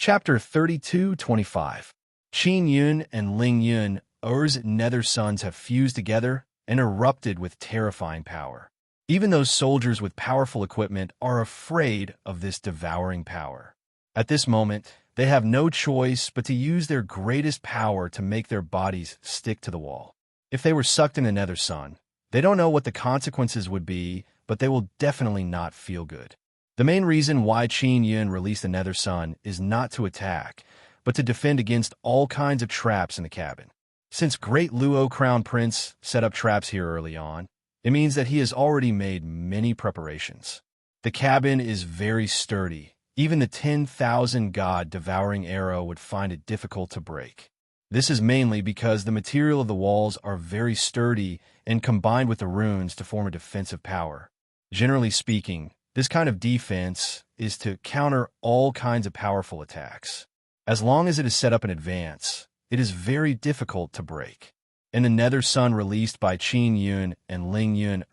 Chapter 32-25. Qin Yun and Ling Yun, Ur's nether suns have fused together and erupted with terrifying power. Even those soldiers with powerful equipment are afraid of this devouring power. At this moment, they have no choice but to use their greatest power to make their bodies stick to the wall. If they were sucked in a nether sun, they don't know what the consequences would be, but they will definitely not feel good. The main reason why Qin Yun released the nether sun is not to attack, but to defend against all kinds of traps in the cabin. Since Great Luo Crown Prince set up traps here early on, it means that he has already made many preparations. The cabin is very sturdy. Even the 10,000 god devouring arrow would find it difficult to break. This is mainly because the material of the walls are very sturdy and combined with the runes to form a defensive power. Generally speaking, this kind of defense is to counter all kinds of powerful attacks. As long as it is set up in advance, it is very difficult to break. And the nether sun released by Qin Yun and Ling Yun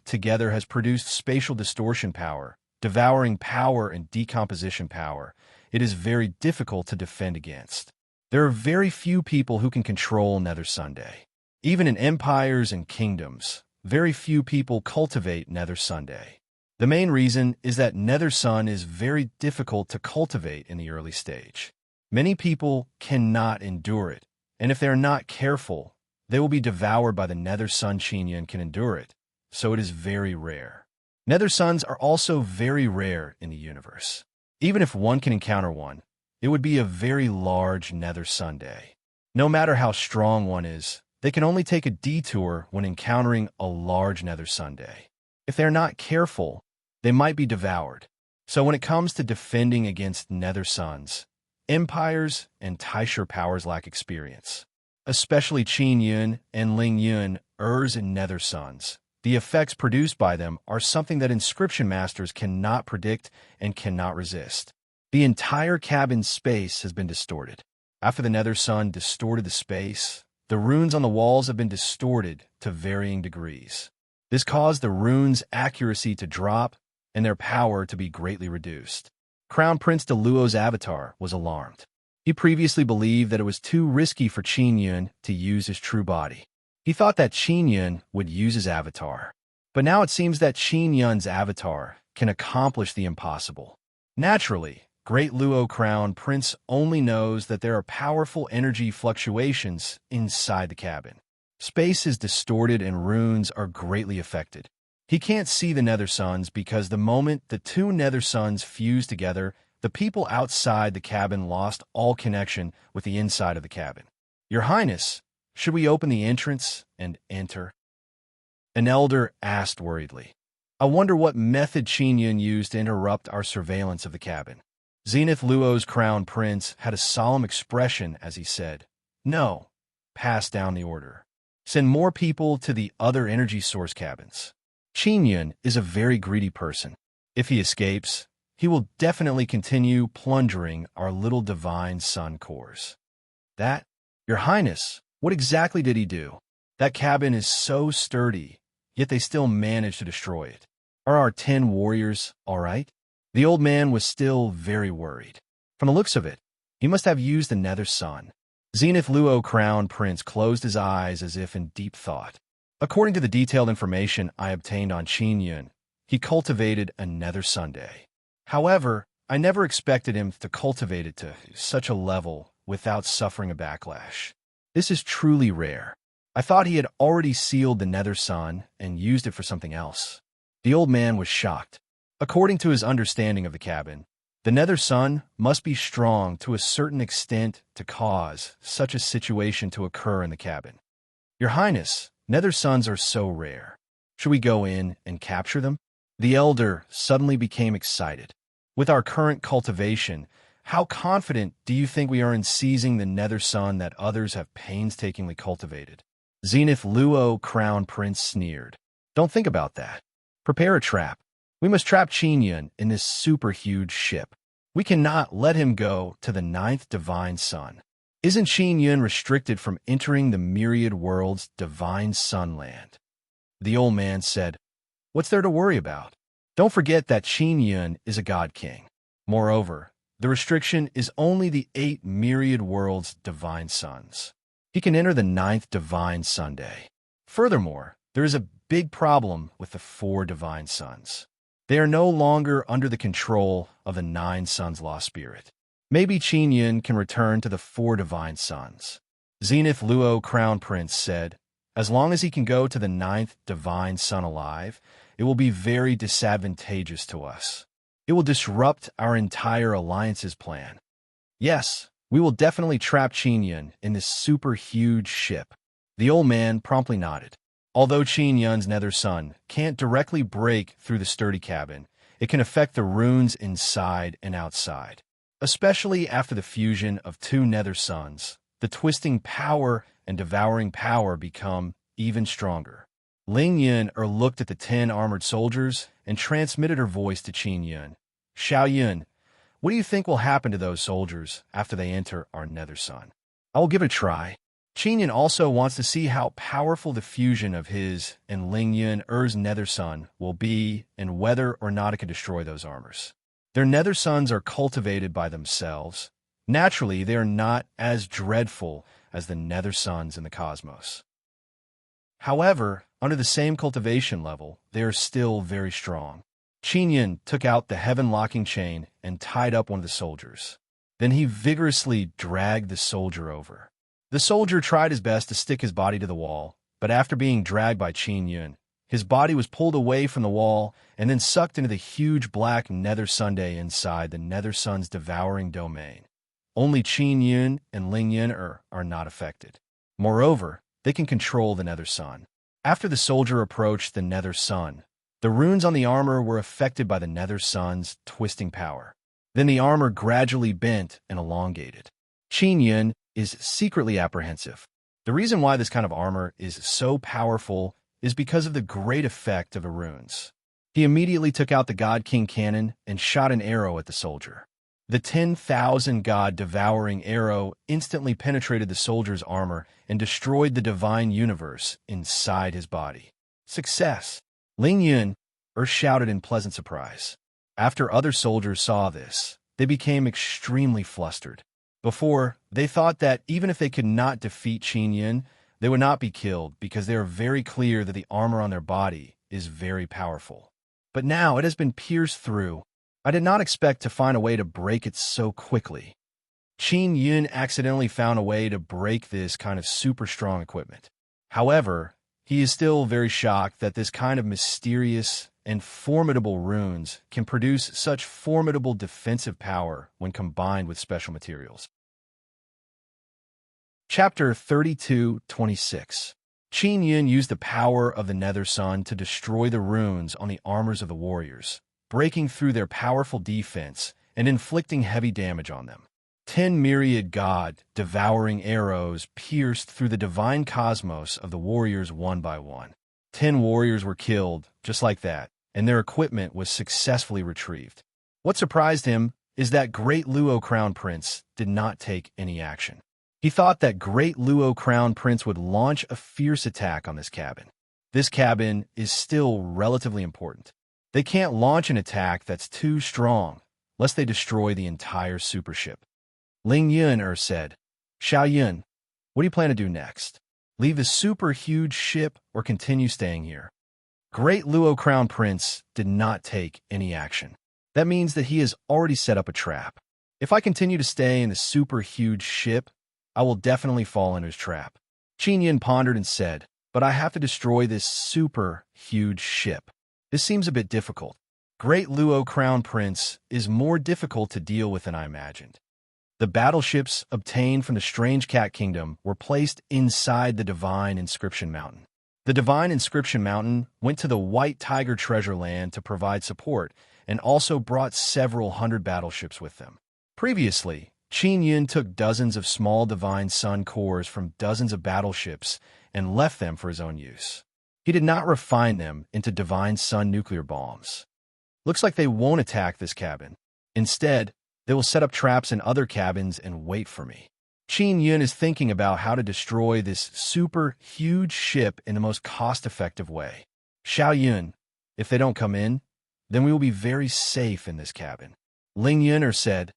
together has produced spatial distortion power, devouring power and decomposition power. It is very difficult to defend against. There are very few people who can control Nether Sunday. Even in empires and kingdoms, very few people cultivate Nether Sunday. The main reason is that Nether Sun is very difficult to cultivate in the early stage. Many people cannot endure it, and if they are not careful, they will be devoured by the Nether Sun. Qin Yun can endure it, so it is very rare. Nether Suns are also very rare in the universe. Even if one can encounter one, it would be a very large Nether Sunday. No matter how strong one is, they can only take a detour when encountering a large Nether Sunday. If they are not careful, they might be devoured. So when it comes to defending against Nether Suns, empires and Taisha powers lack experience. Especially Qin Yun and Ling Yun, Ur's and Nether Suns. The effects produced by them are something that inscription masters cannot predict and cannot resist. The entire cabin's space has been distorted. After the Nether Sun distorted the space, the runes on the walls have been distorted to varying degrees. This caused the runes' accuracy to drop and their power to be greatly reduced. Crown Prince de Luo's avatar was alarmed. He previously believed that it was too risky for Qin Yun to use his true body. He thought that Qin Yun would use his avatar. But now it seems that Qin Yun's avatar can accomplish the impossible. Naturally, Great Luo Crown Prince only knows that there are powerful energy fluctuations inside the cabin. Space is distorted and runes are greatly affected. He can't see the Nether Suns because the moment the two Nether Suns fused together, the people outside the cabin lost all connection with the inside of the cabin. Your Highness, should we open the entrance and enter? An elder asked worriedly. I wonder what method Qin Yun used to interrupt our surveillance of the cabin. Zenith Luo's Crown Prince had a solemn expression as he said, No, pass down the order. Send more people to the other energy source cabins. Qin Yun is a very greedy person. If he escapes, he will definitely continue plundering our little divine sun cores. That, Your Highness, what exactly did he do? That cabin is so sturdy, yet they still managed to destroy it. Are our 10 warriors all right? The old man was still very worried. From the looks of it, he must have used the Nether Sun. Zenith Luo Crown Prince closed his eyes as if in deep thought. According to the detailed information I obtained on Qin Yun, he cultivated a Nether Sunday. However, I never expected him to cultivate it to such a level without suffering a backlash. This is truly rare. I thought he had already sealed the Nether Sun and used it for something else. The old man was shocked. According to his understanding of the cabin, the Nether Sun must be strong to a certain extent to cause such a situation to occur in the cabin. Your Highness, Nether Suns are so rare. Should we go in and capture them? The elder suddenly became excited. With our current cultivation, how confident do you think we are in seizing the Nether Sun that others have painstakingly cultivated? Zenith Luo Crown Prince sneered. Don't think about that. Prepare a trap. We must trap Qin Yun in this super huge ship. We cannot let him go to the 9th divine sun. Isn't Qin Yun restricted from entering the myriad world's divine sunland? The old man said, What's there to worry about? Don't forget that Qin Yun is a god king. Moreover, The restriction is only the 8 myriad worlds' divine suns. He can enter the 9th divine sun day. Furthermore, there is a big problem with the 4 divine suns. They are no longer under the control of the 9 suns lost spirit. Maybe Qin Yun can return to the 4 divine suns. Zenith Luo Crown Prince said, as long as he can go to the 9th divine sun alive, it will be very disadvantageous to us. It will disrupt our entire alliance's plan. Yes, we will definitely trap Qin Yun in this super huge ship. The old man promptly nodded. Although Qin Yun's nether sun can't directly break through the sturdy cabin, it can affect the runes inside and outside. Especially after the fusion of 2 nether suns, the twisting power and devouring power become even stronger. Ling Yun looked at the 10 armored soldiers and transmitted her voice to Qin Yun. Xiao Yun, what do you think will happen to those soldiers after they enter our nether sun? I will give it a try. Qin Yun also wants to see how powerful the fusion of his and Ling Yun's nether sun will be and whether or not it can destroy those armors. Their nether suns are cultivated by themselves. Naturally, they are not as dreadful as the nether suns in the cosmos. However, under the same cultivation level, they are still very strong. Qin Yun took out the heaven-locking chain and tied up one of the soldiers. Then he vigorously dragged the soldier over. The soldier tried his best to stick his body to the wall, but after being dragged by Qin Yun, his body was pulled away from the wall and then sucked into the huge black nether sunday inside the nether sun's devouring domain. Only Qin Yun and Ling Yun are not affected. Moreover, they can control the nether sun. After the soldier approached the nether sun, the runes on the armor were affected by the nether sun's twisting power. Then the armor gradually bent and elongated. Qin Yun is secretly apprehensive. The reason why this kind of armor is so powerful is because of the great effect of the runes. He immediately took out the God King cannon and shot an arrow at the soldier. The 10,000 God-devouring arrow instantly penetrated the soldier's armor and destroyed the divine universe inside his body. Success! Ling Yun shouted in pleasant surprise. After other soldiers saw this, they became extremely flustered. Before, they thought that even if they could not defeat Qin Yun, they would not be killed because they are very clear that the armor on their body is very powerful. But now it has been pierced through. I did not expect to find a way to break it so quickly. Qin Yun accidentally found a way to break this kind of super strong equipment. However, he is still very shocked that this kind of mysterious and formidable runes can produce such formidable defensive power when combined with special materials. Chapter 32:26. Qin Yun used the power of the nether sun to destroy the runes on the armors of the warriors, breaking through their powerful defense and inflicting heavy damage on them. 10 myriad God-devouring arrows pierced through the divine cosmos of the warriors one by one. 10 warriors were killed, just like that, and their equipment was successfully retrieved. What surprised him is that Great Luo Crown Prince did not take any action. He thought that Great Luo Crown Prince would launch a fierce attack on this cabin. This cabin is still relatively important. They can't launch an attack that's too strong, lest they destroy the entire supership. Ling Yun said, Xiao Yun, what do you plan to do next? Leave the super huge ship or continue staying here? Great Luo Crown Prince did not take any action. That means that he has already set up a trap. If I continue to stay in the super huge ship, I will definitely fall into his trap. Qin Yun pondered and said, but I have to destroy this super huge ship. This seems a bit difficult. Great Luo Crown Prince is more difficult to deal with than I imagined. The battleships obtained from the Strange Cat Kingdom were placed inside the Divine Inscription Mountain. The Divine Inscription Mountain went to the White Tiger Treasure Land to provide support and also brought several hundred battleships with them. Previously, Qin Yun took dozens of small Divine Sun cores from dozens of battleships and left them for his own use. He did not refine them into Divine Sun nuclear bombs. Looks like they won't attack this cabin. Instead, they will set up traps in other cabins and wait for me. Qin Yun is thinking about how to destroy this super huge ship in the most cost-effective way. Xiao Yun, if they don't come in, then we will be very safe in this cabin. Ling Yun said,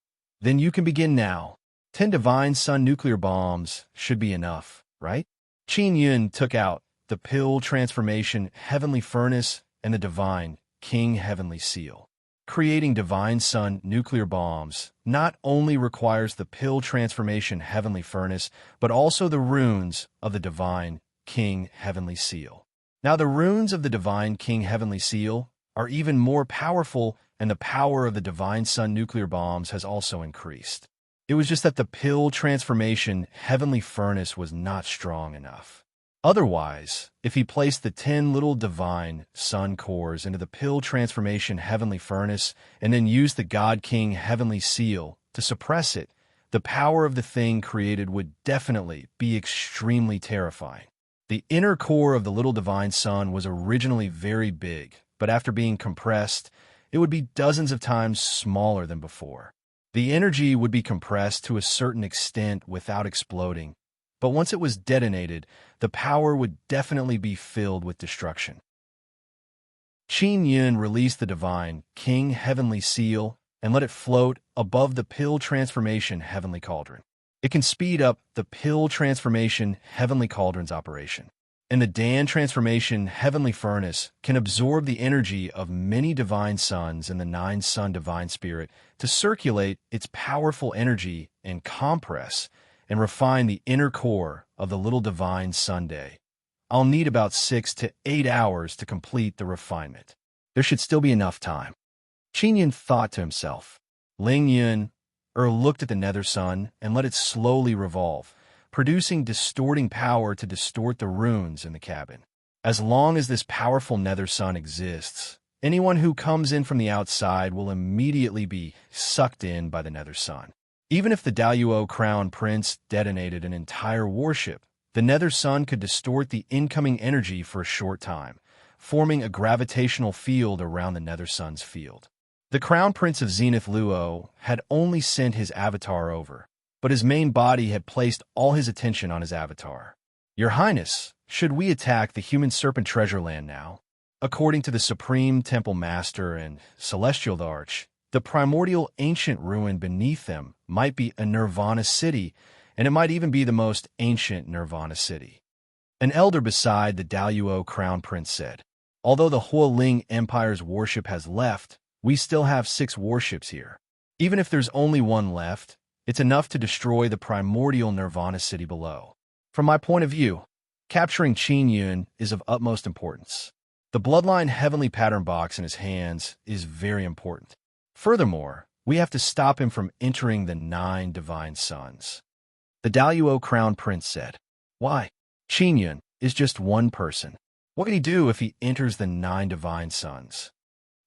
Then you can begin now. 10 divine sun nuclear bombs should be enough, right? Qin Yun took out the pill transformation heavenly furnace and the divine king heavenly seal. Creating divine sun nuclear bombs not only requires the pill transformation heavenly furnace, but also the runes of the divine king heavenly seal. Now the runes of the divine king heavenly seal are even more powerful, and the power of the divine sun nuclear bombs has also increased. It was just that the pill transformation heavenly furnace was not strong enough. Otherwise, if he placed the 10 little divine sun cores into the pill transformation heavenly furnace and then used the God King heavenly seal to suppress it, the power of the thing created would definitely be extremely terrifying. The inner core of the little divine sun was originally very big, but after being compressed, it would be dozens of times smaller than before. The energy would be compressed to a certain extent without exploding, but once it was detonated, the power would definitely be filled with destruction. Qin Yun released the divine king heavenly seal and let it float above the pill transformation heavenly cauldron. It can speed up the pill transformation heavenly cauldron's operation. And the Dan transformation heavenly furnace can absorb the energy of many divine suns and the 9 sun divine spirit to circulate its powerful energy and compress and refine the inner core of the little divine Sunday. I'll need about 6 to 8 hours to complete the refinement. There should still be enough time. Qin Yun thought to himself. Ling Yun looked at the nether sun and let it slowly revolve, producing distorting power to distort the runes in the cabin. As long as this powerful nether sun exists, anyone who comes in from the outside will immediately be sucked in by the nether sun. Even if the Daluo Crown Prince detonated an entire warship, the nether sun could distort the incoming energy for a short time, forming a gravitational field around the nether sun's field. The Crown Prince of Zenith Luo had only sent his avatar over, but his main body had placed all his attention on his avatar. Your Highness, should we attack the human serpent treasure land now? According to the Supreme Temple Master and Celestial Arch, the primordial ancient ruin beneath them might be a Nirvana city, and it might even be the most ancient Nirvana city. An elder beside the Daluo Crown Prince said, although the Hualing Empire's warship has left, we still have 6 warships here. Even if there's only one left, it's enough to destroy the primordial Nirvana city below. From my point of view, capturing Qin Yun is of utmost importance. The bloodline heavenly pattern box in his hands is very important. Furthermore, we have to stop him from entering the 9 divine suns. The Daluo Crown Prince said, why? Qin Yun is just one person. What can he do if he enters the 9 divine suns?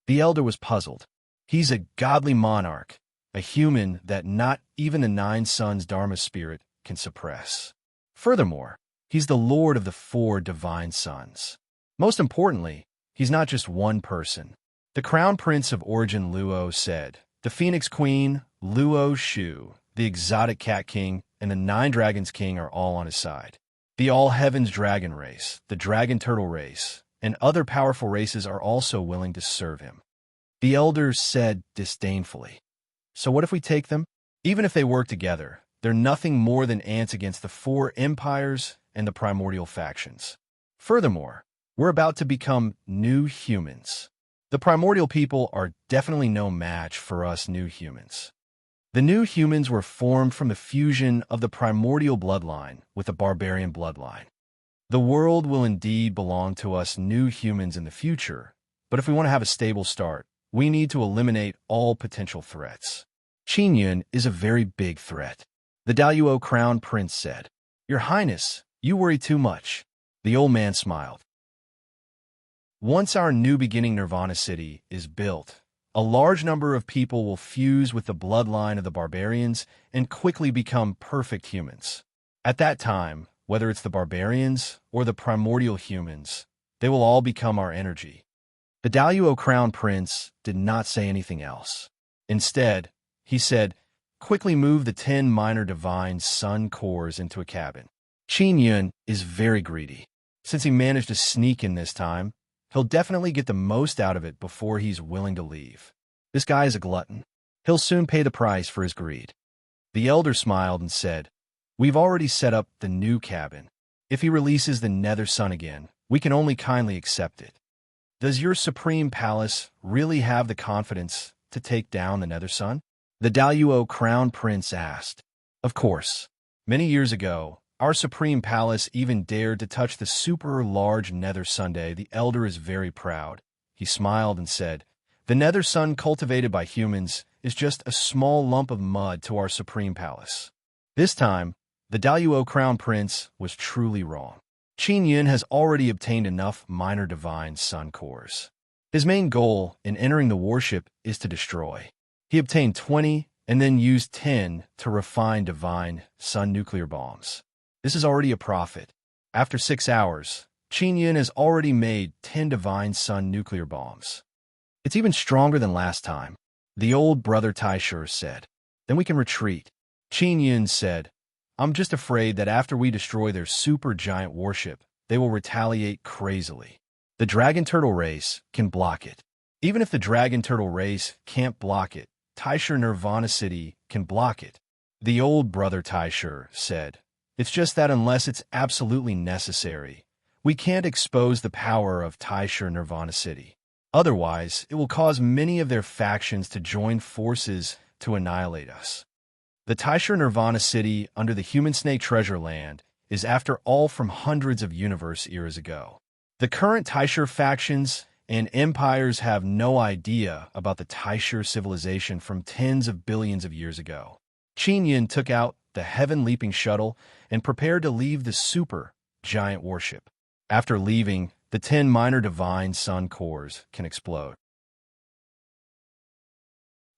The elder was puzzled. He's a godly monarch, a human that not even the 9 suns Dharma spirit can suppress. Furthermore, he's the lord of the 4 divine suns. Most importantly, he's not just one person. The Crown Prince of Origin Luo said, the Phoenix Queen, Luo Shu, the Exotic Cat King, and the 9 Dragons King are all on his side. The All Heavens Dragon race, the Dragon Turtle race, and other powerful races are also willing to serve him. The elders said disdainfully, so what if we take them? Even if they work together, they're nothing more than ants against the 4 empires and the primordial factions. Furthermore, we're about to become new humans. The primordial people are definitely no match for us new humans. The new humans were formed from the fusion of the primordial bloodline with the barbarian bloodline. The world will indeed belong to us new humans in the future, but if we want to have a stable start, we need to eliminate all potential threats. Qin Yun is a very big threat. The Daluo Crown Prince said, Your Highness, you worry too much. The old man smiled. Once our new beginning Nirvana city is built, a large number of people will fuse with the bloodline of the barbarians and quickly become perfect humans. At that time, whether it's the barbarians or the primordial humans, they will all become our energy. The Daluo Crown Prince did not say anything else. Instead, he said, quickly move the 10 minor divine sun cores into a cabin. Qin Yun is very greedy. Since he managed to sneak in this time, he'll definitely get the most out of it before he's willing to leave. This guy is a glutton. He'll soon pay the price for his greed. The elder smiled and said, "We've already set up the new cabin. If he releases the Nether Sun again, we can only kindly accept it. Does your supreme palace really have the confidence to take down the Nether Sun?" The Daluo Crown Prince asked. Of course. Many years ago, our supreme palace even dared to touch the super large Nether Sunday. The elder is very proud. He smiled and said, "The Nether Sun cultivated by humans is just a small lump of mud to our supreme palace." This time, the Daluo Crown Prince was truly wrong. Qin Yun has already obtained enough minor divine sun cores. His main goal in entering the warship is to destroy. He obtained 20 and then used 10 to refine divine sun nuclear bombs. This is already a profit. After 6 hours, Qin Yun has already made 10 divine sun nuclear bombs. It's even stronger than last time, the old brother Taishur said. Then we can retreat. Qin Yun said, "I'm just afraid that after we destroy their super giant warship, they will retaliate crazily. The dragon turtle race can block it. Even if the dragon turtle race can't block it, Taishur Nirvana City can block it." The old brother Taishur said, "It's just that unless it's absolutely necessary, we can't expose the power of Taishur Nirvana City. Otherwise, it will cause many of their factions to join forces to annihilate us." The Taishur Nirvana City under the Human Snake Treasure Land is after all from hundreds of universe eras ago. The current Taishur factions and empires have no idea about the Taishur civilization from tens of billions of years ago. Qin Yun took out the heaven-leaping shuttle and prepared to leave the super giant warship. After leaving, the 10 minor divine sun cores can explode.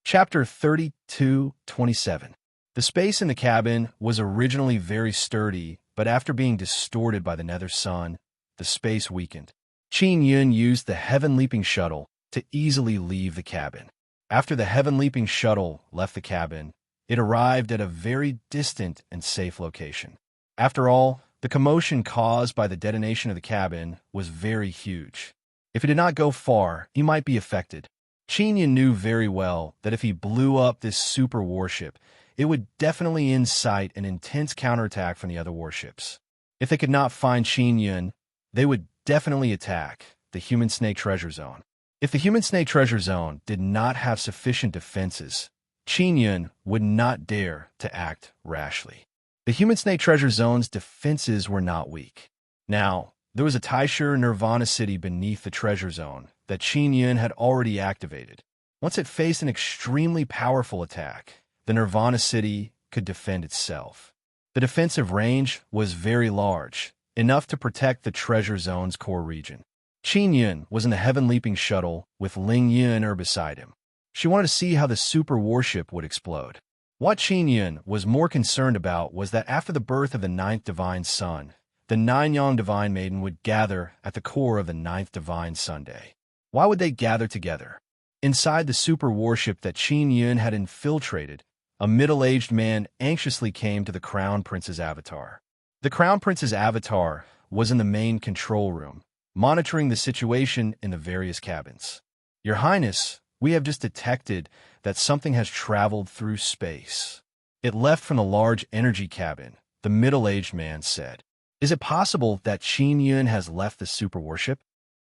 Chapter 32:27. The space in the cabin was originally very sturdy, but after being distorted by the Nether Sun, the space weakened. Qin Yun used the heaven-leaping shuttle to easily leave the cabin. After the heaven-leaping shuttle left the cabin, it arrived at a very distant and safe location. After all, the commotion caused by the detonation of the cabin was very huge. If it did not go far, he might be affected. Qin Yun knew very well that if he blew up this super warship, it would definitely incite an intense counterattack from the other warships. If they could not find Qin Yun, they would definitely attack the Human Snake Treasure Zone. If the Human Snake Treasure Zone did not have sufficient defenses, Qin Yun would not dare to act rashly. The Human Snake Treasure Zone's defenses were not weak. Now, there was a Taishur Nirvana City beneath the Treasure Zone that Qin Yun had already activated. Once it faced an extremely powerful attack, the Nirvana City could defend itself. The defensive range was very large, enough to protect the Treasure Zone's core region. Qin Yun was in the heaven-leaping shuttle with Ling Yun beside him. She wanted to see how the super warship would explode. What Qin Yun was more concerned about was that after the birth of the 9th Divine Sun, the 9 Yang Divine Maiden would gather at the core of the 9th Divine Sunday. Why would they gather together? Inside the super warship that Qin Yun had infiltrated, a middle-aged man anxiously came to the Crown Prince's avatar. The Crown Prince's avatar was in the main control room, monitoring the situation in the various cabins. "Your Highness, we have just detected that something has traveled through space. It left from the large energy cabin," the middle-aged man said. "Is it possible that Qin Yun has left the super warship?"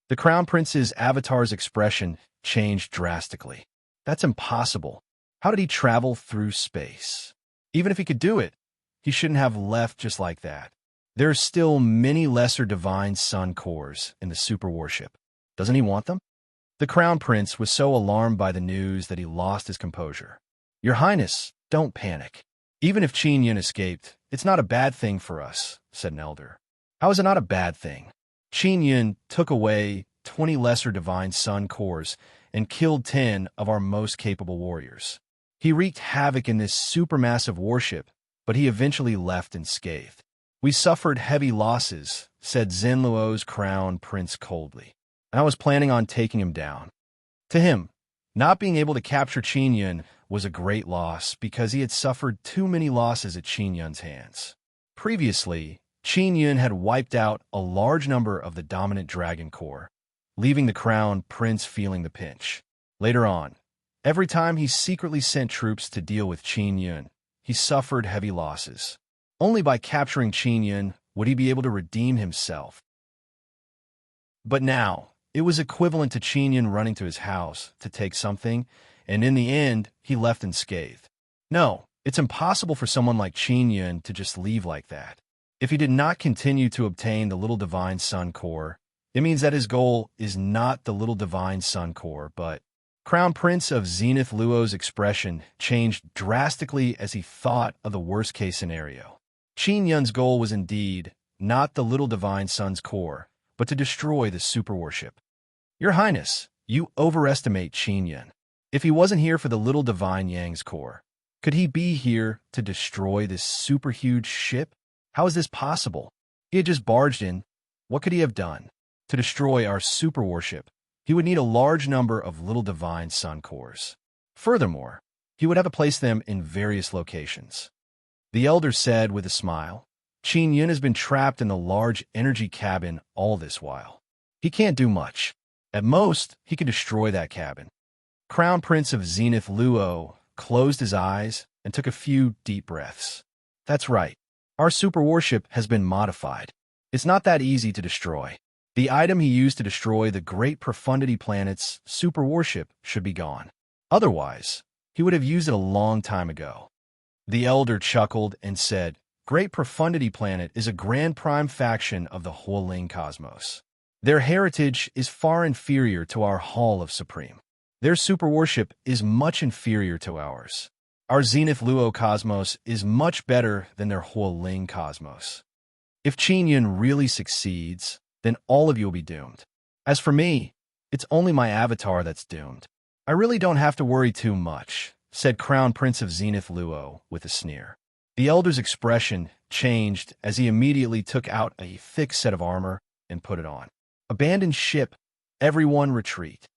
The Crown Prince's avatar's expression changed drastically. "That's impossible. How did he travel through space? Even if he could do it, he shouldn't have left just like that. There are still many lesser divine sun cores in the super warship. Doesn't he want them?" The Crown Prince was so alarmed by the news that he lost his composure. "Your Highness, don't panic. Even if Qin Yun escaped, it's not a bad thing for us," said an elder. "How is it not a bad thing?" Qin Yun took away 20 lesser divine sun cores and killed 10 of our most capable warriors. He wreaked havoc in this supermassive warship, but he eventually left unscathed. "We suffered heavy losses," said Zenluo's Crown Prince coldly, "and I was planning on taking him down." To him, not being able to capture Qin Yun was a great loss because he had suffered too many losses at Qin Yun's hands. Previously, Qin Yun had wiped out a large number of the dominant dragon core, leaving the Crown Prince feeling the pinch. Later on, Every time he secretly sent troops to deal with Qin Yun, he suffered heavy losses. Only by capturing Qin Yun would he be able to redeem himself. But now, it was equivalent to Qin Yun running to his house to take something, and in the end, he left unscathed. No, it's impossible for someone like Qin Yun to just leave like that. If he did not continue to obtain the little divine sun core, it means that his goal is not the little divine sun core, but Crown Prince of Zenith Luo's expression changed drastically as he thought of the worst-case scenario. Qin Yun's goal was indeed not the little divine sun's core, but to destroy the super warship. Your Highness, you overestimate Qin Yun. If he wasn't here for the little divine Yang's core, could he be here to destroy this super huge ship? How is this possible? He had just barged in. What could he have done? To destroy our super warship, he would need a large number of little divine sun cores. Furthermore, he would have to place them in various locations. The elder said with a smile, Qin Yun has been trapped in the large energy cabin all this while. He can't do much. At most, he can destroy that cabin. Crown Prince of Zenith Luo closed his eyes and took a few deep breaths. That's right. Our super warship has been modified. It's not that easy to destroy. The item he used to destroy the Great Profundity Planet's super warship should be gone. Otherwise, he would have used it a long time ago. The elder chuckled and said, Great Profundity Planet is a grand prime faction of the Huoling cosmos. Their heritage is far inferior to our Hall of Supreme. Their super warship is much inferior to ours. Our Zenith Luo cosmos is much better than their Huoling cosmos. If Qin Yun really succeeds, then all of you will be doomed. As for me, it's only my avatar that's doomed. I really don't have to worry too much, said Crown Prince of Zenith Luo with a sneer. The elder's expression changed as he immediately took out a thick set of armor and put it on. Abandoned ship, everyone retreat.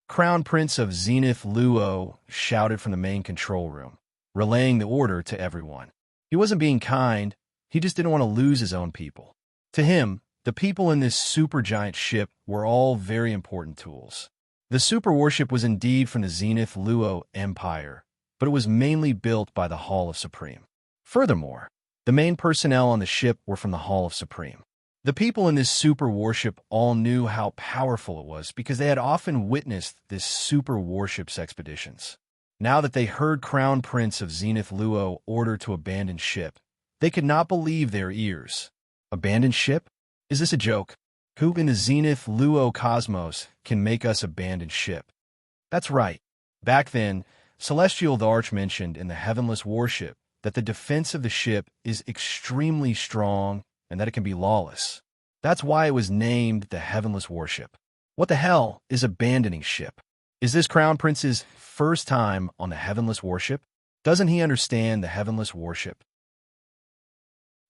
Crown Prince of Zenith Luo shouted from the main control room, relaying the order to everyone. He wasn't being kind, he just didn't want to lose his own people. To him, the people in this supergiant ship were all very important tools. The super warship was indeed from the Zenith Luo Empire, but it was mainly built by the Hall of Supreme. Furthermore, the main personnel on the ship were from the Hall of Supreme. The people in this super warship all knew how powerful it was because they had often witnessed this super warship's expeditions. Now that they heard Crown Prince of Zenith Luo order to abandon ship, they could not believe their ears. Abandon ship? Is this a joke? Who in the Zenith Luo cosmos can make us abandon ship? That's right. Back then, Celestial the Arch mentioned in the Heavenless Warship that the defense of the ship is extremely strong and that it can be lawless. That's why it was named the Heavenless Warship. What the hell is abandoning ship? Is this Crown Prince's first time on the Heavenless Warship? Doesn't he understand the Heavenless Warship?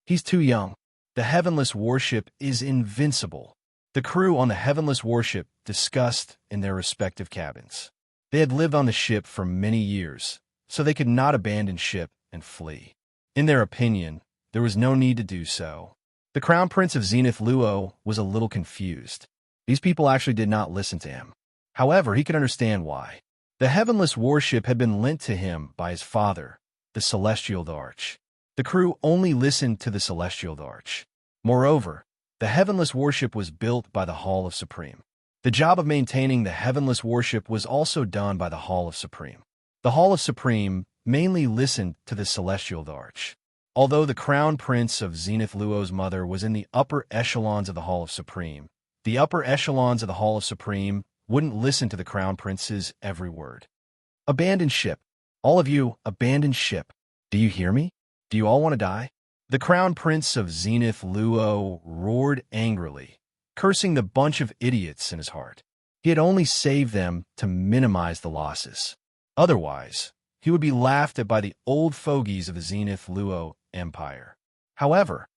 He's too young. The Heavenless Warship is invincible. The crew on the Heavenless Warship discussed in their respective cabins. They had lived on the ship for many years, so they could not abandon ship and flee. In their opinion, there was no need to do so. The Crown Prince of Zenith Luo was a little confused. These people actually did not listen to him. However, he could understand why. The Heavenless Warship had been lent to him by his father, the Celestial the Arch. The crew only listened to the Celestial the Arch. Moreover, the Heavenless Warship was built by the Hall of Supreme. The job of maintaining the Heavenless Warship was also done by the Hall of Supreme. The Hall of Supreme mainly listened to the Celestial the Arch. Although the Crown Prince of Zenith Luo's mother was in the upper echelons of the Hall of Supreme, the upper echelons of the Hall of Supreme wouldn't listen to the Crown Prince's every word. Abandon ship. All of you, abandon ship. Do you hear me? Do you all want to die? The Crown Prince of Zenith Luo roared angrily, cursing the bunch of idiots in his heart. He had only saved them to minimize the losses. Otherwise, he would be laughed at by the old fogies of the Zenith Luo Empire. However,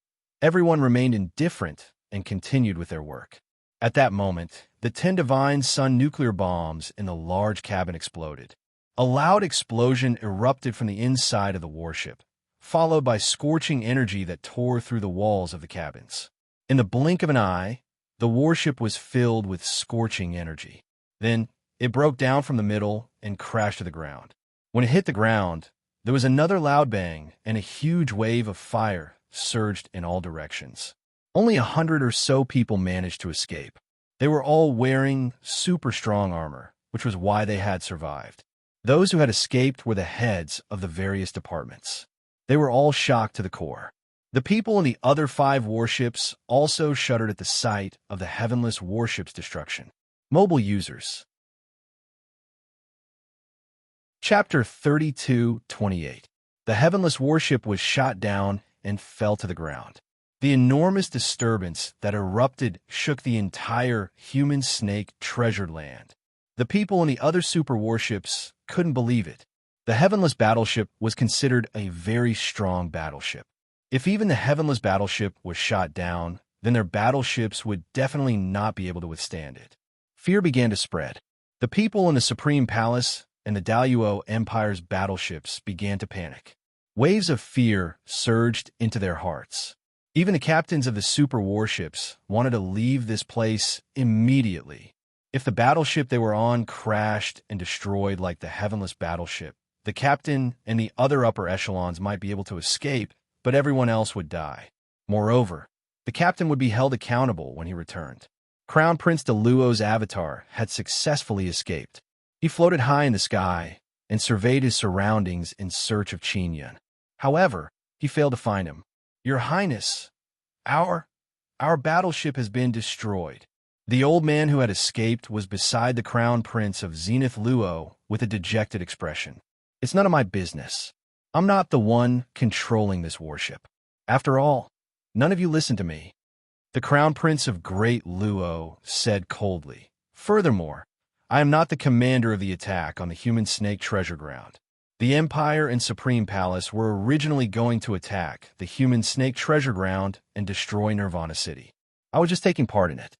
everyone remained indifferent and continued with their work. At that moment, the 10 divine sun nuclear bombs in the large cabin exploded. A loud explosion erupted from the inside of the warship, followed by scorching energy that tore through the walls of the cabins. In the blink of an eye, the warship was filled with scorching energy. Then, It broke down from the middle and crashed to the ground. When it hit the ground, there was another loud bang, and a huge wave of fire surged in all directions. Only 100 or so people managed to escape. They were all wearing super strong armor, which was why they had survived. Those who had escaped were the heads of the various departments. They were all shocked to the core. The people in the other 5 warships also shuddered at the sight of the Heavenless warship's destruction. Mobile users. Chapter 32:28. The Heavenless warship was shot down and fell to the ground. The enormous disturbance that erupted shook the entire human-snake treasured land. The people in the other super warships couldn't believe it. The Heavenless battleship was considered a very strong battleship. If even the Heavenless battleship was shot down, then their battleships would definitely not be able to withstand it. Fear began to spread. The people in the Supreme Palace and the Daluo Empire's battleships began to panic. Waves of fear surged into their hearts. Even the captains of the super warships wanted to leave this place immediately. If the battleship they were on crashed and destroyed like the Heavenless battleship, the captain and the other upper echelons might be able to escape, but everyone else would die. Moreover, the captain would be held accountable when he returned. Crown Prince Daluo's avatar had successfully escaped. He floated high in the sky and surveyed his surroundings in search of Qin Yun. However, he failed to find him. "Your Highness, our battleship has been destroyed." The old man who had escaped was beside the Crown Prince of Zenith Luo with a dejected expression. "It's none of my business. I'm not the one controlling this warship. After all, none of you listen to me," the Crown Prince of Great Luo said coldly. "Furthermore, I am not the commander of the attack on the human snake treasure ground. The Empire and Supreme Palace were originally going to attack the human snake treasure ground and destroy Nirvana City. I was just taking part in it."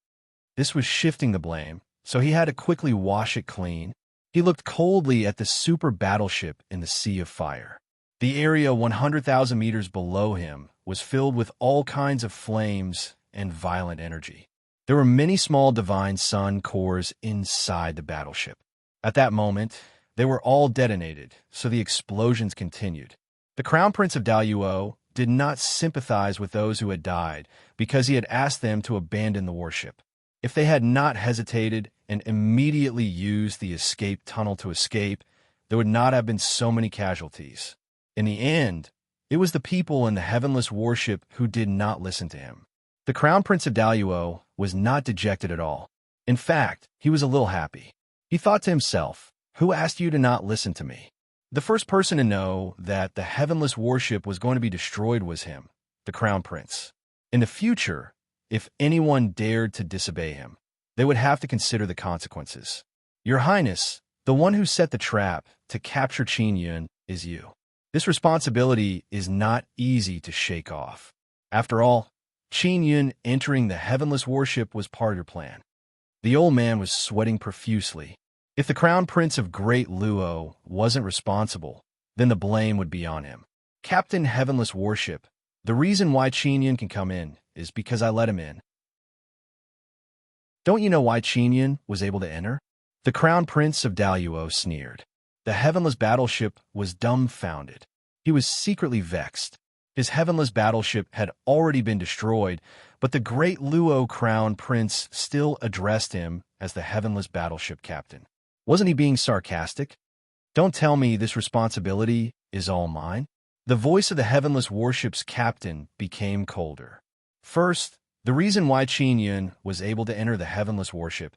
This was shifting the blame, so he had to quickly wash it clean. He looked coldly at the super battleship in the sea of fire. The area 100,000 meters below him was filled with all kinds of flames and violent energy. There were many small divine sun cores inside the battleship. At that moment, they were all detonated, so the explosions continued. The Crown Prince of Daluo did not sympathize with those who had died because he had asked them to abandon the warship. If they had not hesitated and immediately used the escape tunnel to escape, there would not have been so many casualties. In the end, it was the people in the Heavenless warship who did not listen to him. The Crown Prince of Daluo was not dejected at all. In fact, he was a little happy. He thought to himself, "Who asked you to not listen to me?" The first person to know that the Heavenless warship was going to be destroyed was him, the Crown Prince. In the future, if anyone dared to disobey him, they would have to consider the consequences. "Your Highness, the one who set the trap to capture Qin Yun is you. This responsibility is not easy to shake off. After all, Qin Yun entering the Heavenless warship was part of your plan." The old man was sweating profusely. If the Crown Prince of Great Luo wasn't responsible, then the blame would be on him. "Captain Heavenless warship, the reason why Qin Yun can come in is because I let him in." "Don't you know why Qin Yun was able to enter?" The Crown Prince of Daluo sneered. The Heavenless battleship was dumbfounded. He was secretly vexed. His Heavenless battleship had already been destroyed, but the Great Luo Crown Prince still addressed him as the Heavenless battleship captain. Wasn't he being sarcastic? "Don't tell me this responsibility is all mine." The voice of the Heavenless warship's captain became colder. "First, the reason why Qin Yun was able to enter the Heavenless warship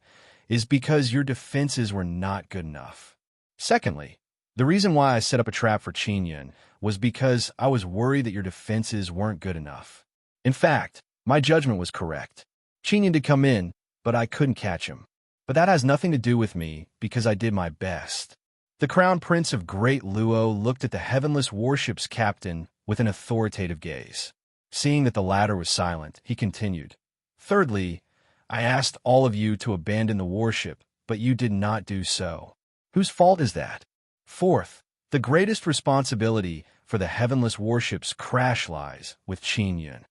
is because your defenses were not good enough. Secondly, the reason why I set up a trap for Qin Yun was because I was worried that your defenses weren't good enough. In fact, my judgment was correct. Qin Yun did come in, but I couldn't catch him. But that has nothing to do with me because I did my best." The Crown Prince of Great Luo looked at the Heavenless warship's captain with an authoritative gaze. Seeing that the latter was silent, he continued, "Thirdly, I asked all of you to abandon the warship, but you did not do so. Whose fault is that? Fourth, the greatest responsibility for the Heavenless warship's crash lies with Qin Yun."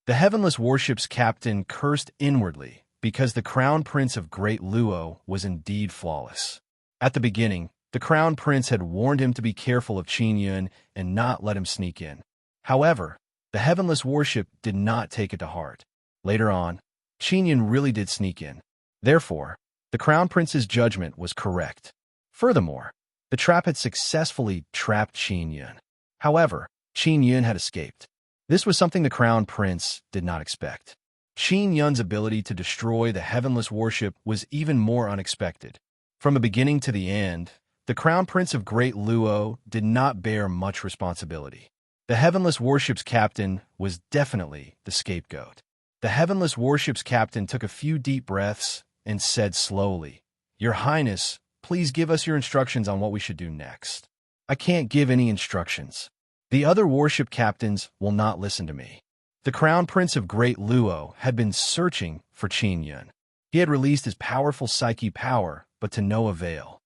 The Heavenless warship's captain cursed inwardly, because the Crown Prince of Great Luo was indeed flawless. At the beginning, the Crown Prince had warned him to be careful of Qin Yun and not let him sneak in. However, the Heavenless Warship did not take it to heart. Later on, Qin Yun really did sneak in. Therefore, the Crown Prince's judgment was correct. Furthermore, the trap had successfully trapped Qin Yun. However, Qin Yun had escaped. This was something the Crown Prince did not expect. Qin Yun's ability to destroy the Heavenless Warship was even more unexpected. From the beginning to the end, the Crown Prince of Great Luo did not bear much responsibility. The Heavenless Warship's captain was definitely the scapegoat. The Heavenless Warship's captain took a few deep breaths and said slowly, "Your Highness, please give us your instructions on what we should do next." "I can't give any instructions. The other warship captains will not listen to me." The Crown Prince of Great Luo had been searching for Qin Yun. He had released his powerful psyche power, but to no avail.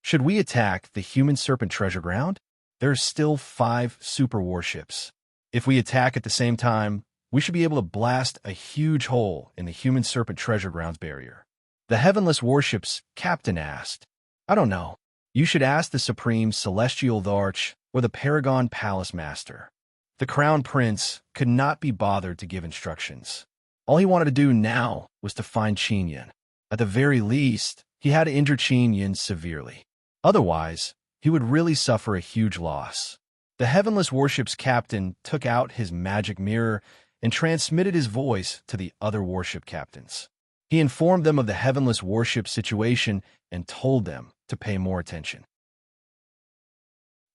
"Should we attack the Human Serpent Treasure Ground? There are still 5 super warships. If we attack at the same time, we should be able to blast a huge hole in the Human Serpent Treasure Ground's barrier." The Heavenless Warship's captain asked, "I don't know. You should ask the Supreme Celestial Arch or the Paragon Palace Master." The Crown Prince could not be bothered to give instructions. All he wanted to do now was to find Qin Yun. At the very least, he had to injure Qin Yun severely. Otherwise, he would really suffer a huge loss. The Heavenless Warship's captain took out his magic mirror and transmitted his voice to the other warship captains. He informed them of the Heavenless Warship situation and told them to pay more attention.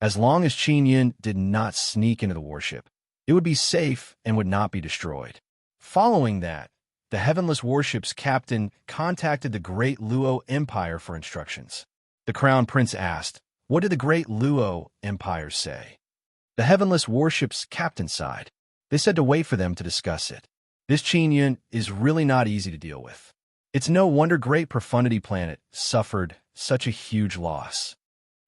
As long as Qin Yun did not sneak into the warship, it would be safe and would not be destroyed. Following that, the Heavenless Warship's captain contacted the Great Luo Empire for instructions. The Crown Prince asked, "What did the Great Luo Empire say?" The Heavenless Warship's captain sighed. They said to wait for them to discuss it. This Qin Yun is really not easy to deal with. It's no wonder Great Profundity Planet suffered such a huge loss.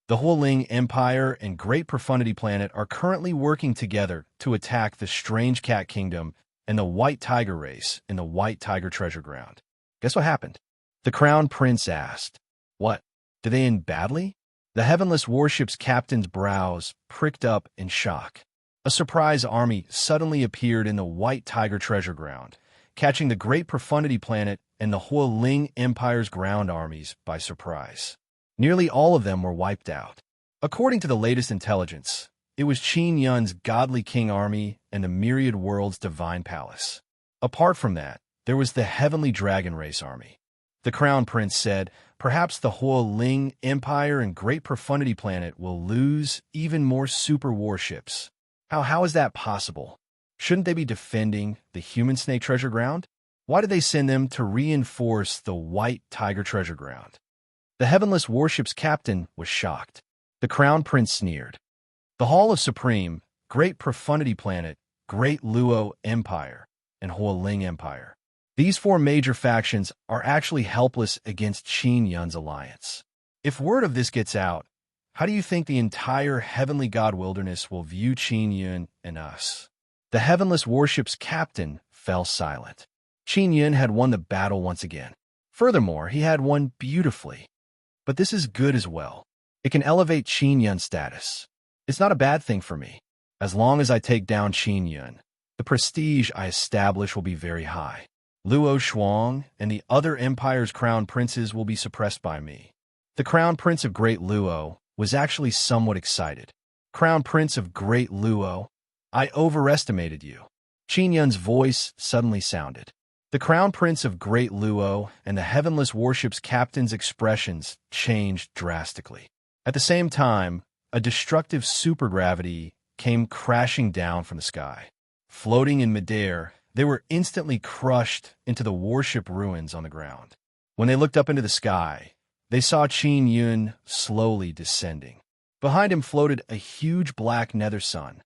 The Huoling Empire and Great Profundity Planet are currently working together to attack the Strange Cat Kingdom and the White Tiger race in the White Tiger Treasure Ground. Guess what happened? The Crown Prince asked. "What? Did they end badly?" The Heavenless Warship's captain's brows pricked up in shock. A surprise army suddenly appeared in the White Tiger Treasure Ground, catching the Great Profundity Planet and the Huoling Empire's ground armies by surprise. Nearly all of them were wiped out. According to the latest intelligence, it was Qin Yun's Godly King Army and the Myriad World's Divine Palace. Apart from that, there was the Heavenly Dragon Race Army. The Crown Prince said, "Perhaps the Huoling Empire and Great Profundity Planet will lose even more super warships." How is that possible? Shouldn't they be defending the Human Snake Treasure Ground? Why did they send them to reinforce the White Tiger Treasure Ground? The Heavenless Warship's captain was shocked. The Crown Prince sneered. The Hall of Supreme, Great Profundity Planet, Great Luo Empire, and Huoling Empire. These 4 major factions are actually helpless against Qin Yun's alliance. If word of this gets out, how do you think the entire Heavenly God Wilderness will view Qin Yun and us? The Heavenless Warship's captain fell silent. Qin Yun had won the battle once again. Furthermore, he had won beautifully. But this is good as well. It can elevate Qin Yun's status. It's not a bad thing for me. As long as I take down Qin Yun, the prestige I establish will be very high. Luo Shuang and the other empire's crown princes will be suppressed by me. The Crown Prince of Great Luo was actually somewhat excited. "Crown Prince of Great Luo, I overestimated you." Qin Yun's voice suddenly sounded. The Crown Prince of Great Luo and the Heavenless Warship's captain's expressions changed drastically. At the same time, a destructive supergravity came crashing down from the sky. Floating in midair, they were instantly crushed into the warship ruins on the ground. When they looked up into the sky, they saw Qin Yun slowly descending. Behind him floated a huge black nether sun.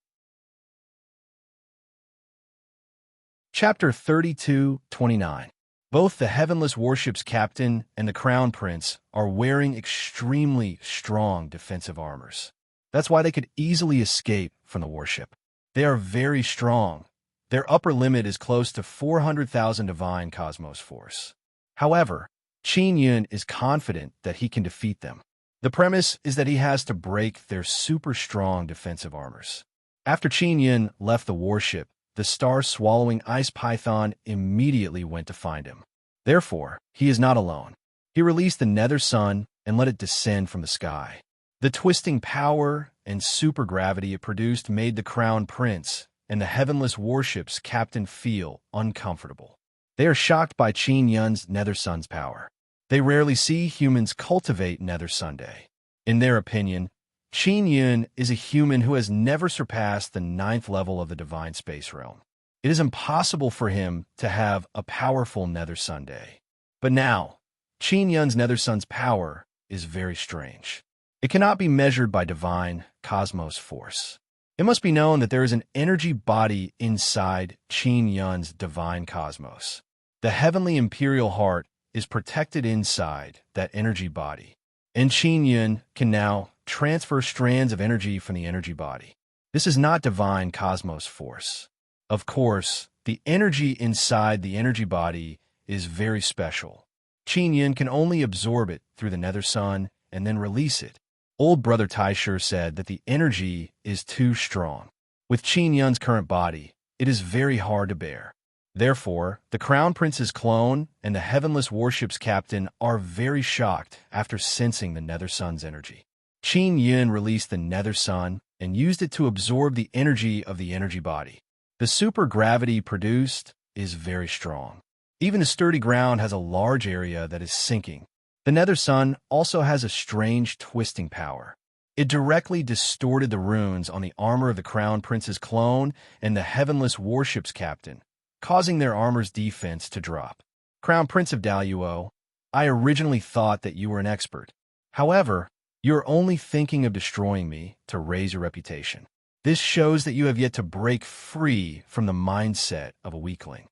Chapter 32-29. Both the Heavenless Warship's captain and the Crown Prince are wearing extremely strong defensive armors. That's why they could easily escape from the warship. They are very strong. Their upper limit is close to 400,000 divine cosmos force. However, Qin Yun is confident that he can defeat them. The premise is that he has to break their super strong defensive armors. After Qin Yun left the warship, the star-swallowing ice python immediately went to find him. Therefore, he is not alone. He released the nether sun and let it descend from the sky. The twisting power and supergravity it produced made the Crown Prince and the heavenless warship's captain feel uncomfortable. They are shocked by Qin Yun's nether sun's power. They rarely see humans cultivate nether Sunday. In their opinion, Qin Yun is a human who has never surpassed the 9th level of the divine space realm. It is impossible for him to have a powerful nether Sunday. But now, Qin Yun's nether sun's power is very strange. It cannot be measured by divine cosmos force. It must be known that there is an energy body inside Qin Yun's divine cosmos. The heavenly imperial heart is protected inside that energy body, and Qin Yun can now transfer strands of energy from the energy body. This is not divine cosmos force. Of course, the energy inside the energy body is very special. Qin Yun can only absorb it through the nether sun and then release it. Old brother Taishur said that the energy is too strong. With Qin Yun's current body, it is very hard to bear. Therefore, the Crown Prince's clone and the heavenless warship's captain are very shocked after sensing the nether sun's energy. Qin Yun released the nether sun and used it to absorb the energy of the energy body. The supergravity produced is very strong. Even the sturdy ground has a large area that is sinking. The nether sun also has a strange twisting power. It directly distorted the runes on the armor of the Crown Prince's clone and the heavenless warship's captain, causing their armor's defense to drop. Crown Prince of Daluo, I originally thought that you were an expert. However, you're only thinking of destroying me to raise your reputation. This shows that you have yet to break free from the mindset of a weakling.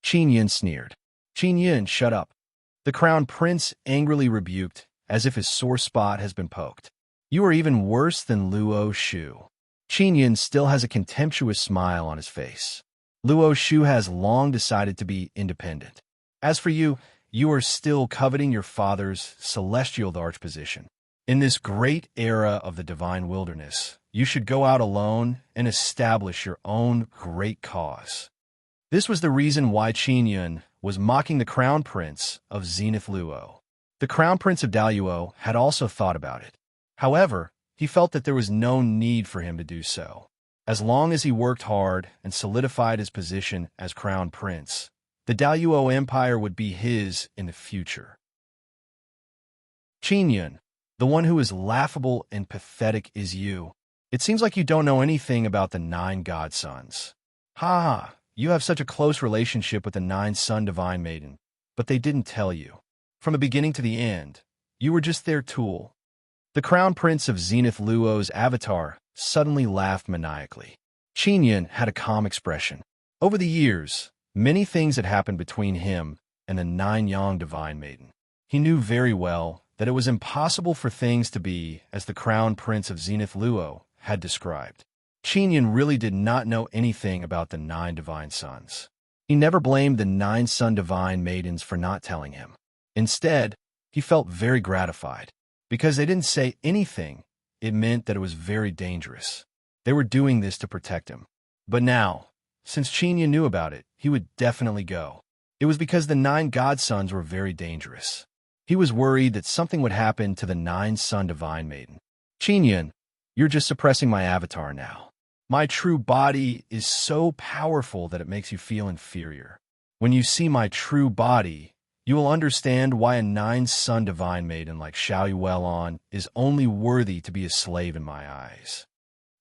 Qin Yun sneered. Qin Yun, shut up. The Crown Prince angrily rebuked, as if his sore spot has been poked. You are even worse than Luo Shu. Qin Yun still has a contemptuous smile on his face. Luo Shu has long decided to be independent. As for you, you are still coveting your father's celestial arch position. In this great era of the divine wilderness, you should go out alone and establish your own great cause. This was the reason why Qin Yun was mocking the Crown Prince of Zenith Luo. The Crown Prince of Daluo had also thought about it. However, he felt that there was no need for him to do so. As long as he worked hard and solidified his position as Crown Prince, the Daluo Empire would be his in the future. Qin Yun, the one who is laughable and pathetic is you. It seems like you don't know anything about the 9 godsons. Ha ha, you have such a close relationship with the 9 Sun Divine Maiden, but they didn't tell you. From the beginning to the end, you were just their tool. The Crown Prince of Zenith Luo's avatar suddenly laughed maniacally. Qin Yun had a calm expression. Over the years, many things had happened between him and the 9 Yang Divine Maiden. He knew very well that it was impossible for things to be as the Crown Prince of Zenith Luo had described. Qin Yun really did not know anything about the 9 Divine Sons. He never blamed the 9 Sun Divine Maidens for not telling him. Instead, he felt very gratified. Because they didn't say anything, it meant that it was very dangerous. They were doing this to protect him. But now, since Qin Yun knew about it, he would definitely go. It was because the 9 godsons were very dangerous. He was worried that something would happen to the 9 Sun Divine Maiden. Qin Yun, you're just suppressing my avatar now. My true body is so powerful that it makes you feel inferior. When you see my true body, you will understand why a 9 Sun Divine Maiden like Xiao Yuelon is only worthy to be a slave in my eyes.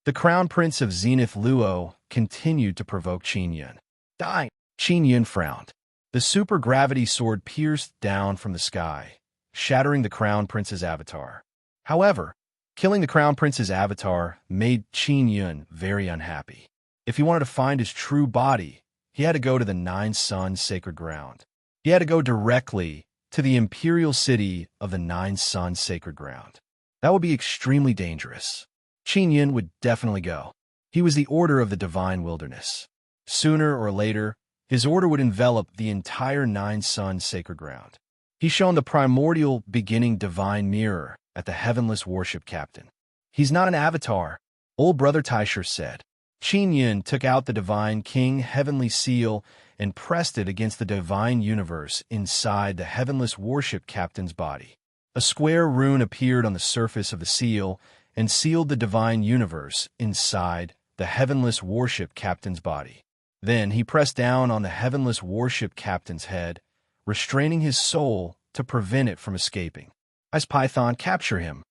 The Crown Prince of Zenith Luo continued to provoke Qin Yun. Die! Qin Yun frowned. The supergravity sword pierced down from the sky, shattering the Crown Prince's avatar. However, killing the Crown Prince's avatar made Qin Yun very unhappy. If he wanted to find his true body, he had to go to the 9 Sun Sacred Ground. He had to go directly to the imperial city of the 9 Sun Sacred Ground. That would be extremely dangerous. Qin Yun would definitely go. He was the order of the divine wilderness. Sooner or later, his order would envelop the entire 9 Sun Sacred Ground. He's shown the primordial beginning divine mirror at the heavenless worship captain. He's not an avatar, old brother Taishur said. Qin Yun took out the divine king heavenly seal and pressed it against the divine universe inside the heavenless worship captain's body. A square rune appeared on the surface of the seal and sealed the divine universe inside the heavenless worship captain's body. Then he pressed down on the heavenless worship captain's head, restraining his soul to prevent it from escaping. Ice Python, capture him,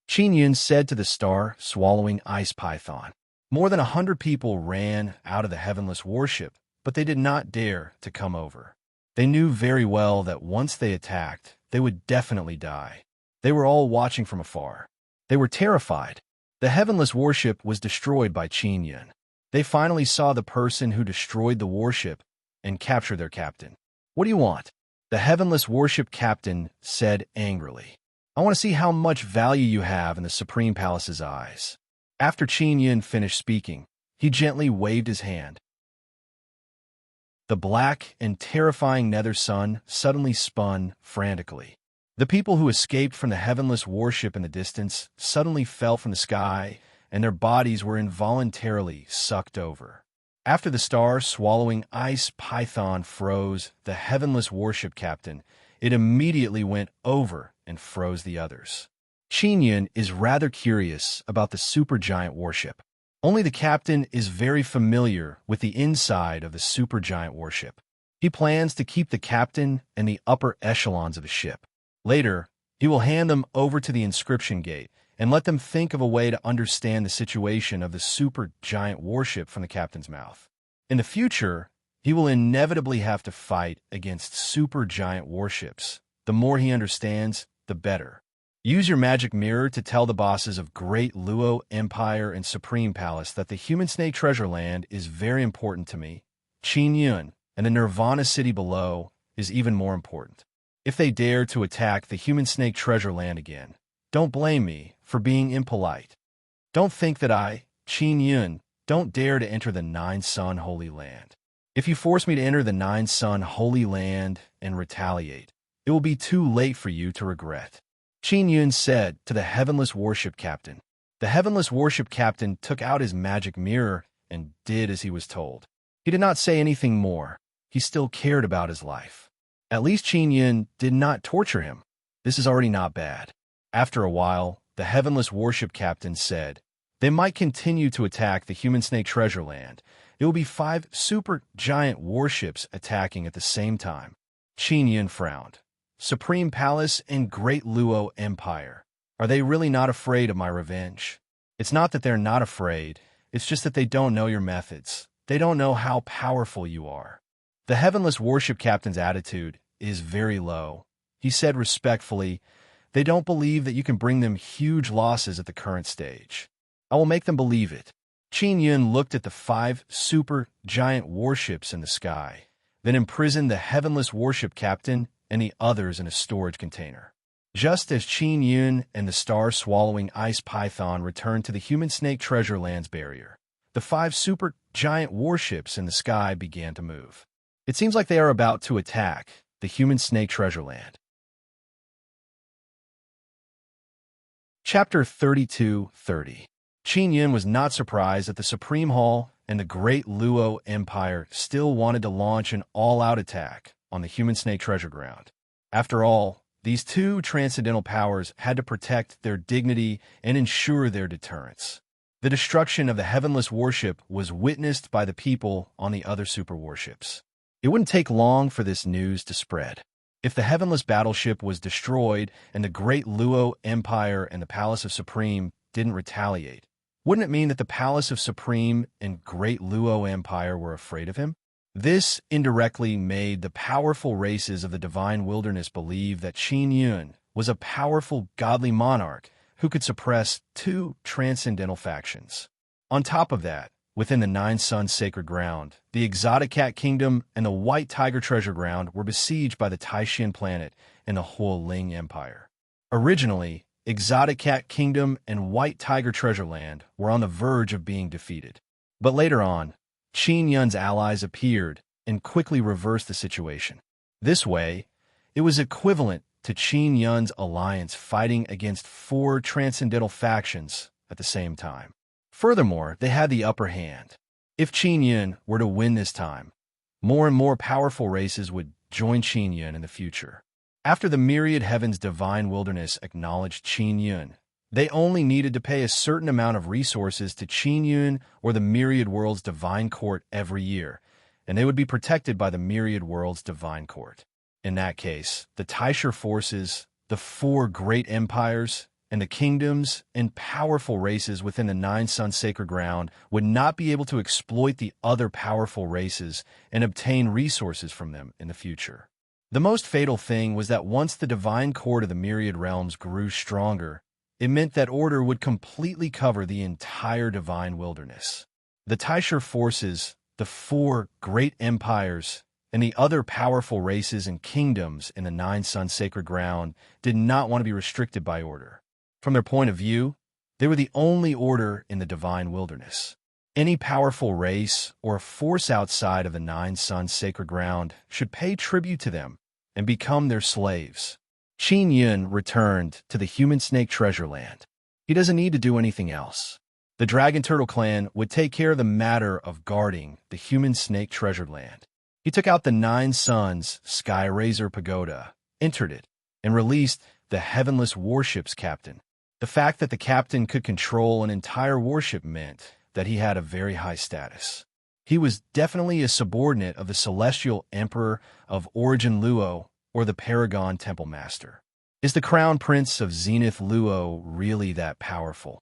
Qin Yun said to the star, swallowing Ice Python. More than 100 people ran out of the heavenless worship, but they did not dare to come over. They knew very well that once they attacked, they would definitely die. They were all watching from afar. They were terrified. The heavenless worship was destroyed by Qin Yun. They finally saw the person who destroyed the worship and captured their captain. What do you want? The heavenless worship captain said angrily. I want to see how much value you have in the Supreme Palace's eyes. After Qin Yun finished speaking, he gently waved his hand. The black and terrifying nether sun suddenly spun frantically. The people who escaped from the heavenless worship in the distance suddenly fell from the sky, and their bodies were involuntarily sucked over. After the star swallowing Ice Python froze the heavenless worship captain, it immediately went over and froze the others. Qin Yun is rather curious about the supergiant worship. Only the captain is very familiar with the inside of the supergiant worship. He plans to keep the captain and the upper echelons of the ship. Later, he will hand them over to the inscription gate and let them think of a way to understand the situation of the supergiant warship from the captain's mouth. In the future, he will inevitably have to fight against supergiant warships. The more he understands, the better. Use your magic mirror to tell the bosses of Great Luo Empire and Supreme Palace that the Human Snake Treasure Land is very important to me. Qin Yun and the Nirvana City below is even more important. If they dare to attack the Human Snake Treasure Land again, don't blame me for being impolite. Don't think that I, Qin Yun, don't dare to enter the Nine Sun Holy Land. If you force me to enter the Nine Sun Holy Land and retaliate, it will be too late for you to regret. Qin Yun said to the heavenless worship captain. The heavenless worship captain took out his magic mirror and did as he was told. He did not say anything more. He still cared about his life. At least Qin Yun did not torture him. This is already not bad. After a while, the heavenless worship captain said, they might continue to attack the Human Snake Treasure Land. It will be 5 super giant warships attacking at the same time. Qin Yun frowned. Supreme Palace and Great Luo Empire. Are they really not afraid of my revenge? It's not that they're not afraid, it's just that they don't know your methods. They don't know how powerful you are. The heavenless worship captain's attitude is very low. He said respectfully, they don't believe that you can bring them huge losses at the current stage. I will make them believe it. Qin Yun looked at the 5 super giant warships in the sky, then imprisoned the heavenless worship captain and the others in a storage container. Just as Qin Yun and the star-swallowing Ice Python returned to the Human Snake Treasure Land's barrier, the 5 super giant warships in the sky began to move. It seems like they are about to attack the Human Snake Treasure Land. Chapter 32:30. Qin Yun was not surprised that the Supreme Hall and the Great Luo Empire still wanted to launch an all-out attack on the Human Snake Treasure Ground. After all, these 2 transcendental powers had to protect their dignity and ensure their deterrence. The destruction of the heavenless warship was witnessed by the people on the other super warships. It wouldn't take long for this news to spread. If the heavenless battleship was destroyed and the Great Luo Empire and the Palace of Supreme didn't retaliate, wouldn't it mean that the Palace of Supreme and Great Luo Empire were afraid of him? This indirectly made the powerful races of the Divine Wilderness believe that Qin Yun was a powerful godly monarch who could suppress 2 transcendental factions. On top of that, within the Nine Suns Sacred Ground, the Exotic Cat Kingdom and the White Tiger Treasure Ground were besieged by the Taishan planet and the Huoling Empire. Originally, Exotic Cat Kingdom and White Tiger Treasure Land were on the verge of being defeated. But later on, Qin Yun's allies appeared and quickly reversed the situation. This way, It was equivalent to Qin Yun's alliance fighting against 4 transcendental factions at the same time. Furthermore, they had the upper hand. If Qin Yun were to win this time, more and more powerful races would join Qin Yun in the future. After the myriad heavens' divine wilderness acknowledged Qin Yun, they only needed to pay a certain amount of resources to Qin Yun or the myriad world's divine court every year, and they would be protected by the myriad world's divine court. In that case, the Taisha forces, the 4 great empires, and the kingdoms and powerful races within the 9 Sun Sacred Ground would not be able to exploit the other powerful races and obtain resources from them in the future. The most fatal thing was that once the divine court of the myriad realms grew stronger, it meant that order would completely cover the entire divine wilderness. The Taisha forces, the 4 great empires, and the other powerful races and kingdoms in the 9 Sun Sacred Ground did not want to be restricted by order. From their point of view, they were the only order in the divine wilderness. Any powerful race or force outside of the 9 Sun Sacred Ground should pay tribute to them and become their slaves. Qin Yun returned to the human snake treasure land. He doesn't need to do anything else. The Dragon Turtle clan would take care of the matter of guarding the human snake treasure land. He took out the 9 Suns Sky Razor Pagoda, entered it, and released the Heavenless Warship's captain. The fact that the captain could control an entire warship meant that he had a very high status. He was definitely a subordinate of the Celestial Emperor of Origin Luo or the Paragon Temple Master. Is the Crown Prince of Zenith Luo really that powerful?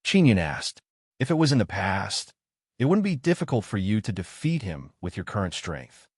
Qin Yun asked. If it was in the past, it wouldn't be difficult for you to defeat him with your current strength.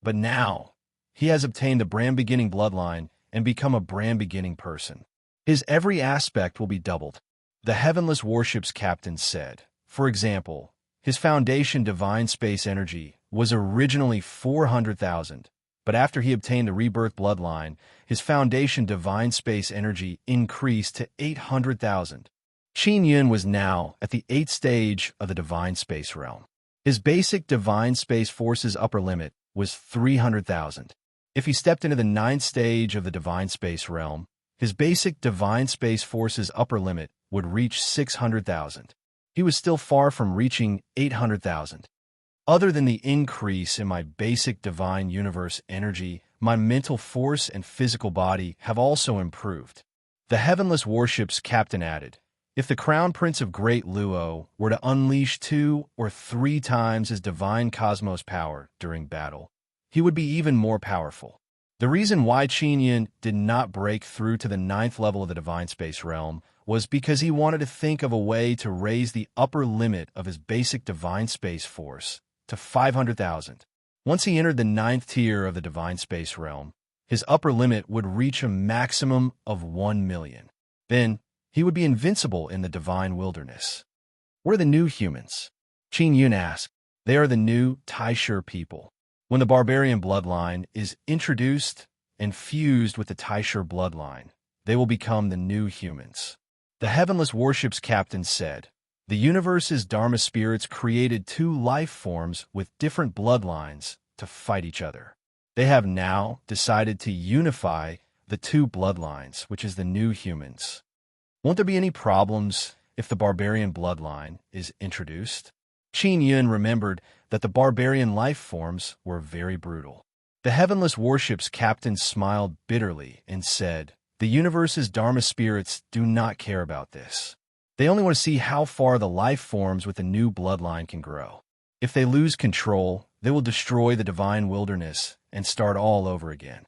But now, he has obtained the brand beginning bloodline and become a brand beginning person. His every aspect will be doubled. The Heavenless Warship's captain said, for example, his foundation divine space energy was originally 400,000, but after he obtained the rebirth bloodline, his foundation divine space energy increased to 800,000. Qin Yun was now at the 8th stage of the divine space realm. His basic divine space force's upper limit was 300,000. If he stepped into the 9th stage of the divine space realm, his basic divine space force's upper limit would reach 600,000. He was still far from reaching 800,000. Other than the increase in my basic divine universe energy, my mental force and physical body have also improved. The Heavenless Warship's captain added, if the Crown Prince of Great Luo were to unleash 2 or 3 times his divine cosmos power during battle, he would be even more powerful. The reason why Qin Yun did not break through to the 9th level of the divine space realm was because he wanted to think of a way to raise the upper limit of his basic divine space force to 500,000. Once he entered the 9th tier of the divine space realm, his upper limit would reach a maximum of 1 million. Then, he would be invincible in the divine wilderness. What are the new humans? Qin Yun asked. They are the new Taisha people. When the barbarian bloodline is introduced and fused with the Taisha bloodline, they will become the new humans. The Heavenless Warship's captain said, the universe's Dharma spirits created 2 life forms with different bloodlines to fight each other. They have now decided to unify the 2 bloodlines, which is the new humans. Won't there be any problems if the barbarian bloodline is introduced? Qin Yun remembered that the barbarian life forms were very brutal. The Heavenless Warship's captain smiled bitterly and said, the universe's Dharma spirits do not care about this. They only want to see how far the life forms with the new bloodline can grow. If they lose control, they will destroy the divine wilderness and start all over again.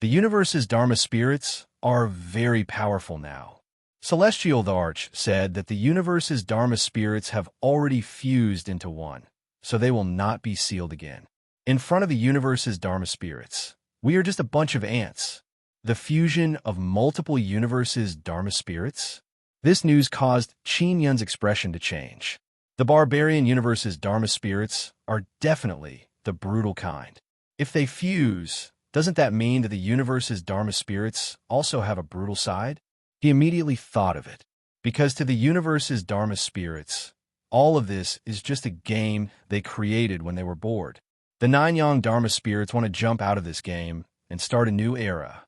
The universe's Dharma spirits are very powerful now. Celestial the Arch said that the universe's Dharma spirits have already fused into one, so they will not be sealed again. In front of the universe's Dharma spirits, we are just a bunch of ants. The fusion of multiple universes' Dharma spirits? This news caused Qin Yun's expression to change. The barbarian universe's Dharma spirits are definitely the brutal kind. If they fuse, doesn't that mean that the universe's Dharma spirits also have a brutal side? He immediately thought of it, because to the universe's Dharma spirits, all of this is just a game they created when they were bored. The nine young Dharma spirits want to jump out of this game and start a new era.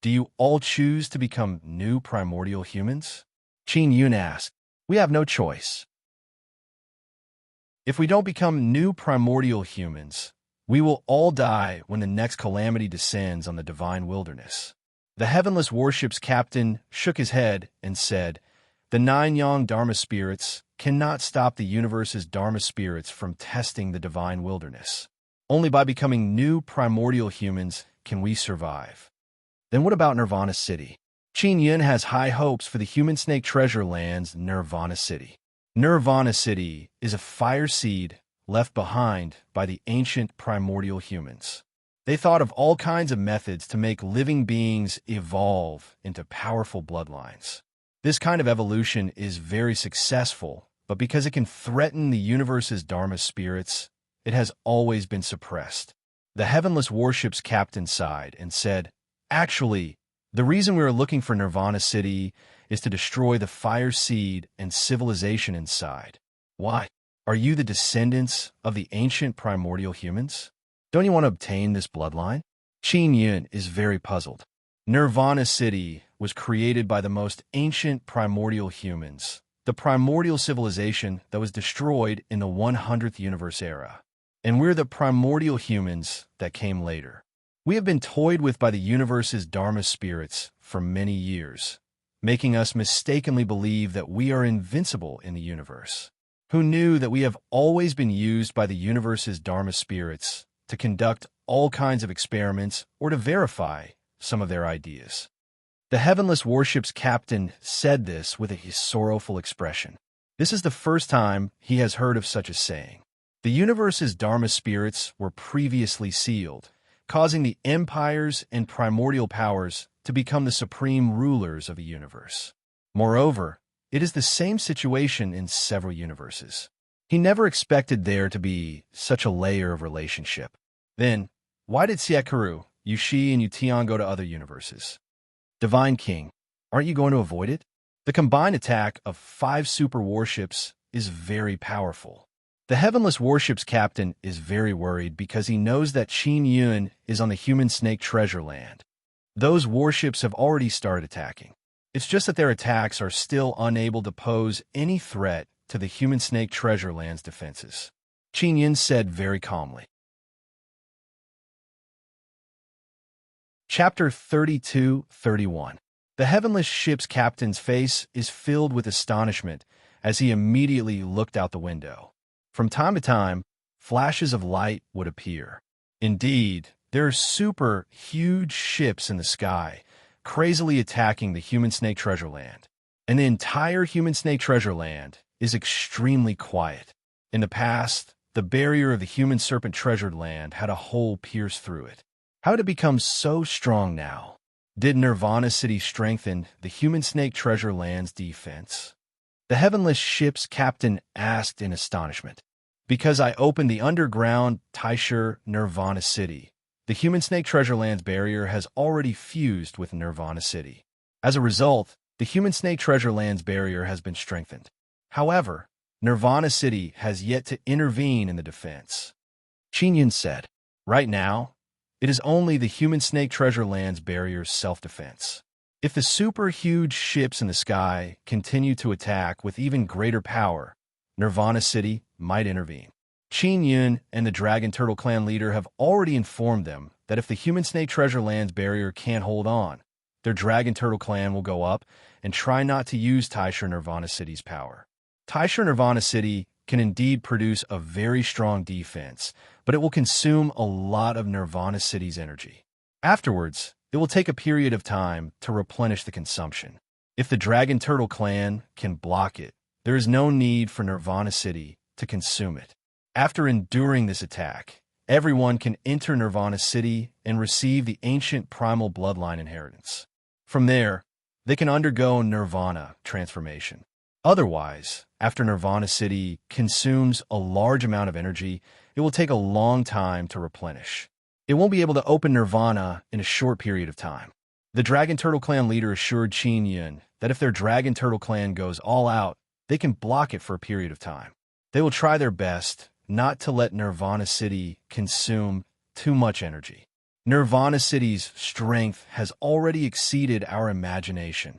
Do you all choose to become new primordial humans? Qin Yun asked. We have no choice. If we don't become new primordial humans, we will all die when the next calamity descends on the divine wilderness. The Heavenless Warship's captain shook his head and said, the nine young Dharma spirits cannot stop the universe's Dharma spirits from testing the divine wilderness. Only by becoming new primordial humans can we survive. Then what about Nirvana City? Qin Yun has high hopes for the human snake treasure land's Nirvana City. Nirvana City is a fire seed left behind by the ancient primordial humans. They thought of all kinds of methods to make living beings evolve into powerful bloodlines. This kind of evolution is very successful, but because it can threaten the universe's Dharma spirits, it has always been suppressed. The Heavenless Warship's captain sighed and said, actually, the reason we are looking for Nirvana City is to destroy the fire seed and civilization inside. Why? Are you the descendants of the ancient primordial humans? Don't you want to obtain this bloodline? Qin Yun is very puzzled. Nirvana City was created by the most ancient primordial humans, the primordial civilization that was destroyed in the 100th universe era. And we're the primordial humans that came later. We have been toyed with by the universe's Dharma spirits for many years, making us mistakenly believe that we are invincible in the universe. Who knew that we have always been used by the universe's Dharma spirits to conduct all kinds of experiments or to verify some of their ideas? The Heavenless Warship's captain said this with a sorrowful expression. This is the first time he has heard of such a saying. The universe's Dharma spirits were previously sealed, causing the empires and primordial powers to become the supreme rulers of a universe. Moreover, it is the same situation in several universes. He never expected there to be such a layer of relationship. Then, why did Siakaru, Yushi, and Yutian go to other universes? Divine King, aren't you going to avoid it? The combined attack of 5 super warships is very powerful. The Heavenless Warship's captain is very worried because he knows that Qin Yun is on the human snake treasure land. Those warships have already started attacking. It's just that their attacks are still unable to pose any threat to the human snake treasure land's defenses. Qin Yun said very calmly. Chapter 32-31. The Heavenless Ship's captain's face is filled with astonishment as he immediately looked out the window. From time to time, flashes of light would appear. Indeed, there are super huge ships in the sky, crazily attacking the human snake treasure land. And the entire human snake treasure land is extremely quiet. In the past, the barrier of the human serpent treasured land had a hole pierced through it. How did it become so strong now? Did Nirvana City strengthen the human snake treasure land's defense? The Heavenless Ship's captain asked in astonishment. Because I opened the underground Taisher Nirvana City, the human snake treasure land's barrier has already fused with Nirvana City. As a result, the human snake treasure land's barrier has been strengthened. However, Nirvana City has yet to intervene in the defense. Qin Yun said, right now, it is only the human snake treasure land's barrier's self-defense. If the super huge ships in the sky continue to attack with even greater power, Nirvana City might intervene. Qin Yun and the Dragon Turtle Clan leader have already informed them that if the human snake treasure land's barrier can't hold on, their Dragon Turtle Clan will go up and try not to use Taisher Nirvana City's power. Taisher Nirvana City can indeed produce a very strong defense, but it will consume a lot of Nirvana City's energy. Afterwards, it will take a period of time to replenish the consumption. If the Dragon Turtle Clan can block it, there is no need for Nirvana City to consume it. After enduring this attack, everyone can enter Nirvana City and receive the ancient primal bloodline inheritance. From there, they can undergo Nirvana transformation. Otherwise, after Nirvana City consumes a large amount of energy, it will take a long time to replenish. It won't be able to open Nirvana in a short period of time. The Dragon Turtle Clan leader assured Qin Yun that if their Dragon Turtle Clan goes all out, they can block it for a period of time. They will try their best not to let Nirvana City consume too much energy. Nirvana City's strength has already exceeded our imagination.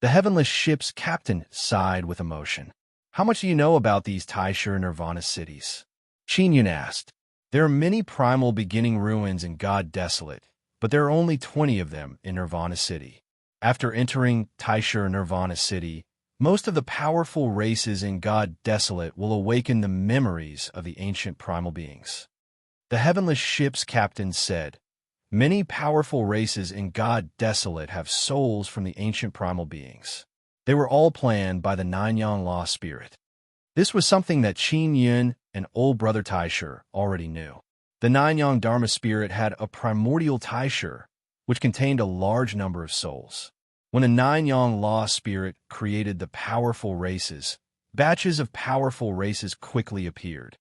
The heavenless ship's captain sighed with emotion. How much do you know about these Taishur Nirvana cities? Qin asked. There are many primal beginning ruins in God Desolate, but there are only 20 of them in Nirvana City. After entering Taishur Nirvana City, most of the powerful races in God Desolate will awaken the memories of the ancient primal beings. The heavenless ship's captain said, many powerful races in God Desolate have souls from the ancient primal beings. They were all planned by the Nine-Yang Law Spirit. This was something that Qin Yun and old brother Taishur already knew. The Nine-Yang Dharma Spirit had a primordial Taishur, which contained a large number of souls. When the Nine-Yang Law Spirit created the powerful races, batches of powerful races quickly appeared.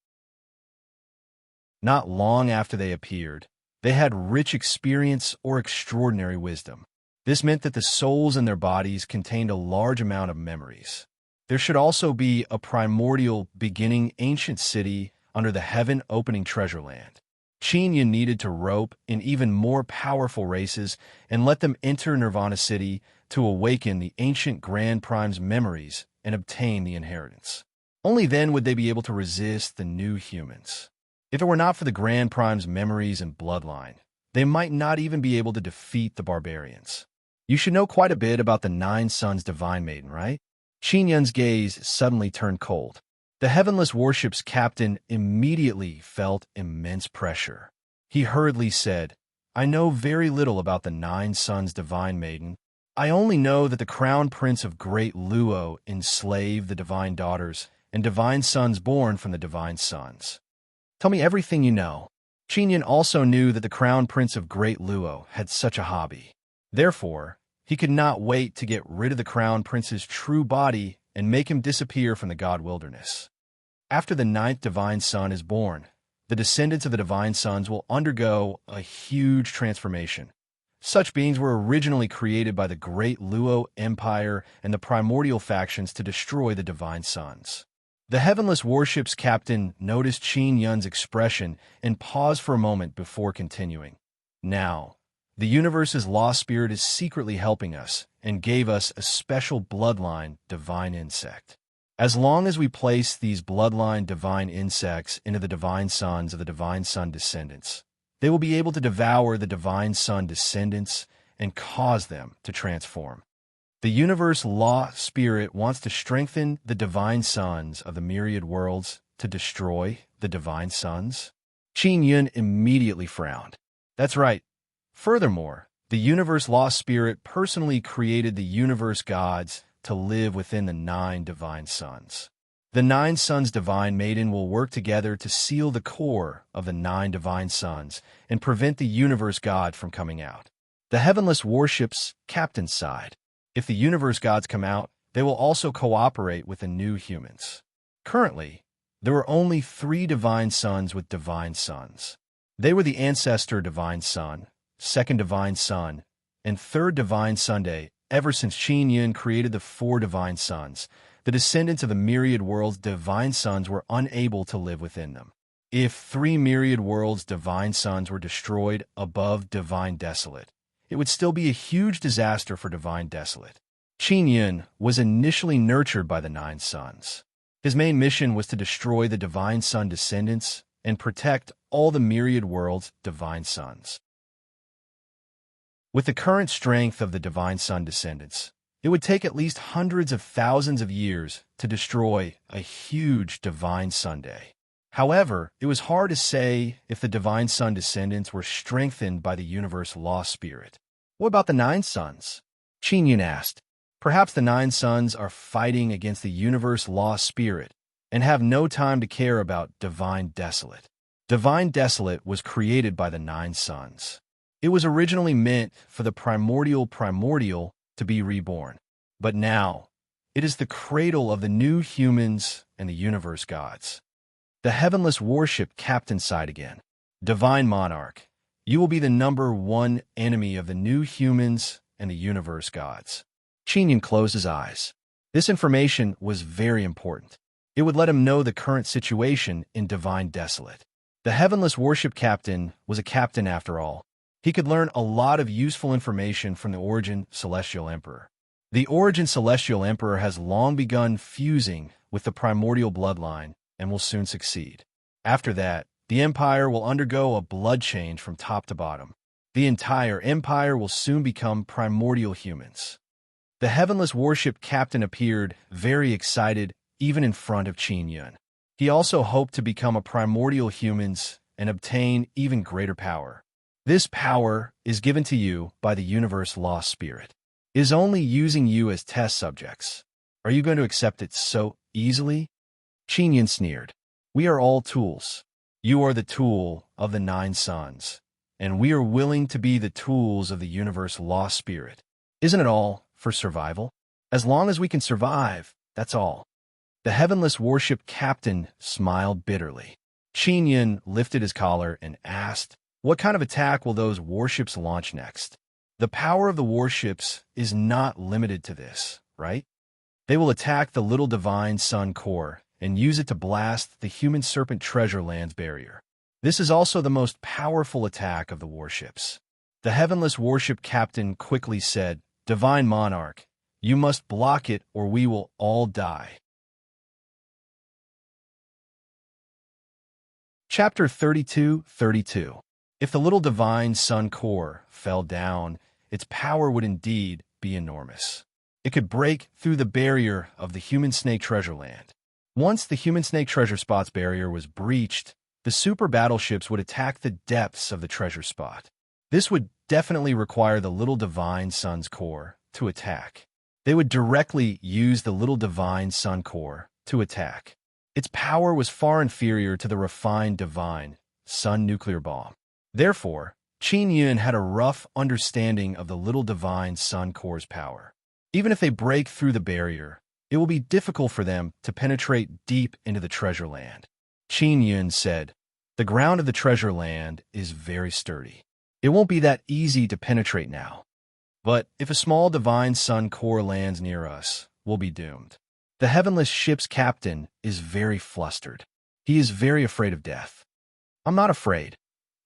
Not long after they appeared, they had rich experience or extraordinary wisdom. This meant that the souls in their bodies contained a large amount of memories. There should also be a primordial beginning ancient city under the heaven-opening treasure land. Qin Yun needed to rope in even more powerful races and let them enter Nirvana City to awaken the ancient Grand Prime's memories and obtain the inheritance. Only then would they be able to resist the new humans. If it were not for the Grand Prime's memories and bloodline, they might not even be able to defeat the barbarians. You should know quite a bit about the Nine Sons Divine Maiden, right? Qin Yun's gaze suddenly turned cold. The heavenless warship's captain immediately felt immense pressure. He hurriedly said, I know very little about the Nine Sons Divine Maiden. I only know that the Crown Prince of Great Luo enslaved the divine daughters and divine sons born from the divine sons. Tell me everything you know. Qin Yun also knew that the Crown Prince of Great Luo had such a hobby. Therefore, he could not wait to get rid of the Crown Prince's true body and make him disappear from the God Wilderness. After the ninth divine son is born, the descendants of the divine sons will undergo a huge transformation. Such beings were originally created by the Great Luo Empire and the primordial factions to destroy the divine sons. The heavenless warship's captain noticed Qin Yun's expression and paused for a moment before continuing. Now, the universe's law spirit is secretly helping us and gave us a special bloodline divine insect. As long as we place these bloodline divine insects into the divine sons of the divine son descendants, they will be able to devour the divine son descendants and cause them to transform. The universe law spirit wants to strengthen the divine sons of the myriad worlds to destroy the divine sons. Qin Yun immediately frowned. That's right. Furthermore, the universe law spirit personally created the universe gods to live within the nine divine sons. The Nine Sons Divine Maiden will work together to seal the core of the nine divine sons and prevent the universe god from coming out. The heavenless warship's captain sighed. If the universe gods come out, they will also cooperate with the new humans. Currently, there were only 3 divine sons with divine sons. They were the ancestor divine son, second divine son, and third divine Sunday. Ever since Qin Yun created the 4 divine sons, the descendants of the myriad worlds' divine sons were unable to live within them. If 3 myriad worlds' divine sons were destroyed above divine desolate, it would still be a huge disaster for divine desolate. Qin Yun was initially nurtured by the 9 sons. His main mission was to destroy the divine son descendants and protect all the myriad worlds' divine sons. With the current strength of the divine son descendants, it would take at least hundreds of thousands of years to destroy a huge divine Sunday. However, it was hard to say if the divine son descendants were strengthened by the universe law spirit. What about the 9 sons? Qin Yun asked. Perhaps the 9 sons are fighting against the universe law spirit and have no time to care about divine desolate. Divine desolate was created by the 9 sons. It was originally meant for the primordial to be reborn. But now, it is the cradle of the new humans and the universe gods. The heavenless warship captain sighed again. Divine Monarch, you will be the number 1 enemy of the new humans and the universe gods. Qin Yun closed his eyes. This information was very important. It would let him know the current situation in Divine Desolate. The Heavenless Warship Captain was a captain after all. He could learn a lot of useful information from the Origin Celestial Emperor. The Origin Celestial Emperor has long begun fusing with the primordial bloodline and will soon succeed. After that, the Empire will undergo a blood change from top to bottom. The entire Empire will soon become primordial humans. The Heavenless Warship Captain appeared very excited even in front of Qin Yun. He also hoped to become a primordial humans and obtain even greater power. This power is given to you by the universe lost spirit. It is only using you as test subjects. Are you going to accept it so easily? Qin Yun sneered. We are all tools. You are the tool of the 9 suns, and we are willing to be the tools of the universe lost spirit. Isn't it all for survival? As long as we can survive, that's all. The Heavenless Warship Captain smiled bitterly. Qin Yun lifted his collar and asked, what kind of attack will those warships launch next? The power of the warships is not limited to this, right? They will attack the Little Divine Sun core and use it to blast the Human Serpent Treasure Land's barrier. This is also the most powerful attack of the warships. The Heavenless Warship Captain quickly said, Divine Monarch, you must block it or we will all die. Chapter 32:32. If the Little Divine Sun core fell down, its power would indeed be enormous. It could break through the barrier of the Human Snake Treasure Land. Once the Human Snake Treasure Spot's barrier was breached, the super battleships would attack the depths of the treasure spot. This would definitely require the Little Divine Sun's core to attack. They would directly use the Little Divine Sun core to attack. Its power was far inferior to the refined Divine Sun nuclear bomb. Therefore, Qin Yun had a rough understanding of the Little Divine Sun core's power. Even if they break through the barrier, it will be difficult for them to penetrate deep into the treasure land. Qin Yun said, the ground of the treasure land is very sturdy. It won't be that easy to penetrate now. But if a small Divine Sun core lands near us, we'll be doomed. The Heavenless Ship's captain is very flustered. He is very afraid of death. I'm not afraid.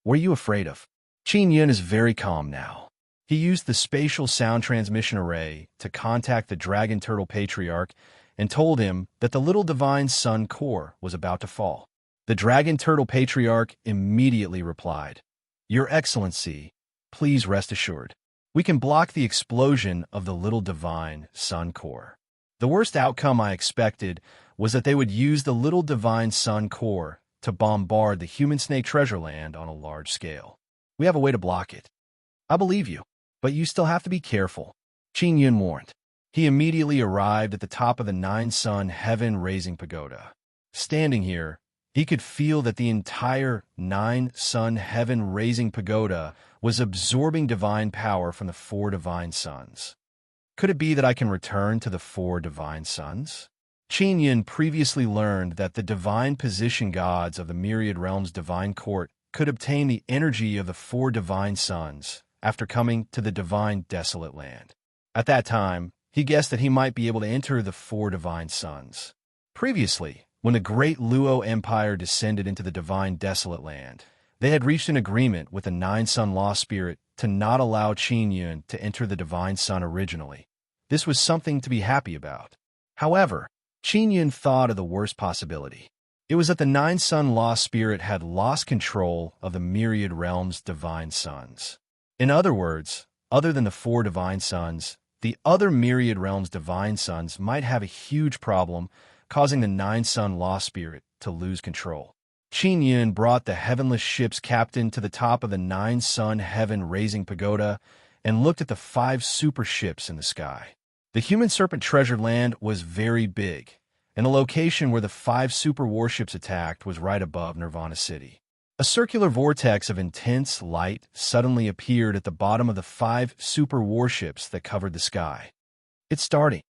What are you afraid of? Qin Yun is very calm now. He used the spatial sound transmission array to contact the Dragon Turtle Patriarch and told him that the Little Divine Sun core was about to fall. The Dragon Turtle Patriarch immediately replied, Your Excellency, please rest assured. We can block the explosion of the Little Divine Sun core. The worst outcome I expected was that they would use the Little Divine Sun core to bombard the Human Snake Treasure Land on a large scale. We have a way to block it. I believe you, but you still have to be careful, Qin Yun warned. He immediately arrived at the top of the 9-sun heaven-raising pagoda. Standing here, he could feel that the entire 9-sun heaven-raising pagoda was absorbing divine power from the 4 divine suns. Could it be that I can return to the 4 divine suns? Qin Yun previously learned that the divine position gods of the myriad realms' divine court could obtain the energy of the 4 divine suns after coming to the divine desolate land. At that time, he guessed that he might be able to enter the 4 divine suns. Previously, when the great Luo Empire descended into the divine desolate land, they had reached an agreement with the 9-sun lost spirit to not allow Qin Yun to enter the divine sun originally. This was something to be happy about. However, Qin Yun thought of the worst possibility. It was that the 9-sun lost spirit had lost control of the myriad realms' divine suns. In other words, other than the 4 divine suns, the other myriad realms' divine suns might have a huge problem, causing the 9-sun lost spirit to lose control. Qin Yun brought the Heavenless Ship's captain to the top of the 9-sun heaven-raising pagoda and looked at the 5 super ships in the sky. The Human Serpent Treasure Land was very big, and the location where the 5 super warships attacked was right above Nirvana City. A circular vortex of intense light suddenly appeared at the bottom of the 5 super warships that covered the sky. It's starting.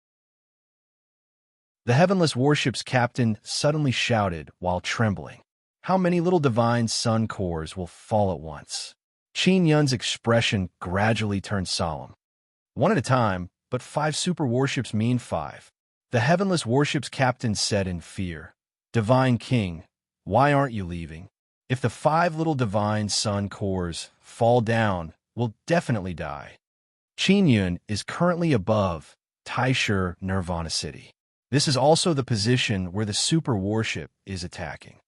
The Heavenless Warship's captain suddenly shouted while trembling. How many little divine sun cores will fall at once? Qin Yun's expression gradually turned solemn. 1 at a time, but 5 super warships mean 5. The heavenless warship's captain said in fear, "Divine King, why aren't you leaving? If the 5 little divine sun cores fall down, we'll definitely die." Qin Yun is currently above Taisher Nirvana City. This is also the position where the super warship is attacking.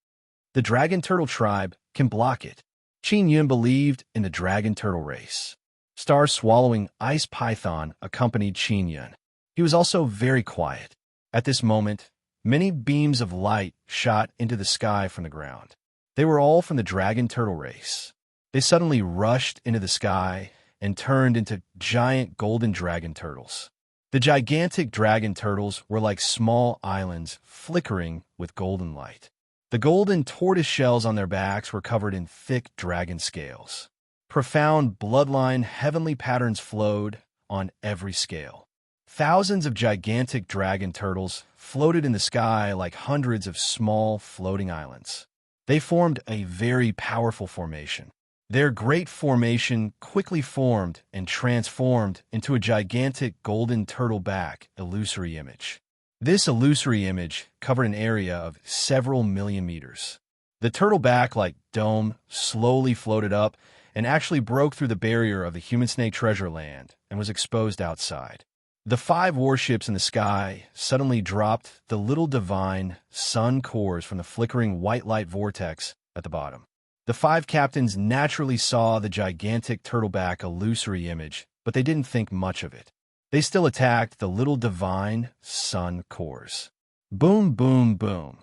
The Dragon Turtle tribe can block it. Qin Yun believed in the Dragon Turtle race. Star-swallowing ice python accompanied Qin Yun. He was also very quiet. At this moment, many beams of light shot into the sky from the ground. They were all from the Dragon Turtle race. They suddenly rushed into the sky and turned into giant golden dragon turtles. The gigantic dragon turtles were like small islands flickering with golden light. The golden tortoise shells on their backs were covered in thick dragon scales. Profound bloodline heavenly patterns flowed on every scale. Thousands of gigantic dragon turtles floated in the sky like hundreds of small floating islands. They formed a very powerful formation. Their great formation quickly formed and transformed into a gigantic golden turtle-back illusory image. This illusory image covered an area of several million meters. The turtle-back-like dome slowly floated up and actually broke through the barrier of the human snake treasure land and was exposed outside. The 5 warships in the sky suddenly dropped the little divine sun cores from the flickering white light vortex at the bottom. The 5 captains naturally saw the gigantic turtleback illusory image, but they didn't think much of it. They still attacked the little divine sun cores. Boom, boom, boom.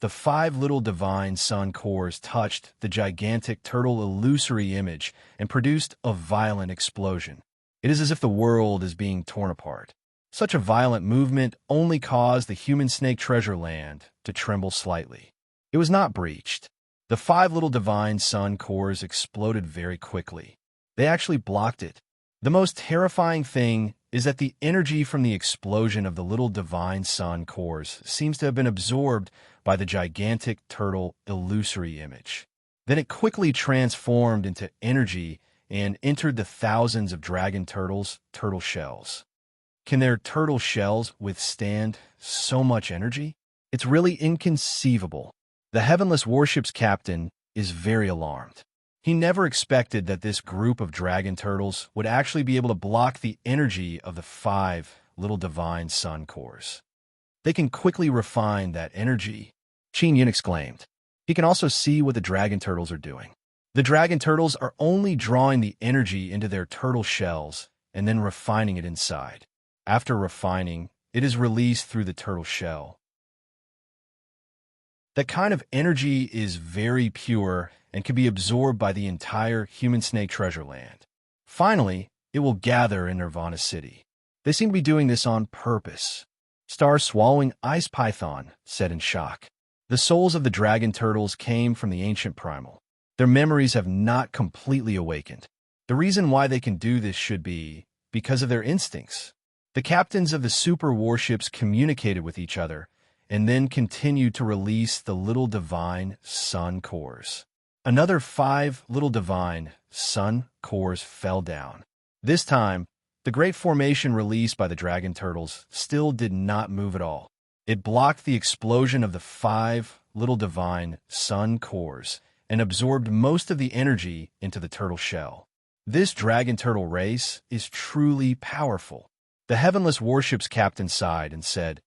The 5 little divine sun cores touched the gigantic turtle illusory image and produced a violent explosion. It is as if the world is being torn apart. Such a violent movement only caused the human snake treasure land to tremble slightly. It was not breached. The 5 little divine sun cores exploded very quickly. They actually blocked it. The most terrifying thing is that the energy from the explosion of the little divine sun cores seems to have been absorbed by the gigantic turtle illusory image. Then it quickly transformed into energy and entered the thousands of dragon turtles' turtle shells. Can their turtle shells withstand so much energy? It's really inconceivable. The heavenless warship's captain is very alarmed. He never expected that this group of dragon turtles would actually be able to block the energy of the 5 little divine sun cores. They can quickly refine that energy, Qin Yun exclaimed. He can also see what the dragon turtles are doing. The dragon turtles are only drawing the energy into their turtle shells and then refining it inside. After refining, it is released through the turtle shell. That kind of energy is very pure and can be absorbed by the entire human snake treasure land. Finally, it will gather in Nirvana City. They seem to be doing this on purpose. Star-swallowing ice python said in shock. The souls of the dragon turtles came from the ancient primal. Their memories have not completely awakened. The reason why they can do this should be because of their instincts. The captains of the super warships communicated with each other and then continued to release the little divine sun cores. Another 5 little divine sun cores fell down. This time, the great formation released by the dragon turtles still did not move at all. It blocked the explosion of the 5 little divine sun cores and absorbed most of the energy into the turtle shell. This dragon turtle race is truly powerful. The heavenless warship's captain sighed and said,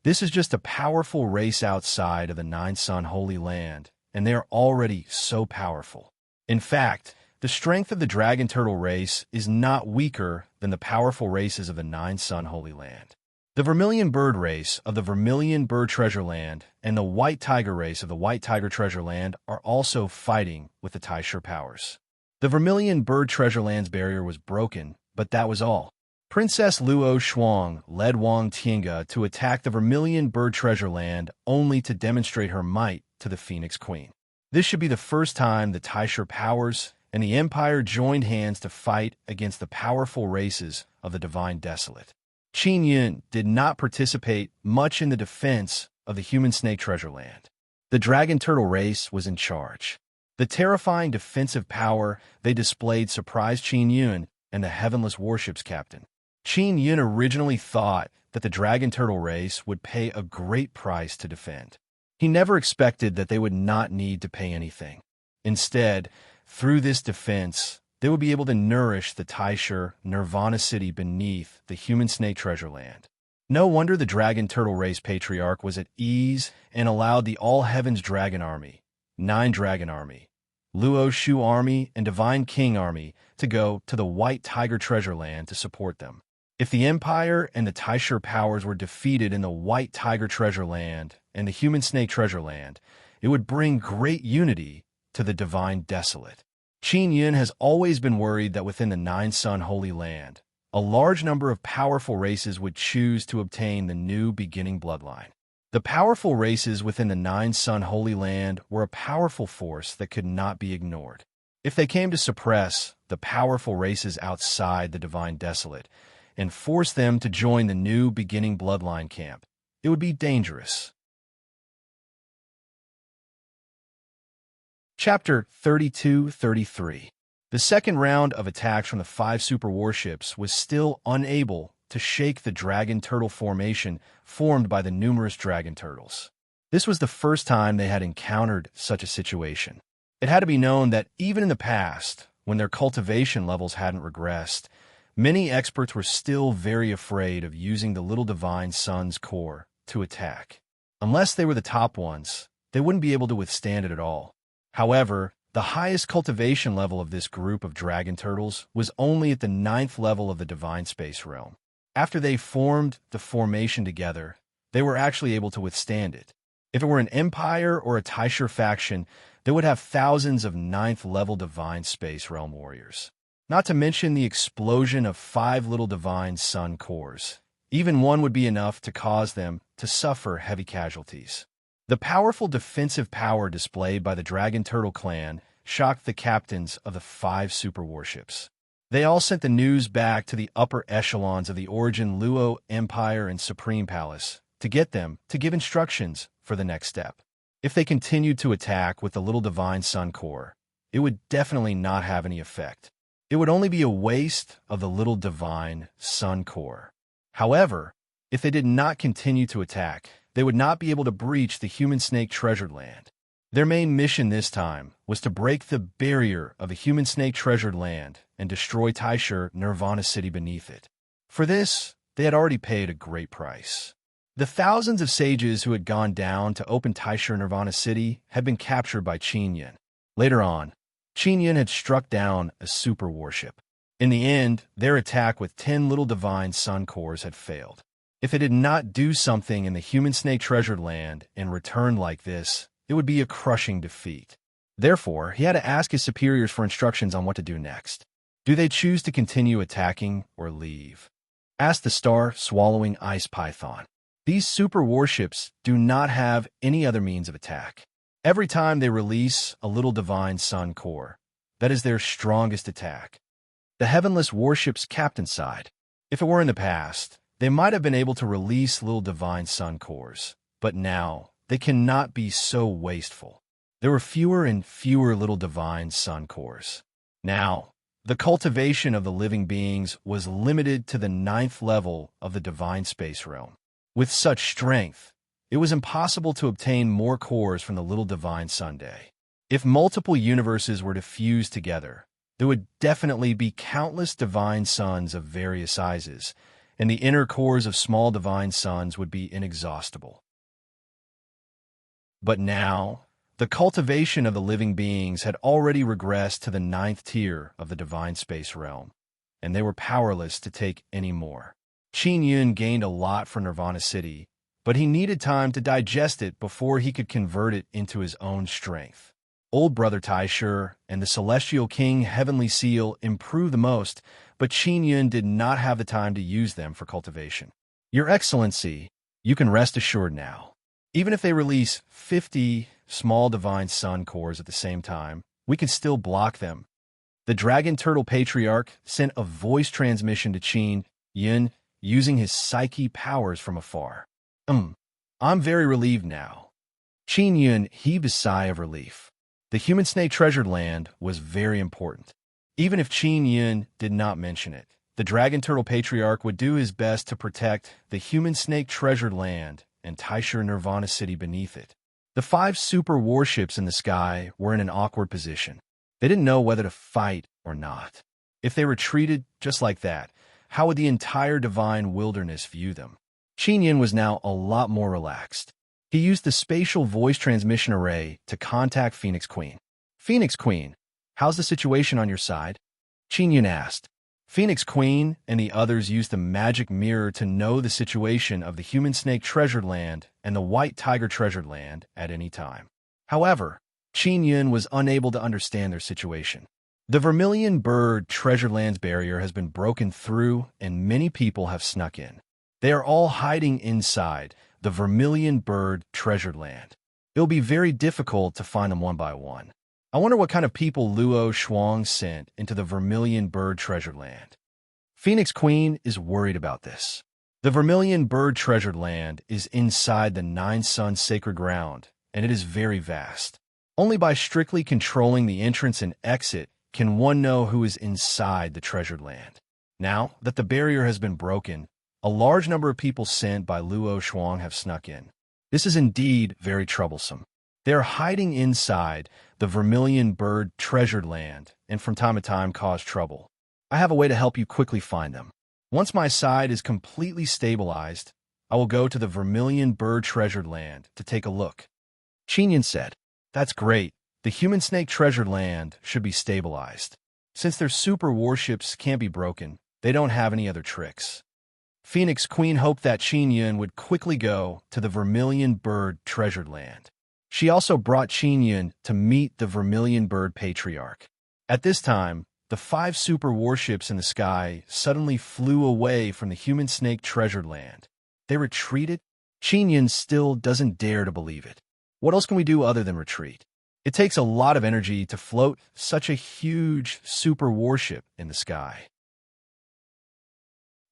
"This is just a powerful race outside of the 9-sun holy land, and they are already so powerful. In fact, the strength of the dragon turtle race is not weaker than the powerful races of the 9-sun holy land. The vermilion bird race of the vermilion bird treasure land and the white tiger race of the white tiger treasure land are also fighting with the Taisher powers. The vermilion bird treasure land's barrier was broken, but that was all. Princess Luo Shuang led Wang Tiange to attack the vermilion bird treasure land only to demonstrate her might to the Phoenix Queen. This should be the first time the Taisher powers and the Empire joined hands to fight against the powerful races of the Divine Desolate. Qin Yun did not participate much in the defense of the human snake treasure land. The dragon turtle race was in charge. The terrifying defensive power they displayed surprised Qin Yun and the heavenless warship's captain. Qin Yun originally thought that the dragon turtle race would pay a great price to defend. He never expected that they would not need to pay anything. Instead, through this defense, they would be able to nourish the Taisher Nirvana city beneath the human snake treasure land. No wonder the dragon turtle race patriarch was at ease and allowed the All Heavens Dragon Army, Nine Dragon Army, Luo Shu Army, and Divine King Army to go to the White Tiger Treasure Land to support them. If the Empire and the Taisher powers were defeated in the White Tiger Treasure Land and the Human Snake Treasure Land, it would bring great unity to the Divine Desolate. Qin Yun has always been worried that within the Nine Sun Holy Land, a large number of powerful races would choose to obtain the new beginning bloodline. The powerful races within the Nine Sun Holy Land were a powerful force that could not be ignored. If they came to suppress the powerful races outside the Divine Desolate and force them to join the new beginning bloodline camp, it would be dangerous. Chapter 32-33. The second round of attacks from the 5 super warships was still unable to shake the dragon turtle formation formed by the numerous dragon turtles. This was the first time they had encountered such a situation. It had to be known that even in the past, when their cultivation levels hadn't regressed, many experts were still very afraid of using the little divine sun's core to attack. Unless they were the top ones, they wouldn't be able to withstand it at all. However, the highest cultivation level of this group of dragon turtles was only at the 9th level of the divine space realm. After they formed the formation together, they were actually able to withstand it. If it were an empire or a Taisher faction, they would have thousands of 9th level divine space realm warriors. Not to mention the explosion of 5 little divine sun cores. Even one would be enough to cause them to suffer heavy casualties. The powerful defensive power displayed by the Dragon Turtle clan shocked the captains of the 5 super warships. They all sent the news back to the upper echelons of the Origin Luo Empire and Supreme Palace to get them to give instructions for the next step. If they continued to attack with the little divine sun core, it would definitely not have any effect. It would only be a waste of the little divine sun core. However, if they did not continue to attack, they would not be able to breach the human snake treasured land. Their main mission this time was to break the barrier of the human snake treasured land and destroy Taisher Nirvana city beneath it. For this, they had already paid a great price. The thousands of sages who had gone down to open Taisher Nirvana city had been captured by Qin Yun. Later on, Qin Yun had struck down a super warship. In the end, their attack with 10 little divine sun cores had failed. If it did not do something in the human snake treasured land and return like this, it would be a crushing defeat. Therefore, he had to ask his superiors for instructions on what to do next. Do they choose to continue attacking or leave? Asked the star-swallowing ice python. These super warships do not have any other means of attack. Every time they release a little divine sun core, that is their strongest attack. The heavenless warship's captain sighed. If it were in the past, they might have been able to release little divine sun cores, but now they cannot be so wasteful. There were fewer and fewer little divine sun cores. Now, the cultivation of the living beings was limited to the 9th level of the divine space realm. With such strength, it was impossible to obtain more cores from the little divine Sunday. If multiple universes were to fuse together, there would definitely be countless divine suns of various sizes, and the inner cores of small divine suns would be inexhaustible. But now, the cultivation of the living beings had already regressed to the 9th tier of the divine space realm, and they were powerless to take any more. Qin Yun gained a lot from Nirvana City, but he needed time to digest it before he could convert it into his own strength. Old Brother Taisher and the Celestial King Heavenly Seal improved the most, but Qin Yun did not have the time to use them for cultivation. Your Excellency, you can rest assured now. Even if they release 50 small divine sun cores at the same time, we can still block them. The Dragon Turtle Patriarch sent a voice transmission to Qin Yun using his psyche powers from afar. I'm very relieved now. Qin Yun heaved a sigh of relief. The human snake treasured land was very important. Even if Qin Yun did not mention it, the Dragon Turtle Patriarch would do his best to protect the human snake treasured land and Taishur Nirvana city beneath it. The 5 super warships in the sky were in an awkward position. They didn't know whether to fight or not. If they retreated just like that, how would the entire divine wilderness view them? Qin Yin was now a lot more relaxed. He used the spatial voice transmission array to contact Phoenix Queen. Phoenix Queen, how's the situation on your side? Qin Yin asked. Phoenix Queen and the others used the magic mirror to know the situation of the human snake treasured land and the white tiger treasured land at any time. However, Qin Yin was unable to understand their situation. The vermilion bird treasured lands barrier has been broken through and many people have snuck in. They are all hiding inside the vermilion bird treasured land. It'll be very difficult to find them one by one. I wonder what kind of people Luo Shuang sent into the vermilion bird treasured land. Phoenix Queen is worried about this. The vermilion bird treasured land is inside the 9 Sun sacred ground, and it is very vast. Only by strictly controlling the entrance and exit can one know who is inside the treasured land. Now that the barrier has been broken, a large number of people sent by Luo Shuang have snuck in. This is indeed very troublesome. They are hiding inside the vermilion bird treasured land and from time to time cause trouble. I have a way to help you quickly find them. Once my side is completely stabilized, I will go to the vermilion bird treasured land to take a look. Qin Yin said, That's great. The human snake treasured land should be stabilized. Since their super warships can't be broken, they don't have any other tricks. Phoenix Queen hoped that Qin Yin would quickly go to the vermilion bird treasured land. She also brought Qin Yin to meet the vermilion bird patriarch. At this time, the 5 super warships in the sky suddenly flew away from the human snake treasured land. They retreated? Qin Yin still doesn't dare to believe it. What else can we do other than retreat? It takes a lot of energy to float such a huge super warship in the sky.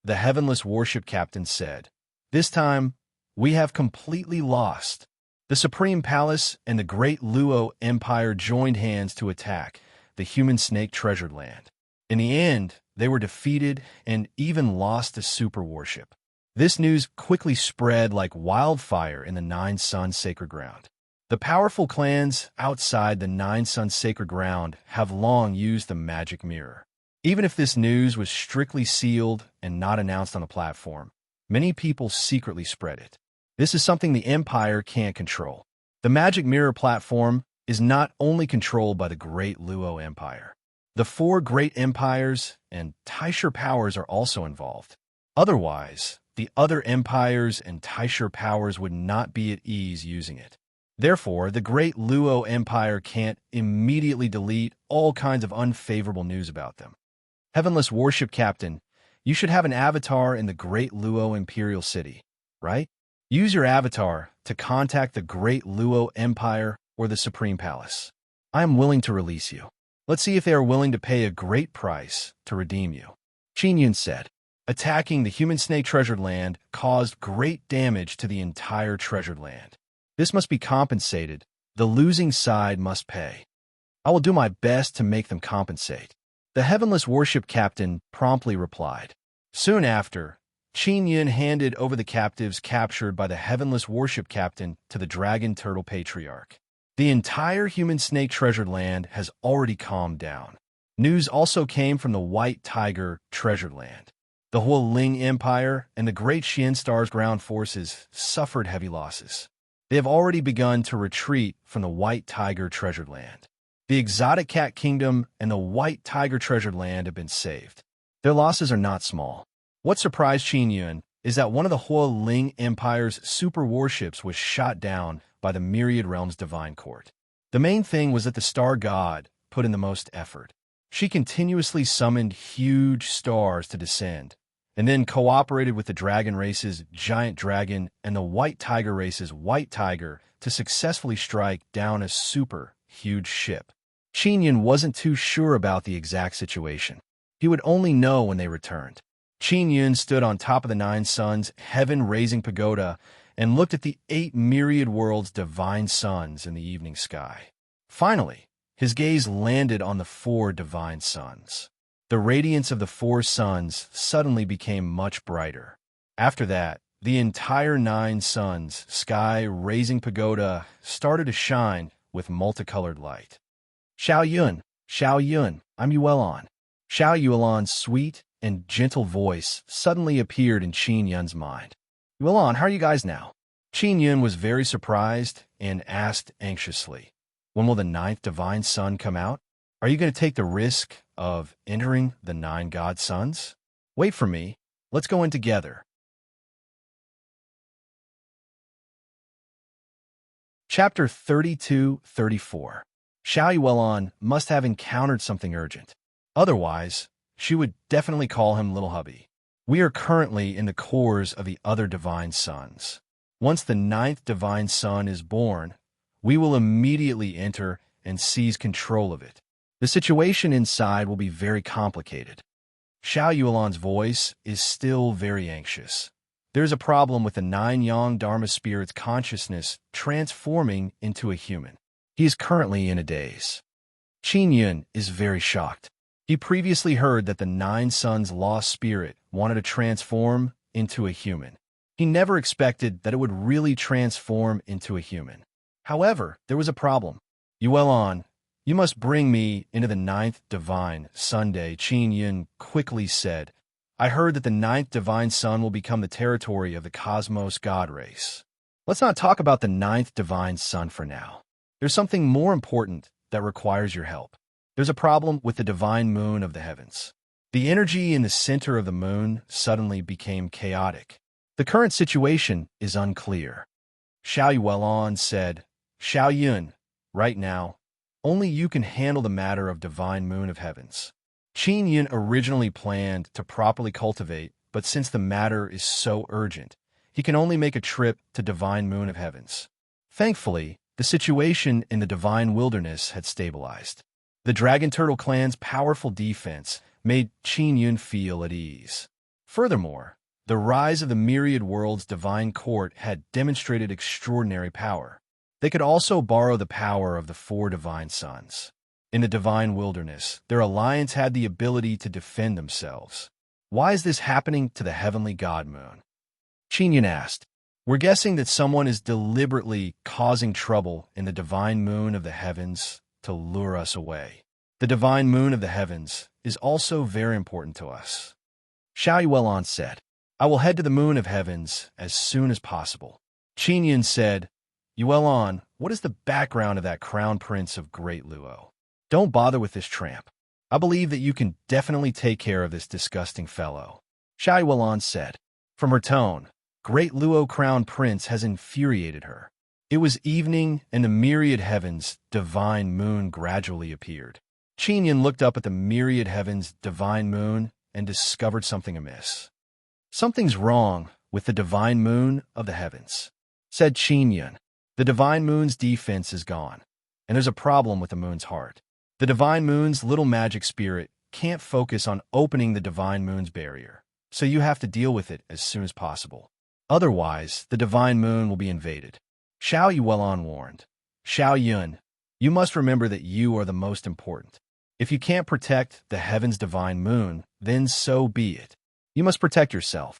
The Heavenless Warship Captain said, This time, we have completely lost. The Supreme Palace and the Great Luo Empire joined hands to attack the human snake treasured land. In the end, they were defeated and even lost a super warship. This news quickly spread like wildfire in the 9 Sun sacred ground. The powerful clans outside the 9 Sun sacred ground have long used the magic mirror. Even if this news was strictly sealed and not announced on the platform, many people secretly spread it. This is something the Empire can't control. The magic mirror platform is not only controlled by the Great Luo Empire. The 4 great empires and Taishur powers are also involved. Otherwise, the other empires and Taishur powers would not be at ease using it. Therefore, the Great Luo Empire can't immediately delete all kinds of unfavorable news about them. Heavenless Warship Captain, you should have an avatar in the Great Luo Imperial City, right? Use your avatar to contact the Great Luo Empire or the Supreme Palace. I am willing to release you. Let's see if they are willing to pay a great price to redeem you. Qin Yin said, Attacking the human snake treasured land caused great damage to the entire treasured land. This must be compensated. The losing side must pay. I will do my best to make them compensate. The Heavenless Warship Captain promptly replied. Soon after, Qin Yin handed over the captives captured by the Heavenless Warship Captain to the Dragon Turtle Patriarch. The entire human snake treasured land has already calmed down. News also came from the White Tiger treasured land. The whole Ling Empire and the Great Xian Star's ground forces suffered heavy losses. They have already begun to retreat from the White Tiger treasured land. The Exotic Cat Kingdom and the White Tiger treasured land have been saved. Their losses are not small. What surprised Qin Yin is that one of the Hua Ling Empire's super warships was shot down by the Myriad Realms Divine Court. The main thing was that the Star God put in the most effort. She continuously summoned huge stars to descend, and then cooperated with the Dragon race's Giant Dragon and the White Tiger race's White Tiger to successfully strike down a super huge ship. Qin Yin wasn't too sure about the exact situation. He would only know when they returned. Qin Yin stood on top of the 9 Suns' heaven-raising pagoda and looked at the 8 myriad worlds' divine suns in the evening sky. Finally, his gaze landed on the 4 divine suns. The radiance of the four suns suddenly became much brighter. After that, the entire 9 suns, sky-raising pagoda, started to shine with multicolored light. Xiao Yun, I'm Yuelon. Xiao Yuelon's sweet and gentle voice suddenly appeared in Qin Yun's mind. Yuelon, how are you guys now? Qin Yun was very surprised and asked anxiously, when will the 9th divine sun come out? Are you going to take the risk of entering the 9 god suns? Wait for me. Let's go in together. Chapter 32-34. Xiao Yuelon must have encountered something urgent. Otherwise, she would definitely call him Little Hubby. We are currently in the cores of the other divine suns. Once the 9th divine sun is born, we will immediately enter and seize control of it. The situation inside will be very complicated. Xiao Yuelon's voice is still very anxious. There's a problem with the 9 Yang Dharma spirit's consciousness transforming into a human. He is currently in a daze. Qin Yun is very shocked. He previously heard that the 9 suns' lost spirit wanted to transform into a human. He never expected that it would really transform into a human. However, there was a problem. Yuelon, you must bring me into the 9th divine Sunday, Qin Yun quickly said. I heard that the 9th divine sun will become the territory of the cosmos god race. Let's not talk about the 9th divine sun for now. There's something more important that requires your help. There's a problem with the divine moon of the heavens. The energy in the center of the moon suddenly became chaotic. The current situation is unclear. Xiao Yuelon said, Xiao Yun, right now, only you can handle the matter of divine moon of heavens. Qin Yun originally planned to properly cultivate, but since the matter is so urgent, he can only make a trip to divine moon of heavens. Thankfully, the situation in the divine wilderness had stabilized. The Dragon Turtle clan's powerful defense made Qin Yun feel at ease. Furthermore, the rise of the myriad world's divine court had demonstrated extraordinary power. They could also borrow the power of the 4 divine suns. In the divine wilderness, their alliance had the ability to defend themselves. Why is this happening to the heavenly god moon? Qin Yun asked. We're guessing that someone is deliberately causing trouble in the divine moon of the heavens to lure us away. The divine moon of the heavens is also very important to us. Xiao Yuelon said, I will head to the moon of heavens as soon as possible. Qin Yun said, Yuelon, what is the background of that crown prince of Great Luo? Don't bother with this tramp. I believe that you can definitely take care of this disgusting fellow. Xiao Yuelon said. From her tone, Great Luo Crown Prince has infuriated her. It was evening, and the myriad heavens' divine moon gradually appeared. Qin Yun looked up at the myriad heavens' divine moon and discovered something amiss. Something's wrong with the divine moon of the heavens, said Qin Yun. The divine moon's defense is gone, and there's a problem with the moon's heart. The divine moon's little magic spirit can't focus on opening the divine moon's barrier, so you have to deal with it as soon as possible. Otherwise, the divine moon will be invaded. Xiao Yuelon warned. Xiao Yun, you must remember that you are the most important. If you can't protect the heaven's divine moon, then so be it. You must protect yourself.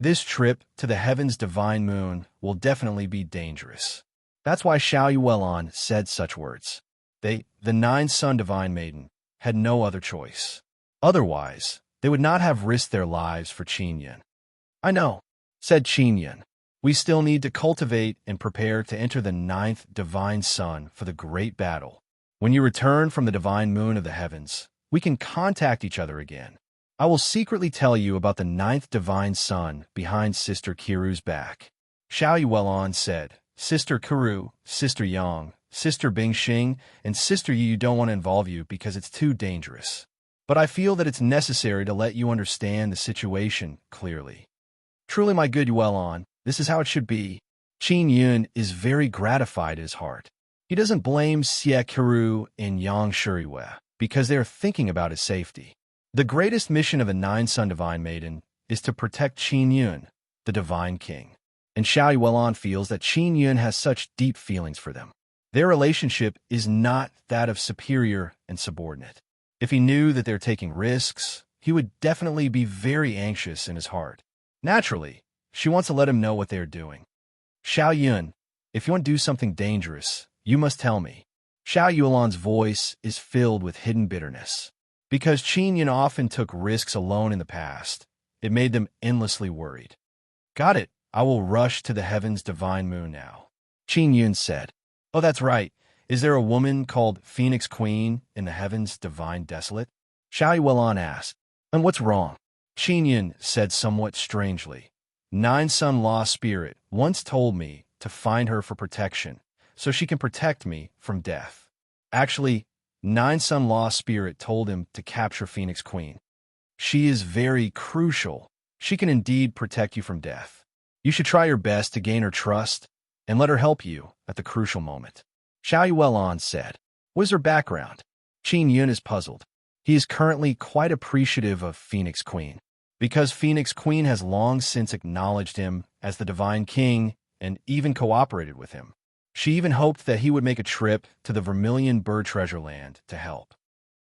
This trip to the heaven's divine moon will definitely be dangerous. That's why Xiao Yuelon said such words. The 9 Sun Divine Maiden, had no other choice. Otherwise, they would not have risked their lives for Qin Yun. I know, said Qin Yun. We still need to cultivate and prepare to enter the 9th divine sun for the great battle. When you return from the divine moon of the heavens, we can contact each other again. I will secretly tell you about the 9th divine sun behind Sister Kiru's back. Xiao Yuelon said, Sister Kiru, Sister Yang, Sister Bingxing, and Sister Yu don't want to involve you because it's too dangerous. But I feel that it's necessary to let you understand the situation clearly. Truly, my good Yuelon, this is how it should be. Qin Yun is very gratified at his heart. He doesn't blame Xie Kiru and Yang Shuriwe because they are thinking about his safety. The greatest mission of the 9 Sun Divine Maiden is to protect Qin Yun, the Divine King. And Xiao Yuelon feels that Qin Yun has such deep feelings for them. Their relationship is not that of superior and subordinate. If he knew that they're taking risks, he would definitely be very anxious in his heart. Naturally, she wants to let him know what they are doing. Xiao Yun, if you want to do something dangerous, you must tell me. Xiao Yulan's voice is filled with hidden bitterness. Because Qin Yun often took risks alone in the past, it made them endlessly worried. Got it. I will rush to the heaven's divine moon now. Qin Yun said. Oh, that's right. Is there a woman called Phoenix Queen in the heavens divine desolate? Xiao Yulan asked. And what's wrong? Qin Yun said somewhat strangely. Nine Sun Law Spirit once told me to find her for protection, so she can protect me from death. Actually, Nine Sun Law Spirit told him to capture Phoenix Queen. She is very crucial. She can indeed protect you from death. You should try your best to gain her trust and let her help you at the crucial moment. Xiao Yulan said. What is her background? Qin Yun is puzzled. He is currently quite appreciative of Phoenix Queen, because Phoenix Queen has long since acknowledged him as the Divine King and even cooperated with him. She even hoped that he would make a trip to the Vermilion Bird Treasure Land to help.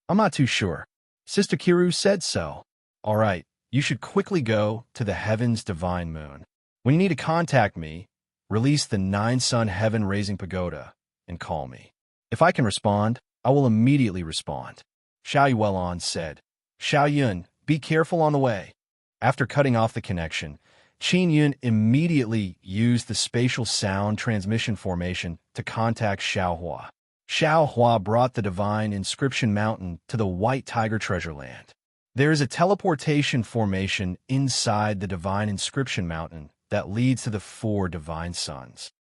I'm not too sure. Sister Kiru said so. All right, you should quickly go to the heaven's divine moon. When you need to contact me, release the Nine Sun Heaven-Raising Pagoda and call me. If I can respond, I will immediately respond. Xiao Yulan said. Xiao Yun, be careful on the way. After cutting off the connection, Qin Yun immediately used the spatial sound transmission formation to contact Xiao Hua. Xiao Hua brought the divine inscription mountain to the White Tiger Treasure Land. There is a teleportation formation inside the divine inscription mountain that leads to the four divine suns.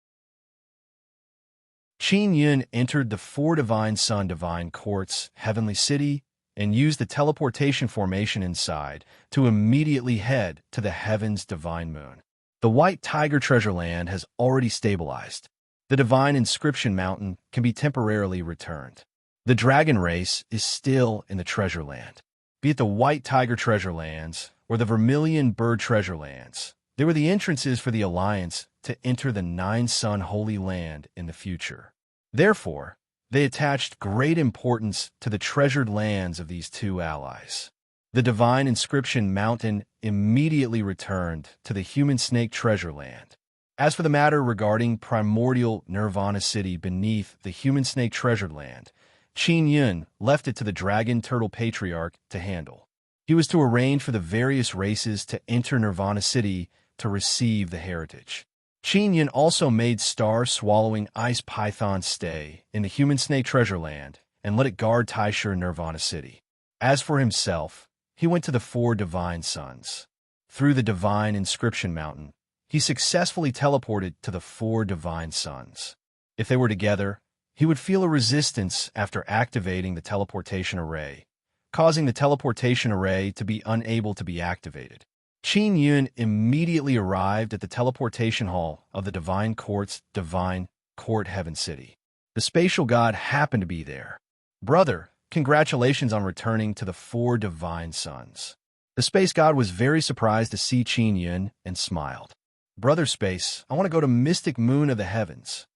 Qin Yun entered the four divine sun divine courts, heavenly city, and used the teleportation formation inside to immediately head to the heaven's divine moon. The White Tiger Treasure Land has already stabilized. The divine inscription mountain can be temporarily returned. The dragon race is still in the treasure land. Be it the White Tiger Treasure Lands or the Vermilion Bird Treasure Lands, they were the entrances for the Alliance to enter the Nine Sun Holy Land in the future. Therefore, they attached great importance to the treasured lands of these two allies. The divine inscription mountain immediately returned to the human snake treasure land. As for the matter regarding primordial Nirvana city beneath the human snake treasured land, Qin Yun left it to the dragon turtle patriarch to handle. He was to arrange for the various races to enter Nirvana city to receive the heritage. Qin Yun also made star-swallowing ice python stay in the human snake treasure land and let it guard Taisher Nirvana city. As for himself, he went to the four divine suns. Through the divine inscription mountain, he successfully teleported to the four divine suns. If they were together, he would feel a resistance after activating the teleportation array, causing the teleportation array to be unable to be activated. Qin Yun immediately arrived at the teleportation hall of the Divine Court's Divine Court Heaven City. The spatial god happened to be there. Brother, congratulations on returning to the four divine suns. The space god was very surprised to see Qin Yun and smiled. Brother Space, I want to go to Mystic Moon of the Heavens.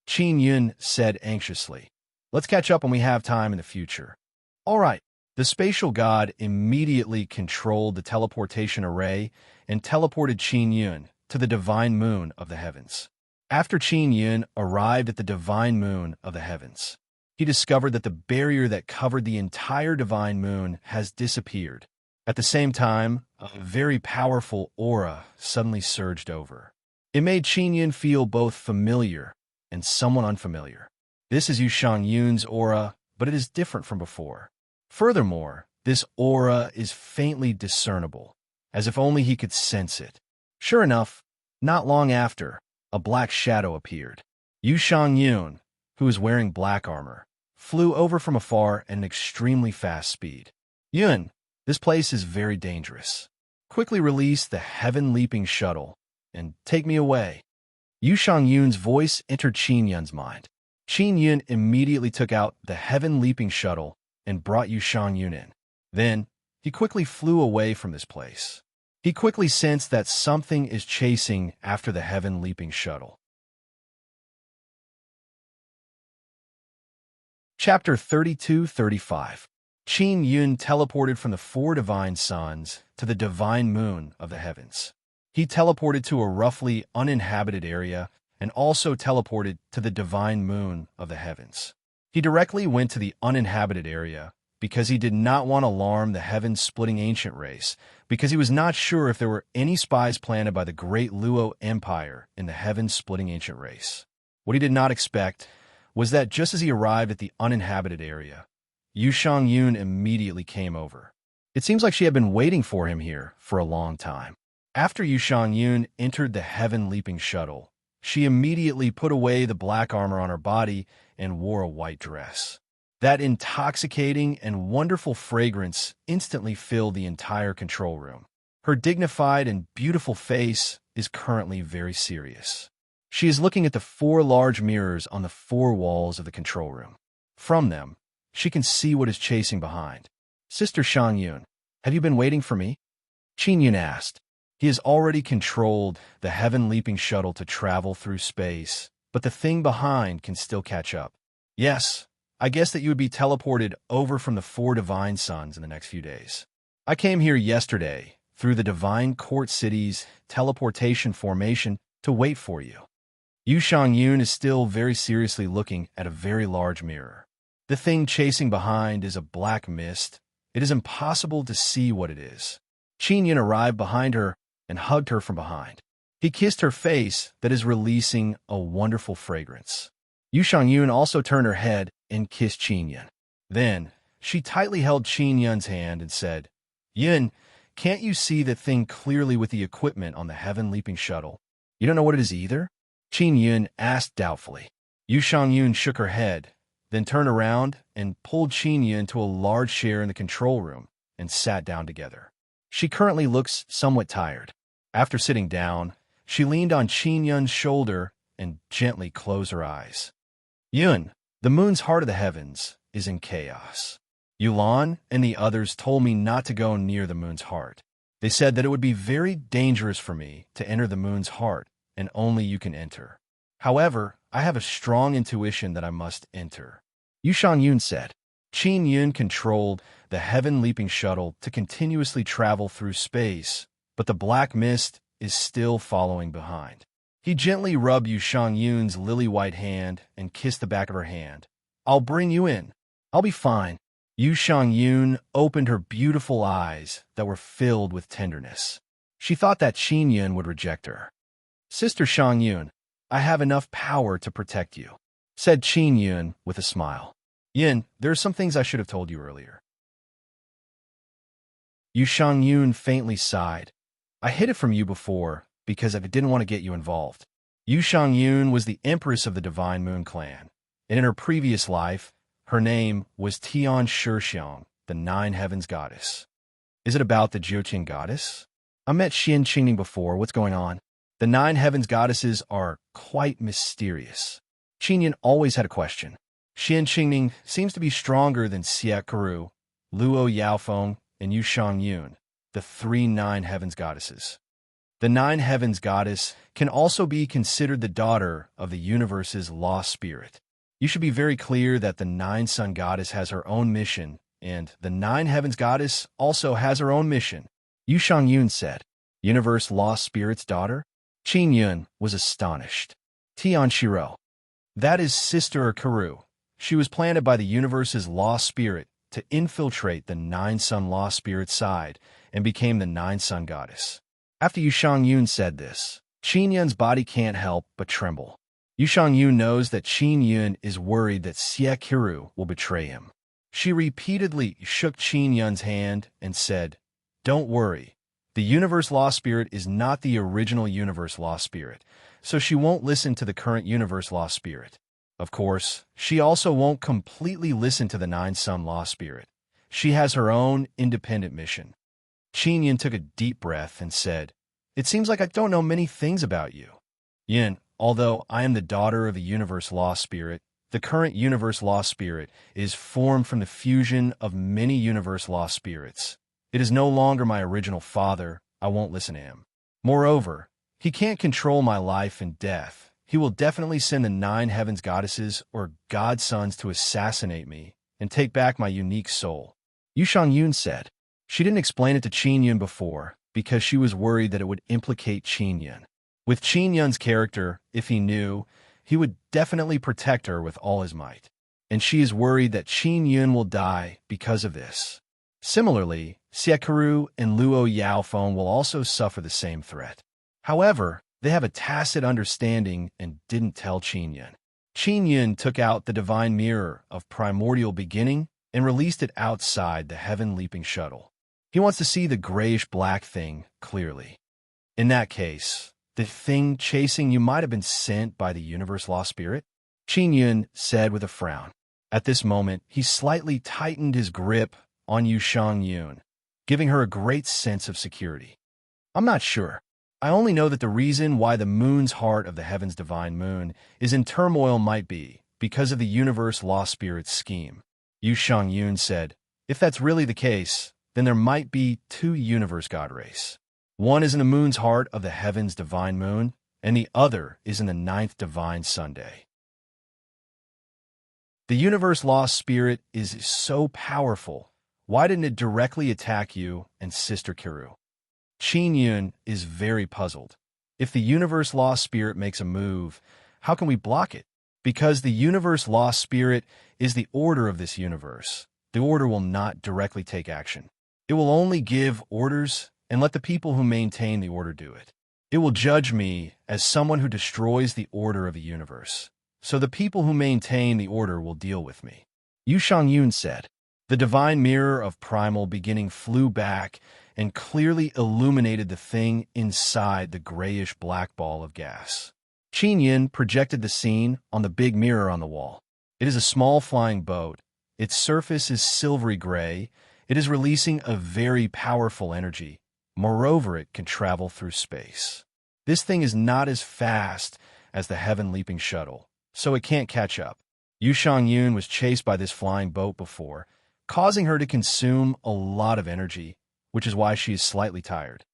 Qin Yun said anxiously. Let's catch up when we have time in the future. All right. The spatial god immediately controlled the teleportation array and teleported Qin Yun to the divine moon of the heavens. After Qin Yun arrived at the divine moon of the heavens, he discovered that the barrier that covered the entire divine moon has disappeared. At the same time, a very powerful aura suddenly surged over. It made Qin Yun feel both familiar and somewhat unfamiliar. This is Yushang Yun's aura, but it is different from before. Furthermore, this aura is faintly discernible, as if only he could sense it. Sure enough, not long after, a black shadow appeared. Yushang Yun, who was wearing black armor, flew over from afar at an extremely fast speed. Yun, this place is very dangerous. Quickly release the heaven-leaping shuttle and take me away. Yushang Yun's voice entered Qin Yun's mind. Qin Yun immediately took out the heaven-leaping shuttle and brought Yushang Yun in. Then, he quickly flew away from this place. He quickly sensed that something is chasing after the heaven-leaping shuttle. Chapter 32-35. Qin Yun teleported from the four divine suns to the divine moon of the heavens. He teleported to a roughly uninhabited area and also teleported to the divine moon of the heavens. He directly went to the uninhabited area because he did not want to alarm the heaven-splitting ancient race, because he was not sure if there were any spies planted by the great Luo Empire in the heaven-splitting ancient race. What he did not expect was that just as he arrived at the uninhabited area, Yu Shangyun immediately came over. It seems like she had been waiting for him here for a long time. After Yu Shangyun entered the heaven-leaping shuttle, she immediately put away the black armor on her body and wore a white dress. That intoxicating and wonderful fragrance instantly filled the entire control room. Her dignified and beautiful face is currently very serious. She is looking at the four large mirrors on the four walls of the control room. From them, she can see what is chasing behind. "Sister Shangyun, have you been waiting for me?" Qin Yun asked. He has already controlled the heaven-leaping shuttle to travel through space, but the thing behind can still catch up. "Yes, I guess that you would be teleported over from the four divine suns in the next few days. I came here yesterday through the divine court city's teleportation formation to wait for you." Yu Shangyun is still very seriously looking at a very large mirror. The thing chasing behind is a black mist. It is impossible to see what it is. Qin Yun arrived behind her and hugged her from behind. He kissed her face that is releasing a wonderful fragrance. Yu Shangyun also turned her head and kissed Qin Yun. Then, she tightly held Qin Yun's hand and said, "Yun, can't you see the thing clearly with the equipment on the heaven-leaping shuttle? You don't know what it is either?" Qin Yun asked doubtfully. Yu Shangyun shook her head, then turned around and pulled Qin Yun to a large chair in the control room and sat down together. She currently looks somewhat tired. After sitting down, she leaned on Qin Yun's shoulder and gently closed her eyes. "Yun, the moon's heart of the heavens is in chaos. Yulan and the others told me not to go near the moon's heart. They said that it would be very dangerous for me to enter the moon's heart, and only you can enter. However, I have a strong intuition that I must enter." Yu Shangyun said. Qin Yun controlled the heaven-leaping shuttle to continuously travel through space, but the black mist is still following behind. He gently rubbed Yu Shangyun's lily-white hand and kissed the back of her hand. "I'll bring you in. I'll be fine." Yu Shangyun opened her beautiful eyes that were filled with tenderness. She thought that Qin Yun would reject her. "Sister Shangyun, I have enough power to protect you," said Qin Yun with a smile. "Yun, there are some things I should have told you earlier." Yu Shangyun faintly sighed. "I hid it from you before because I didn't want to get you involved." Yu Shangyun was the empress of the Divine Moon Clan, and in her previous life, her name was Tian Shixiang, the Nine Heavens Goddess. "Is it about the Jiuqing Goddess? I met Xian Qingning before. What's going on?" The Nine Heavens Goddesses are quite mysterious. Qin Yun always had a question. Xian Qingning seems to be stronger than Xie Keru, Luo Yaofeng, and Yu Shangyun, the three Nine Heavens Goddesses. The Nine Heavens Goddess can also be considered the daughter of the universe's lost spirit. You should be very clear that the Nine Sun Goddess has her own mission, and the Nine Heavens Goddess also has her own mission. Yu Shangyun said, "Universe Lost Spirit's daughter?" Qin Yun was astonished. Tian Shiro. That is Sister Keru. She was planted by the universe's lost spirit to infiltrate the Nine Sun Lost Spirit side and became the Nine Sun Goddess. After Yu Shangyun said this, Qin Yun's body can't help but tremble. Yu Shangyun knows that Qin Yun is worried that Xie Keru will betray him. She repeatedly shook Qin Yun's hand and said, "Don't worry. The Universe Lost Spirit is not the original Universe Lost Spirit, so she won't listen to the current Universe Lost Spirit. Of course, she also won't completely listen to the Nine Sun Lost Spirit. She has her own independent mission." Qin Yun took a deep breath and said, "It seems like I don't know many things about you. Yun, although I am the daughter of the Universe Lost Spirit, the current Universe Lost Spirit is formed from the fusion of many Universe Lost Spirits. It is no longer my original father. I won't listen to him. Moreover, he can't control my life and death. He will definitely send the Nine Heavens Goddesses or Godsons to assassinate me and take back my unique soul. Yu Shangyun said. She didn't explain it to Qin Yun before because she was worried that it would implicate Qin Yun. With Qin Yun's character, if he knew, he would definitely protect her with all his might. And she is worried that Qin Yun will die because of this. Similarly, Xiekaru and Luo Yaofeng will also suffer the same threat. However, they have a tacit understanding and didn't tell Qin Yun. Qin Yun took out the divine mirror of primordial beginning and released it outside the heaven-leaping shuttle. He wants to see the grayish-black thing clearly. In that case, the thing chasing you might have been sent by the universe-lost spirit, Qin Yun said with a frown. At this moment, he slightly tightened his grip on Yu Shangyun, giving her a great sense of security. I'm not sure. I only know that the reason why the moon's heart of the heaven's divine moon is in turmoil might be because of the universe-lost spirit's scheme. Yu Shangyun said, if that's really the case, then there might be two universe god race. One is in the moon's heart of the heaven's divine moon, and the other is in the ninth divine Sunday. The universe-lost spirit is so powerful. Why didn't it directly attack you and Sister Kiru? Qin Yun is very puzzled. If the universe-lost spirit makes a move, how can we block it? Because the universe-lost spirit is the order of this universe, the order will not directly take action. It will only give orders and let the people who maintain the order do it. It will judge me as someone who destroys the order of a universe. So the people who maintain the order will deal with me. Yu Shangyun said. The divine mirror of primal beginning flew back and clearly illuminated the thing inside the grayish-black ball of gas. Qin Yun projected the scene on the big mirror on the wall. It is a small flying boat. Its surface is silvery gray. It is releasing a very powerful energy. Moreover, it can travel through space. This thing is not as fast as the heaven-leaping shuttle, so it can't catch up. Yu Shangyun was chased by this flying boat before, causing her to consume a lot of energy, which is why she is slightly tired.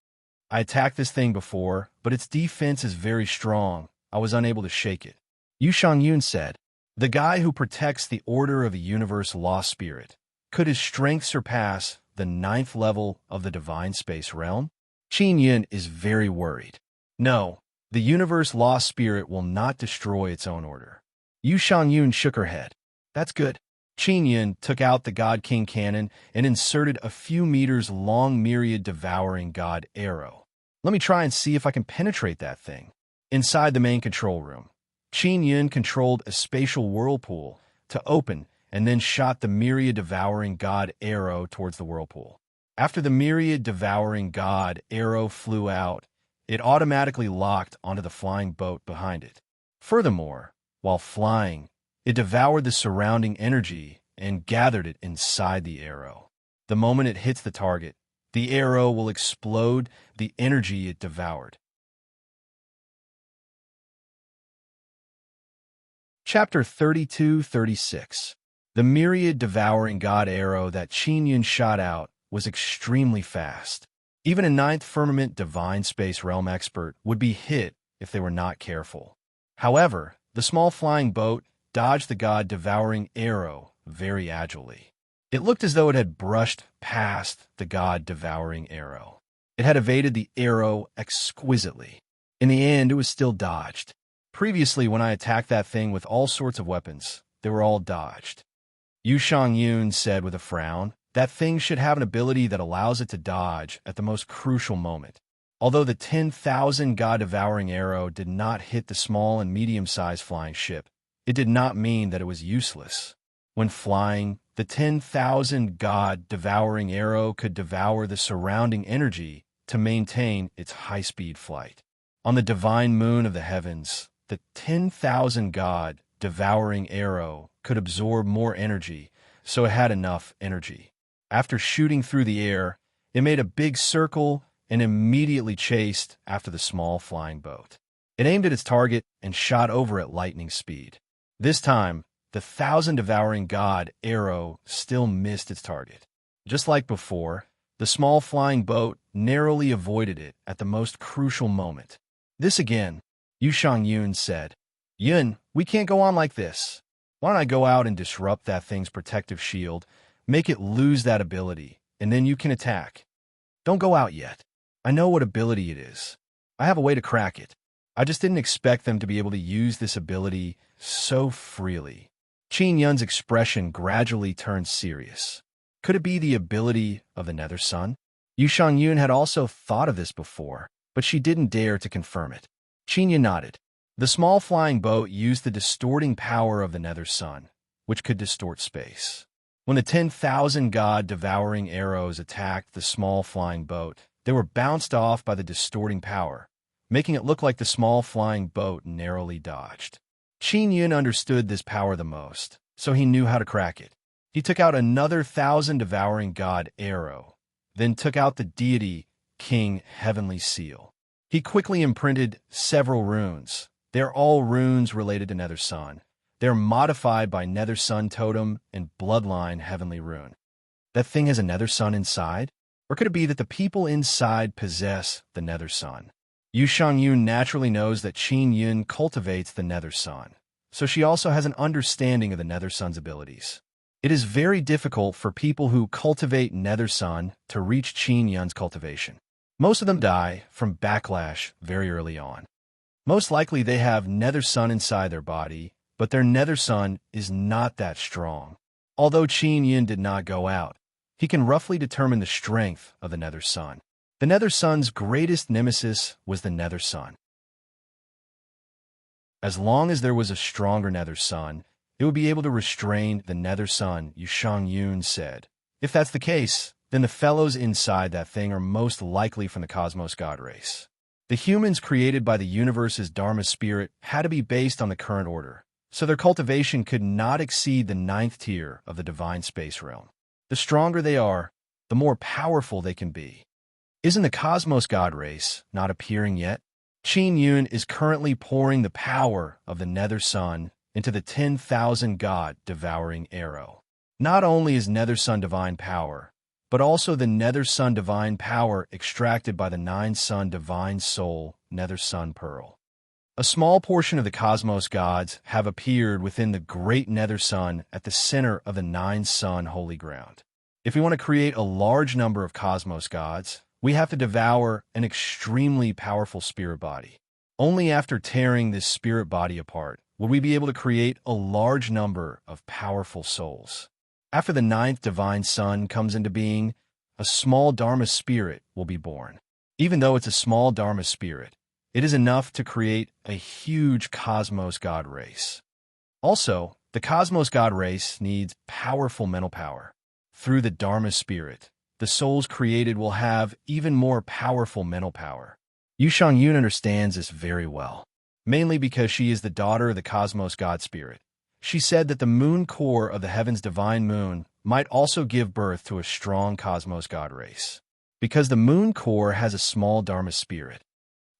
I attacked this thing before, but its defense is very strong. I was unable to shake it. Yu Shangyun said, the guy who protects the order of a universe-lost spirit, could his strength surpass the 9th level of the divine space realm? Qin Yun is very worried. No, the universe-lost spirit will not destroy its own order. Yu Shangyun shook her head. That's good. Qin Yun took out the God King cannon and inserted a few meters long myriad devouring God arrow. Let me try and see if I can penetrate that thing. Inside the main control room, Qin Yun controlled a spatial whirlpool to open and then shot the myriad devouring God arrow towards the whirlpool. After the myriad devouring God arrow flew out, it automatically locked onto the flying boat behind it. Furthermore, while flying, it devoured the surrounding energy and gathered it inside the arrow. The moment it hits the target, the arrow will explode the energy it devoured. Chapter 32-36. The myriad devouring God arrow that Qin Yun shot out was extremely fast. Even a 9th firmament divine space realm expert would be hit if they were not careful. However, the small flying boat dodged the God-devouring arrow very agilely. It looked as though it had brushed past the God-devouring arrow. It had evaded the arrow exquisitely. In the end, it was still dodged. Previously, when I attacked that thing with all sorts of weapons, they were all dodged. Yu Shangyun said with a frown, that thing should have an ability that allows it to dodge at the most crucial moment. Although the 10,000 God-devouring arrow did not hit the small and medium-sized flying ship, it did not mean that it was useless. When flying, the 10,000 God-devouring arrow could devour the surrounding energy to maintain its high-speed flight. On the divine moon of the heavens, the 10,000 God-devouring arrow could absorb more energy, so it had enough energy. After shooting through the air, it made a big circle and immediately chased after the small flying boat. It aimed at its target and shot over at lightning speed. This time, the 1,000 devouring God arrow still missed its target. Just like before, the small flying boat narrowly avoided it at the most crucial moment. This again, Yu Shangyun said, Yun, we can't go on like this. Why don't I go out and disrupt that thing's protective shield? Make it lose that ability, and then you can attack. Don't go out yet. I know what ability it is. I have a way to crack it. I just didn't expect them to be able to use this ability so freely. Qin Yun's expression gradually turned serious. Could it be the ability of the Nether Sun? Yu Shangyun had also thought of this before, but she didn't dare to confirm it. Qin Yun nodded. The small flying boat used the distorting power of the Nether Sun, which could distort space. When the 10,000 god-devouring arrows attacked the small flying boat, they were bounced off by the distorting power, making it look like the small flying boat narrowly dodged. Qin Yun understood this power the most, so he knew how to crack it. He took out another 1,000 devouring god arrow, then took out the deity king heavenly seal. He quickly imprinted several runes. They're all runes related to Nether Sun. They're modified by Nether Sun Totem and Bloodline Heavenly Rune. That thing has a Nether Sun inside? Or could it be that the people inside possess the Nether Sun? Yu Shangyun naturally knows that Qin Yun cultivates the Nether Sun, so she also has an understanding of the Nether Sun's abilities. It is very difficult for people who cultivate Nether Sun to reach Qin Yun's cultivation. Most of them die from backlash very early on. Most likely they have Nether Sun inside their body, but their Nether Sun is not that strong. Although Qin Yun did not go out, he can roughly determine the strength of the Nether Sun. The Nether Sun's greatest nemesis was the Nether Sun. As long as there was a stronger Nether Sun, it would be able to restrain the Nether Sun, Yu Shangyun said. If that's the case, then the fellows inside that thing are most likely from the Cosmos God race. The humans created by the universe's Dharma spirit had to be based on the current order, so their cultivation could not exceed the 9th tier of the divine space realm. The stronger they are, the more powerful they can be. Isn't the Cosmos God race not appearing yet? Qin Yun is currently pouring the power of the Nether Sun into the 10,000 god devouring arrow. Not only is Nether Sun divine power, but also the Nether Sun divine power extracted by the 9 Sun divine soul Nether Sun pearl. A small portion of the Cosmos gods have appeared within the great Nether Sun at the center of the 9 Sun holy ground. If we want to create a large number of Cosmos gods, we have to devour an extremely powerful spirit body. Only after tearing this spirit body apart will we be able to create a large number of powerful souls. After the 9th divine sun comes into being, a small Dharma spirit will be born. Even though it's a small Dharma spirit, it is enough to create a huge Cosmos God race. Also, the Cosmos God race needs powerful mental power. Through the Dharma spirit, the souls created will have even more powerful mental power. Yu Shangyun understands this very well, mainly because she is the daughter of the Cosmos God spirit. She said that the moon core of the heaven's divine moon might also give birth to a strong Cosmos God race, because the moon core has a small Dharma spirit.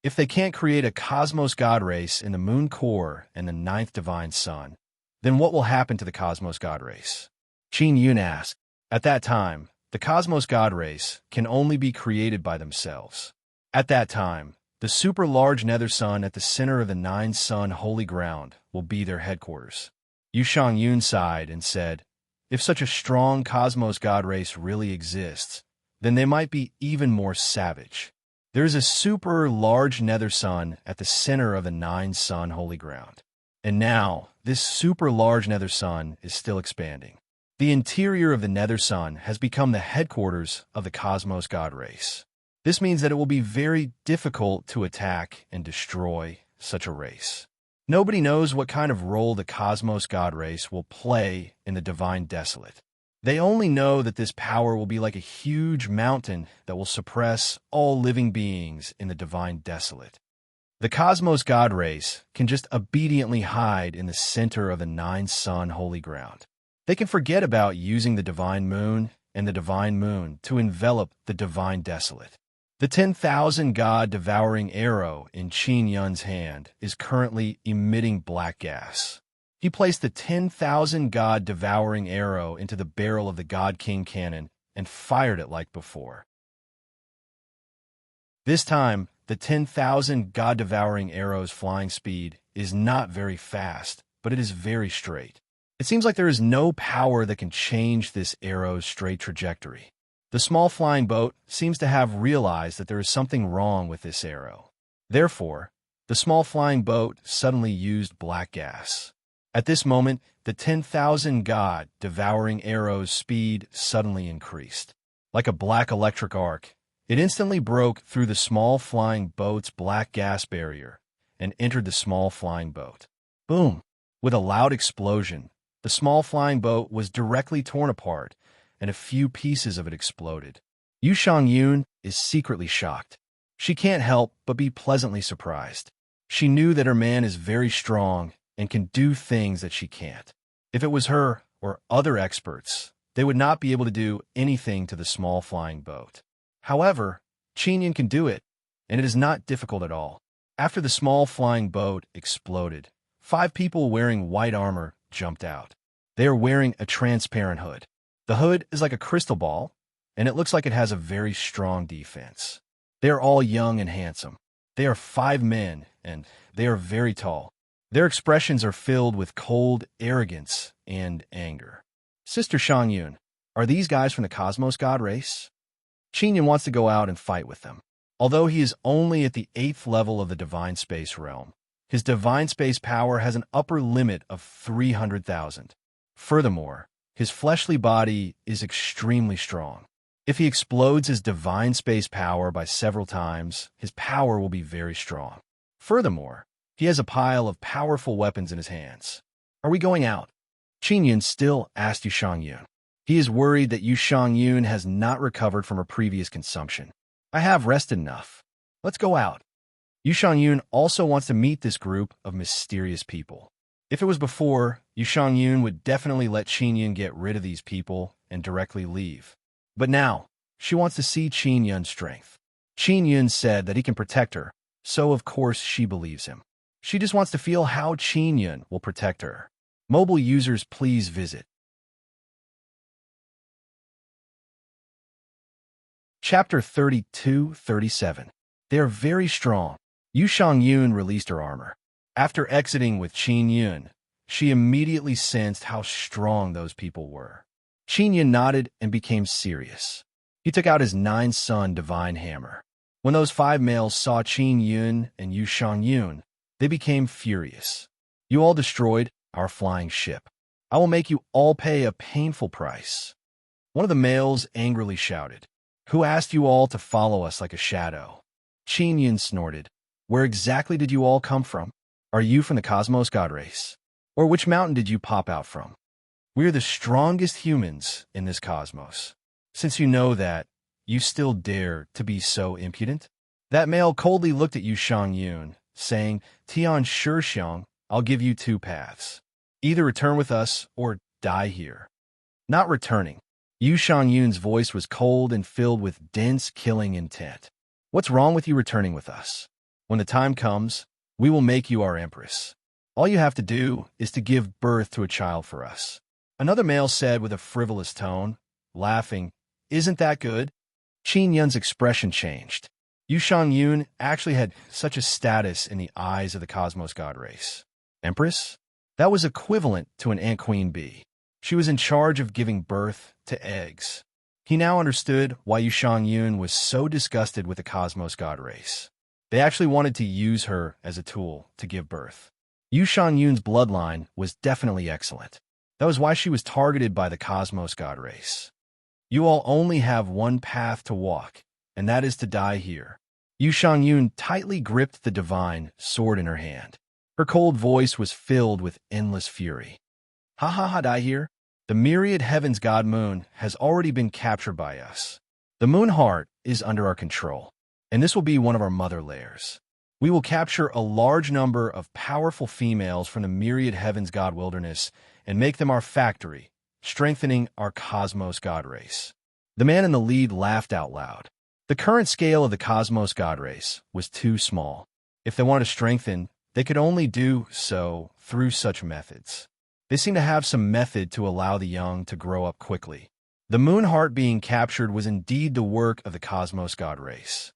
If they can't create a Cosmos God race in the moon core and the 9th divine sun, then what will happen to the Cosmos God race? Qin Yun asked. At that time, the Cosmos God race can only be created by themselves. At that time, the super large Nether Sun at the center of the 9 Sun holy ground will be their headquarters. Yu Shangyun sighed and said, if such a strong Cosmos God race really exists, then they might be even more savage. There is a super large Nether Sun at the center of the 9 Sun holy ground. And now, this super large Nether Sun is still expanding. The interior of the Nether Sun has become the headquarters of the Cosmos God race. This means that it will be very difficult to attack and destroy such a race. Nobody knows what kind of role the Cosmos God race will play in the Divine Desolate. They only know that this power will be like a huge mountain that will suppress all living beings in the Divine Desolate. The Cosmos God race can just obediently hide in the center of the 9 Sun holy ground. They can forget about using the Divine Moon and the Divine Moon to envelop the Divine Desolate. The 10,000 god devouring arrow in Qin Yun's hand is currently emitting black gas. He placed the 10,000 god devouring arrow into the barrel of the God King cannon and fired it like before. This time, the 10,000 god devouring arrow's flying speed is not very fast, but it is very straight. It seems like there is no power that can change this arrow's straight trajectory. The small flying boat seems to have realized that there is something wrong with this arrow. Therefore, the small flying boat suddenly used black gas. At this moment, the 10,000 god devouring arrow's speed suddenly increased. Like a black electric arc, it instantly broke through the small flying boat's black gas barrier and entered the small flying boat. Boom! With a loud explosion, the small flying boat was directly torn apart, and a few pieces of it exploded. Yu Shangyun is secretly shocked. She can't help but be pleasantly surprised. She knew that her man is very strong and can do things that she can't. If it was her or other experts, they would not be able to do anything to the small flying boat. However, Qinyan can do it, and it is not difficult at all. After the small flying boat exploded, 5 people wearing white armor jumped out. They are wearing a transparent hood. The hood is like a crystal ball, and it looks like it has a very strong defense. They are all young and handsome. They are 5 men, and they are very tall. Their expressions are filled with cold arrogance and anger. Sister Shangyun, are these guys from the Cosmos God race? Qinyan wants to go out and fight with them. Although he is only at the 8th level of the Divine Space realm, his Divine Space power has an upper limit of 300,000. Furthermore, his fleshly body is extremely strong. If he explodes his Divine Space power by several times, his power will be very strong. Furthermore, he has a pile of powerful weapons in his hands. Are we going out? Qinyan still asked Yu Shangyun. He is worried that Yu Shangyun has not recovered from her previous consumption. I have rested enough. Let's go out. Yu Shangyun also wants to meet this group of mysterious people. If it was before, Yu Shangyun would definitely let Qinyan get rid of these people and directly leave. But now, she wants to see Qinyan's strength. Qinyan said that he can protect her, so of course she believes him. She just wants to feel how Qinyan will protect her. Mobile users, please visit Chapter 32-37. They are very strong. Yu Shangyun released her armor. After exiting with Qinyan, she immediately sensed how strong those people were. Qinyan nodded and became serious. He took out his 9-sun divine hammer. When those 5 males saw Qinyan and Yu Shangyun, they became furious. You all destroyed our flying ship. I will make you all pay a painful price. One of the males angrily shouted. Who asked you all to follow us like a shadow? Qinyan snorted. Where exactly did you all come from? Are you from the Cosmos God race? Or which mountain did you pop out from? We are the strongest humans in this cosmos. Since you know that, you still dare to be so impudent? That male coldly looked at Yu Shangyun, saying, Tian Shixiang, I'll give you 2 paths. Either return with us or die here. Not returning. Yu Shangyun's voice was cold and filled with dense killing intent. What's wrong with you returning with us? When the time comes, we will make you our empress. All you have to do is to give birth to a child for us. Another male said with a frivolous tone, laughing, Isn't that good? Qinyan's expression changed. Yu Shangyun actually had such a status in the eyes of the Cosmos God race. Empress? That was equivalent to an ant queen bee. She was in charge of giving birth to eggs. He now understood why Yu Shangyun was so disgusted with the Cosmos God race. They actually wanted to use her as a tool to give birth. Yu Shangyun's bloodline was definitely excellent. That was why she was targeted by the Cosmos God race. You all only have one path to walk, and that is to die here. Yu Shangyun tightly gripped the divine sword in her hand. Her cold voice was filled with endless fury. Ha ha ha, die here? The myriad heavens god moon has already been captured by us. The moon heart is under our control, and this will be one of our mother layers. We will capture a large number of powerful females from the myriad heavens god wilderness and make them our factory, strengthening our Cosmos God race. The man in the lead laughed out loud. The current scale of the Cosmos God race was too small. If they wanted to strengthen, they could only do so through such methods. They seem to have some method to allow the young to grow up quickly. The moon heart being captured was indeed the work of the Cosmos God race.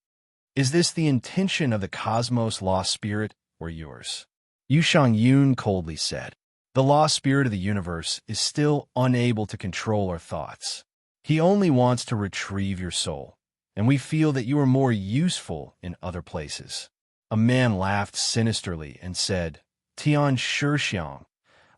Is this the intention of the Cosmos lost spirit or yours? Yu Shangyun coldly said. The lost spirit of the universe is still unable to control our thoughts. He only wants to retrieve your soul, and we feel that you are more useful in other places. A man laughed sinisterly and said, Tian Shixiang,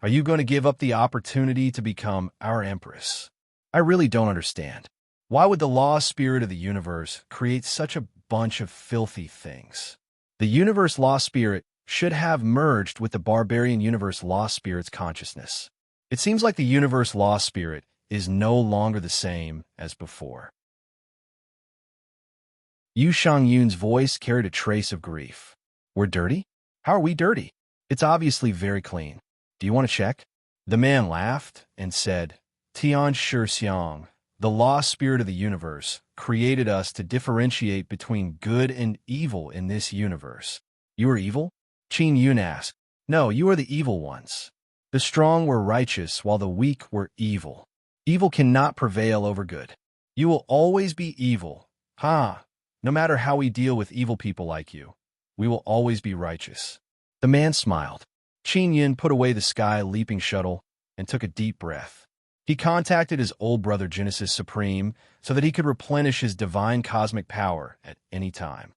are you going to give up the opportunity to become our empress? I really don't understand. Why would the lost spirit of the universe create such a bunch of filthy things? The universe lost spirit should have merged with the barbarian universe lost spirit's consciousness. It seems like the universe lost spirit is no longer the same as before. Yu Shangyun's voice carried a trace of grief. We're dirty? How are we dirty? It's obviously very clean. Do you want to check? The man laughed and said, Tian Shixiang, the lost spirit of the universe, created us to differentiate between good and evil in this universe. You are evil? Qin Yun asked. No, you are the evil ones. The strong were righteous while the weak were evil. Evil cannot prevail over good. You will always be evil. No matter how we deal with evil people like you, we will always be righteous. The man smiled. Qin Yun put away the sky-leaping shuttle and took a deep breath. He contacted his old brother Genesis Supreme so that he could replenish his divine cosmic power at any time.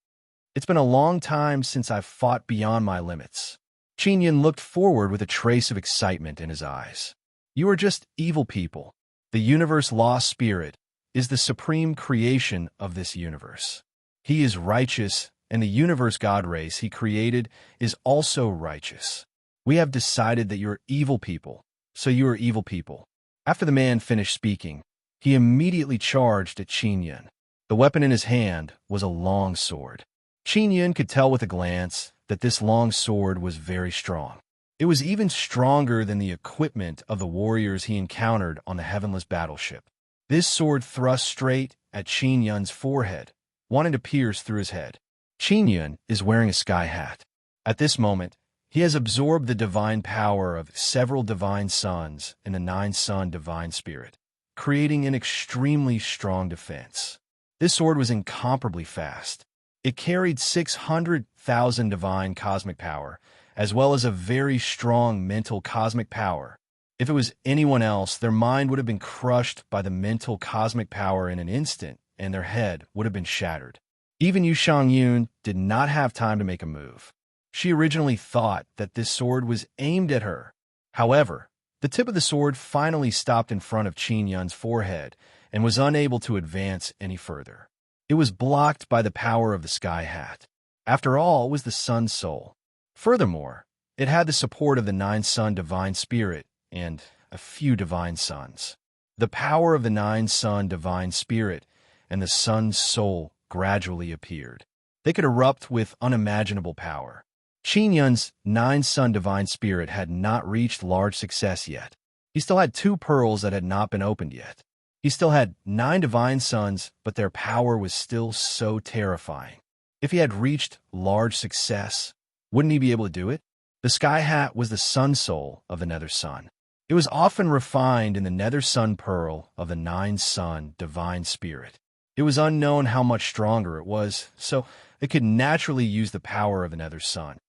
It's been a long time since I've fought beyond my limits. Qin Yun looked forward with a trace of excitement in his eyes. You are just evil people. The universe lost spirit is the supreme creation of this universe. He is righteous, and the universe God race he created is also righteous. We have decided that you are evil people, so you are evil people. After the man finished speaking, he immediately charged at Qin Yun. The weapon in his hand was a long sword. Qin Yun could tell with a glance that this long sword was very strong. It was even stronger than the equipment of the warriors he encountered on the heavenless battleship. This sword thrust straight at Qin Yun's forehead, wanting to pierce through his head. Qin Yun is wearing a sky hat. At this moment, he has absorbed the divine power of several divine suns in the 9-sun divine spirit, creating an extremely strong defense. This sword was incomparably fast. It carried 600,000 divine cosmic power, as well as a very strong mental cosmic power. If it was anyone else, their mind would have been crushed by the mental cosmic power in an instant, and their head would have been shattered. Even Yu Shangyun did not have time to make a move. She originally thought that this sword was aimed at her. However, the tip of the sword finally stopped in front of Qin Yun's forehead and was unable to advance any further. It was blocked by the power of the sky hat. After all, it was the sun's soul. Furthermore, it had the support of the 9-sun divine spirit and a few divine suns. The power of the 9-sun divine spirit and the sun's soul gradually appeared. They could erupt with unimaginable power. Qin Yun's 9-sun divine spirit had not reached large success yet. He still had 2 pearls that had not been opened yet. He still had 9 divine suns, but their power was still so terrifying. If he had reached large success, wouldn't he be able to do it? The sky hat was the sun soul of the nether sun. It was often refined in the nether sun pearl of the 9-sun divine spirit. It was unknown how much stronger it was, so it could naturally use the power of the nether sun.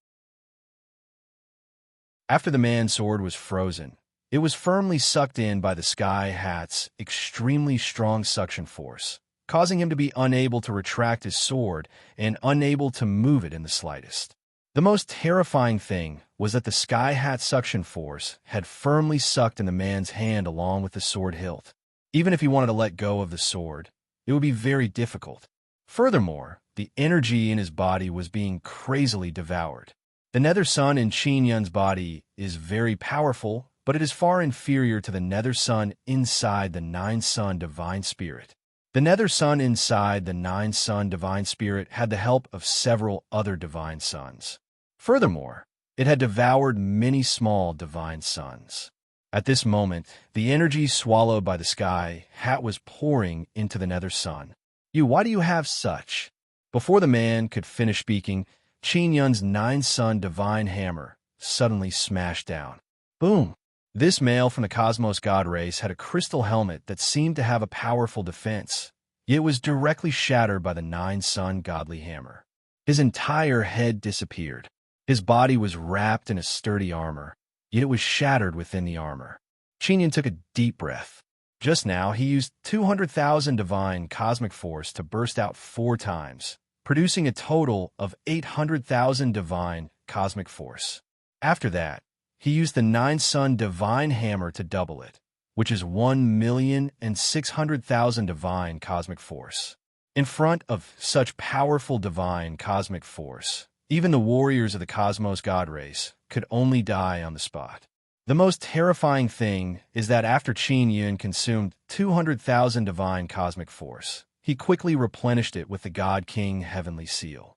After the man's sword was frozen, it was firmly sucked in by the sky hat's extremely strong suction force, causing him to be unable to retract his sword and unable to move it in the slightest. The most terrifying thing was that the sky hat suction force had firmly sucked in the man's hand along with the sword hilt. Even if he wanted to let go of the sword, it would be very difficult. Furthermore, the energy in his body was being crazily devoured. The nether sun in Qin Yun's body is very powerful, but it is far inferior to the nether sun inside the 9-sun divine spirit. The nether sun inside the 9-sun divine spirit had the help of several other divine suns. Furthermore, it had devoured many small divine suns. At this moment, the energy swallowed by the sky hat was pouring into the nether sun. Why do you have such? Before the man could finish speaking, Qin Yun's 9-sun divine hammer suddenly smashed down. Boom! This male from the Cosmos God race had a crystal helmet that seemed to have a powerful defense, yet was directly shattered by the 9-sun godly hammer. His entire head disappeared. His body was wrapped in a sturdy armor. yet it was shattered within the armor. Qin took a deep breath. Just now, he used 200,000 divine cosmic force to burst out 4 times, producing a total of 800,000 divine cosmic force. After that, he used the 9-sun divine hammer to double it, which is 1,600,000 divine cosmic force. In front of such powerful divine cosmic force, even the warriors of the cosmos god race could only die on the spot. The most terrifying thing is that after Qin Yun consumed 200,000 divine cosmic force, he quickly replenished it with the God King Heavenly Seal.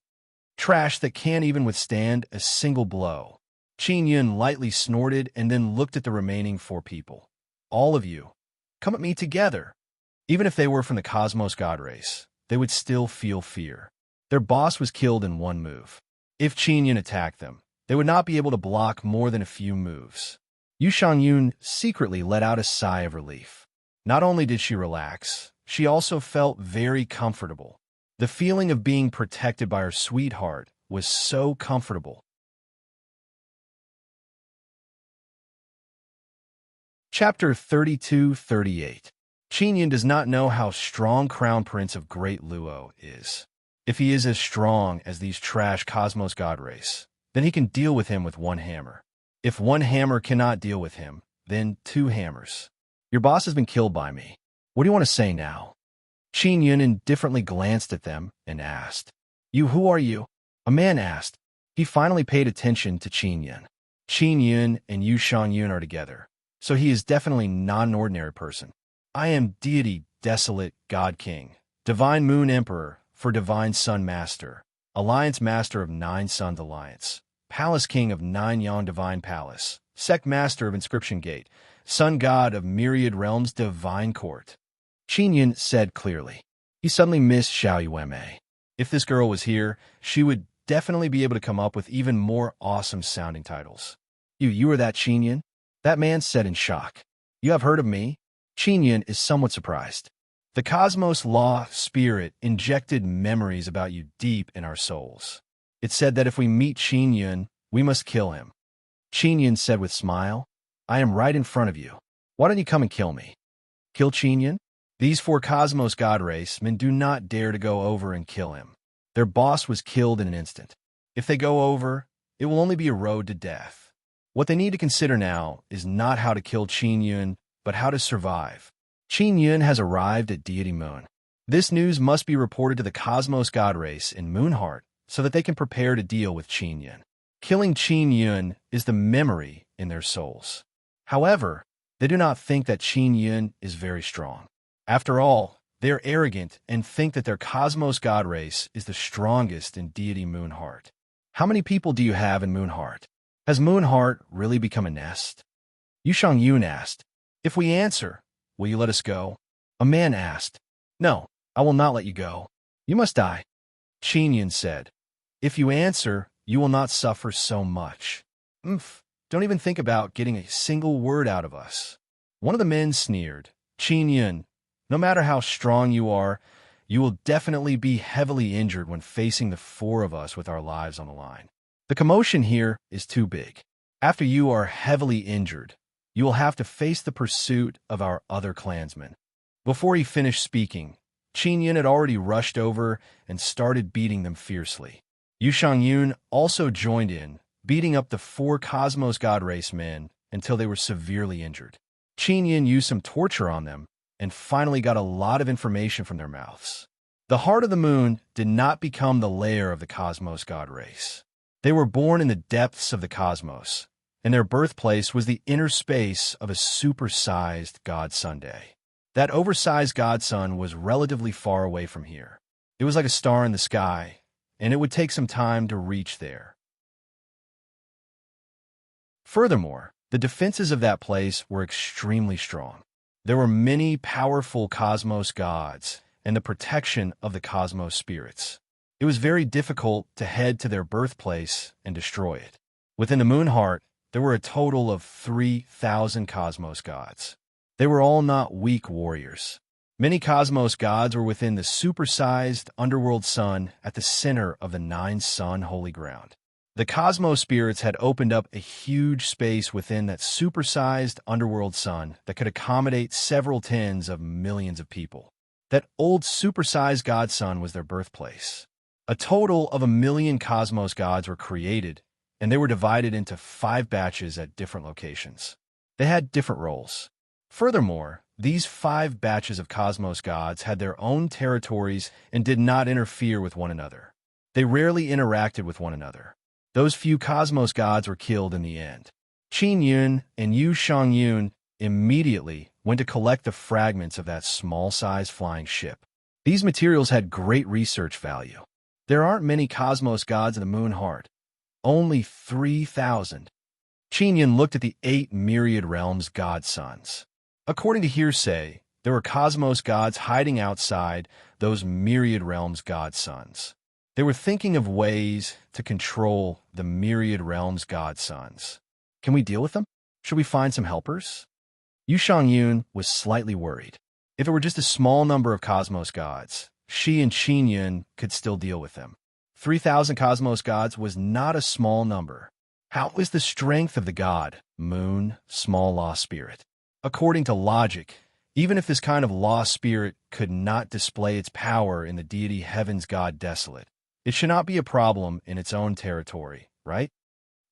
Trash that can't even withstand a single blow. Qin Yun lightly snorted and then looked at the remaining 4 people. All of you, come at me together. Even if they were from the cosmos god race, they would still feel fear. Their boss was killed in 1 move. If Qin Yun attacked them, they would not be able to block more than a few moves. Yu Shangyun secretly let out a sigh of relief. Not only did she relax, she also felt very comfortable. The feeling of being protected by her sweetheart was so comfortable. Chapter 32-38. Qin Yun does not know how strong Crown Prince of Great Luo is. If he is as strong as these trash Cosmos God race, then he can deal with him with 1 hammer. If 1 hammer cannot deal with him, then 2 hammers. Your boss has been killed by me. What do you want to say now? Qin Yun indifferently glanced at them and asked, who are you? A man asked. He finally paid attention to Qin Yun. Qin Yun and Yu Shangyun are together, so he is definitely not an ordinary person. I am Deity Desolate God King, Divine Moon Emperor for Divine Sun Master, Alliance Master of 9 Suns Alliance, Palace King of 9 Yang Divine Palace, Sect Master of Inscription Gate, Sun God of Myriad Realms Divine Court. Qin Yun said clearly. He suddenly missed Xiao Yueme. If this girl was here, she would definitely be able to come up with even more awesome-sounding titles. You are that Qin Yun? That man said in shock. You have heard of me? Qin Yun is somewhat surprised. The Cosmos Law Spirit injected memories about you deep in our souls. It said that if we meet Qin Yun, we must kill him. Qin Yun said with smile, I am right in front of you. Why don't you come and kill me? Kill Qin Yun? These 4 Cosmos God race men do not dare to go over and kill him. Their boss was killed in an instant. If they go over, it will only be a road to death. What they need to consider now is not how to kill Qin Yun, but how to survive. Qin Yun has arrived at Deity Moon. This news must be reported to the Cosmos God race in Moonheart so that they can prepare to deal with Qin Yun. Killing Qin Yun is the memory in their souls. However, they do not think that Qin Yun is very strong. After all, they are arrogant and think that their Cosmos God race is the strongest in Deity Moonheart. How many people do you have in Moonheart? Has Moonheart really become a nest? Yu Shangyun asked. If we answer, will you let us go? A man asked. No, I will not let you go. You must die. Qin Yun said. If you answer, you will not suffer so much. Don't even think about getting a single word out of us. One of the men sneered. Qin Yun, no matter how strong you are, you will definitely be heavily injured when facing the 4 of us with our lives on the line. The commotion here is too big. After you are heavily injured, you will have to face the pursuit of our other clansmen. Before he finished speaking, Qin Yun had already rushed over and started beating them fiercely. Yu Shangyun also joined in, beating up the 4 Cosmos God race men until they were severely injured. Qin Yun used some torture on them and finally got a lot of information from their mouths. The heart of the moon did not become the lair of the Cosmos God race. They were born in the depths of the cosmos, and their birthplace was the inner space of a supersized God Sunday. That oversized God Sun was relatively far away from here. It was like a star in the sky, and it would take some time to reach there. Furthermore, the defenses of that place were extremely strong. There were many powerful cosmos gods and the protection of the cosmos spirits. It was very difficult to head to their birthplace and destroy it. Within the Moonheart, there were a total of 3,000 cosmos gods. They were all not weak warriors. Many cosmos gods were within the supersized underworld sun at the center of the 9 sun holy ground. The cosmos spirits had opened up a huge space within that supersized underworld sun that could accommodate several tens of millions of people. That old supersized god sun was their birthplace. A total of 1,000,000 cosmos gods were created, and they were divided into 5 batches at different locations. They had different roles. Furthermore, these 5 batches of cosmos gods had their own territories and did not interfere with one another. They rarely interacted with one another. Those few cosmos gods were killed in the end. Qin Yun and Yu Shangyun immediately went to collect the fragments of that small-sized flying ship. These materials had great research value. There aren't many cosmos gods in the moon heart. Only 3,000. Qin Yun looked at the 8 myriad realms god suns. According to hearsay, there were cosmos gods hiding outside those myriad realms god suns. They were thinking of ways to control the myriad realms god suns. Can we deal with them? Should we find some helpers? Yu Shangyun was slightly worried. If it were just a small number of cosmos gods, she and Qin Yun could still deal with them. 3,000 cosmos gods was not a small number. How is the strength of the god, moon, small lost spirit? According to logic, even if this kind of lost spirit could not display its power in the deity heaven's god desolate, it should not be a problem in its own territory, right?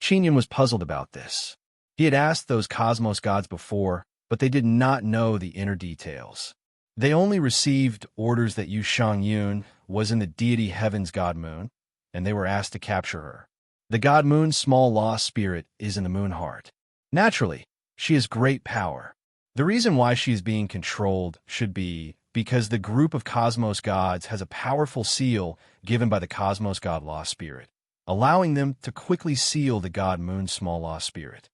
Qin Yun was puzzled about this. He had asked those cosmos gods before, but they did not know the inner details. They only received orders that Yu Shangyun was in the deity heaven's god moon, and they were asked to capture her. The god moon's small lost spirit is in the moon heart. Naturally, she has great power. The reason why she is being controlled should be because the group of cosmos gods has a powerful seal given by the cosmos god lost spirit, allowing them to quickly seal the god moon's small lost spirit.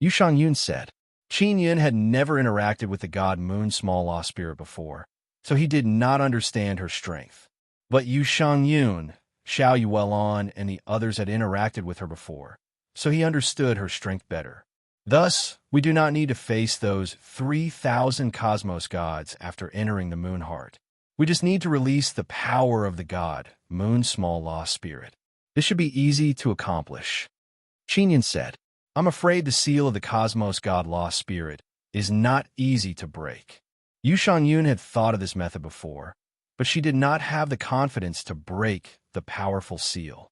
Yu Shangyun said. Qin Yun had never interacted with the god moon's small lost spirit before, so he did not understand her strength. But Yu Shangyun, Xiao Yuelon, and the others had interacted with her before, so he understood her strength better. Thus, we do not need to face those 3,000 cosmos gods after entering the moon heart. We just need to release the power of the god, moon's small lost spirit. This should be easy to accomplish. Qin Yun said, I'm afraid the seal of the cosmos god lost spirit is not easy to break. Yu Shangyun had thought of this method before, but she did not have the confidence to break the powerful seal.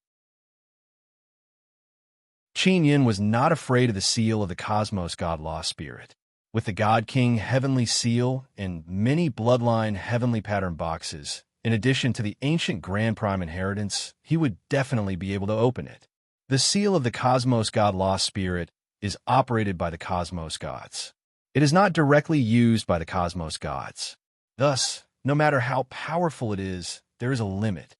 Qin Yun was not afraid of the seal of the cosmos god lost spirit. With the God King heavenly seal and many bloodline heavenly pattern boxes, in addition to the ancient Grand Prime inheritance, he would definitely be able to open it. The seal of the cosmos god lost spirit is operated by the cosmos gods. It is not directly used by the cosmos gods. Thus, no matter how powerful it is, there is a limit.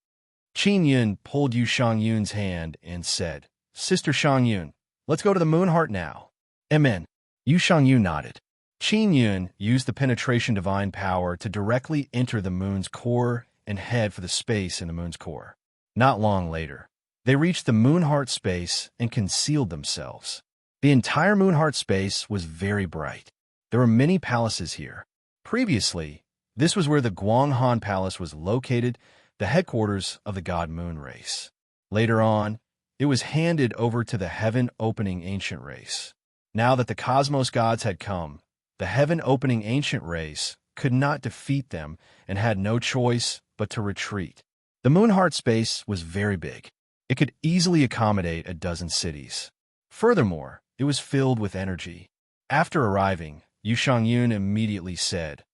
Qin Yun pulled Yu Shangyun's hand and said, Sister Shangyun, let's go to the moon heart now. Amen. Yu Shangyun nodded. Qin Yun used the penetration divine power to directly enter the moon's core and head for the space in the moon's core. Not long later, they reached the moon heart space and concealed themselves. The entire moon heart space was very bright. There were many palaces here. Previously, this was where the Guanghan Palace was located, the headquarters of the God Moon race. Later on, it was handed over to the heaven-opening ancient race. Now that the cosmos gods had come, the heaven-opening ancient race could not defeat them and had no choice but to retreat. The moon heart space was very big. It could easily accommodate a dozen cities. Furthermore, it was filled with energy. After arriving, Yu Shangyun immediately said,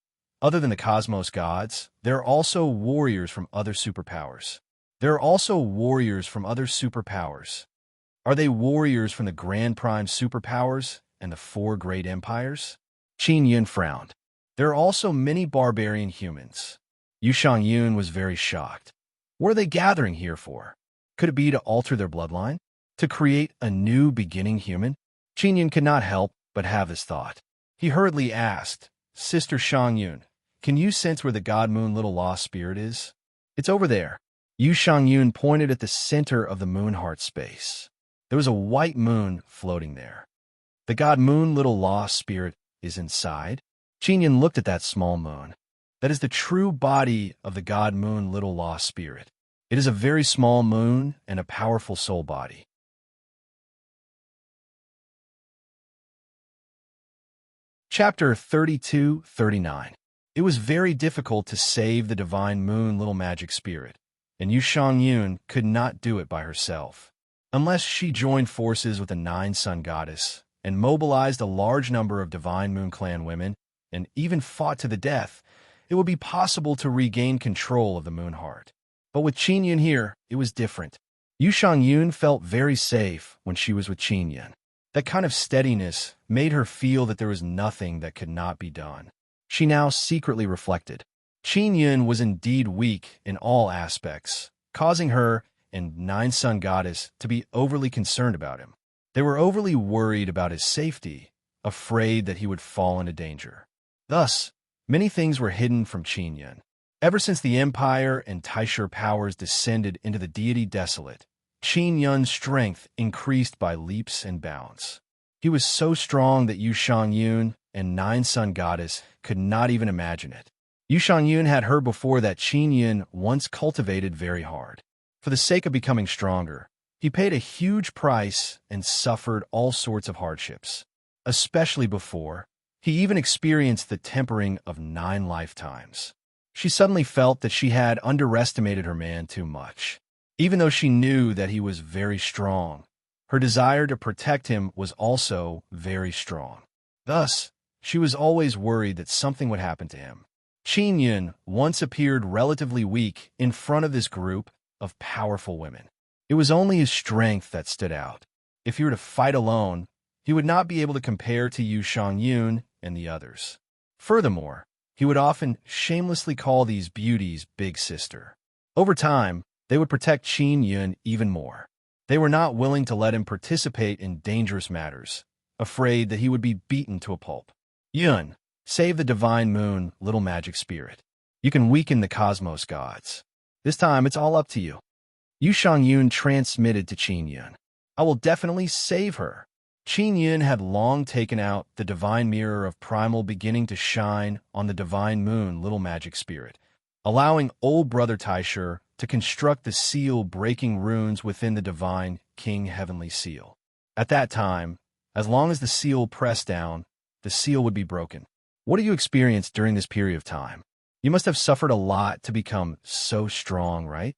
other than the cosmos gods, there are also warriors from other superpowers. There are also warriors from other superpowers. Are they warriors from the Grand Prime superpowers and the 4 great empires? Qin Yun frowned. There are also many barbarian humans. Yu Shangyun was very shocked. What are they gathering here for? Could it be to alter their bloodline? To create a new beginning human? Qin Yun could not help but have this thought. He hurriedly asked, Sister Shangyun, can you sense where the God Moon little lost spirit is? It's over there. Yu Shangyun pointed at the center of the moon heart space. There was a white moon floating there. The God Moon little lost spirit is inside. Qin Yun looked at that small moon. That is the true body of the God Moon little lost spirit. It is a very small moon and a powerful soul body. Chapter 32-39. It was very difficult to save the divine moon little magic spirit, and Yu Yun could not do it by herself. Unless she joined forces with the Nine-Sun Goddess and mobilized a large number of divine moon clan women and even fought to the death, it would be possible to regain control of the moon heart. But with Qin Yun here, it was different. Yu Yun felt very safe when she was with Qin Yun. That kind of steadiness made her feel that there was nothing that could not be done. She now secretly reflected. Qin Yun was indeed weak in all aspects, causing her and Nine-Sun Goddess to be overly concerned about him. They were overly worried about his safety, afraid that he would fall into danger. Thus, many things were hidden from Qin Yun. Ever since the Empire and Taisher powers descended into the deity Desolate, Qin Yun's strength increased by leaps and bounds. He was so strong that Yu Yun and Nine-Sun Goddess could not even imagine it. Yu Yun had heard before that Qin Yun once cultivated very hard. For the sake of becoming stronger, he paid a huge price and suffered all sorts of hardships. Especially before, he even experienced the tempering of 9 lifetimes. She suddenly felt that she had underestimated her man too much. Even though she knew that he was very strong, her desire to protect him was also very strong. Thus, she was always worried that something would happen to him. Qin Yun once appeared relatively weak in front of this group of powerful women. It was only his strength that stood out. If he were to fight alone, he would not be able to compare to Yu Yun and the others. Furthermore, he would often shamelessly call these beauties Big Sister. Over time, they would protect Qin Yun even more. They were not willing to let him participate in dangerous matters, afraid that he would be beaten to a pulp. Yun, save the divine moon, little magic spirit. You can weaken the cosmos gods. This time, it's all up to you. Yu Yun transmitted to Qin Yun. I will definitely save her. Qin Yun had long taken out the divine mirror of primal beginning to shine on the divine moon, little magic spirit, allowing old brother Taisher to construct the seal-breaking runes within the divine King Heavenly Seal. At that time, as long as the seal pressed down, the seal would be broken. What do you experience during this period of time? You must have suffered a lot to become so strong, right?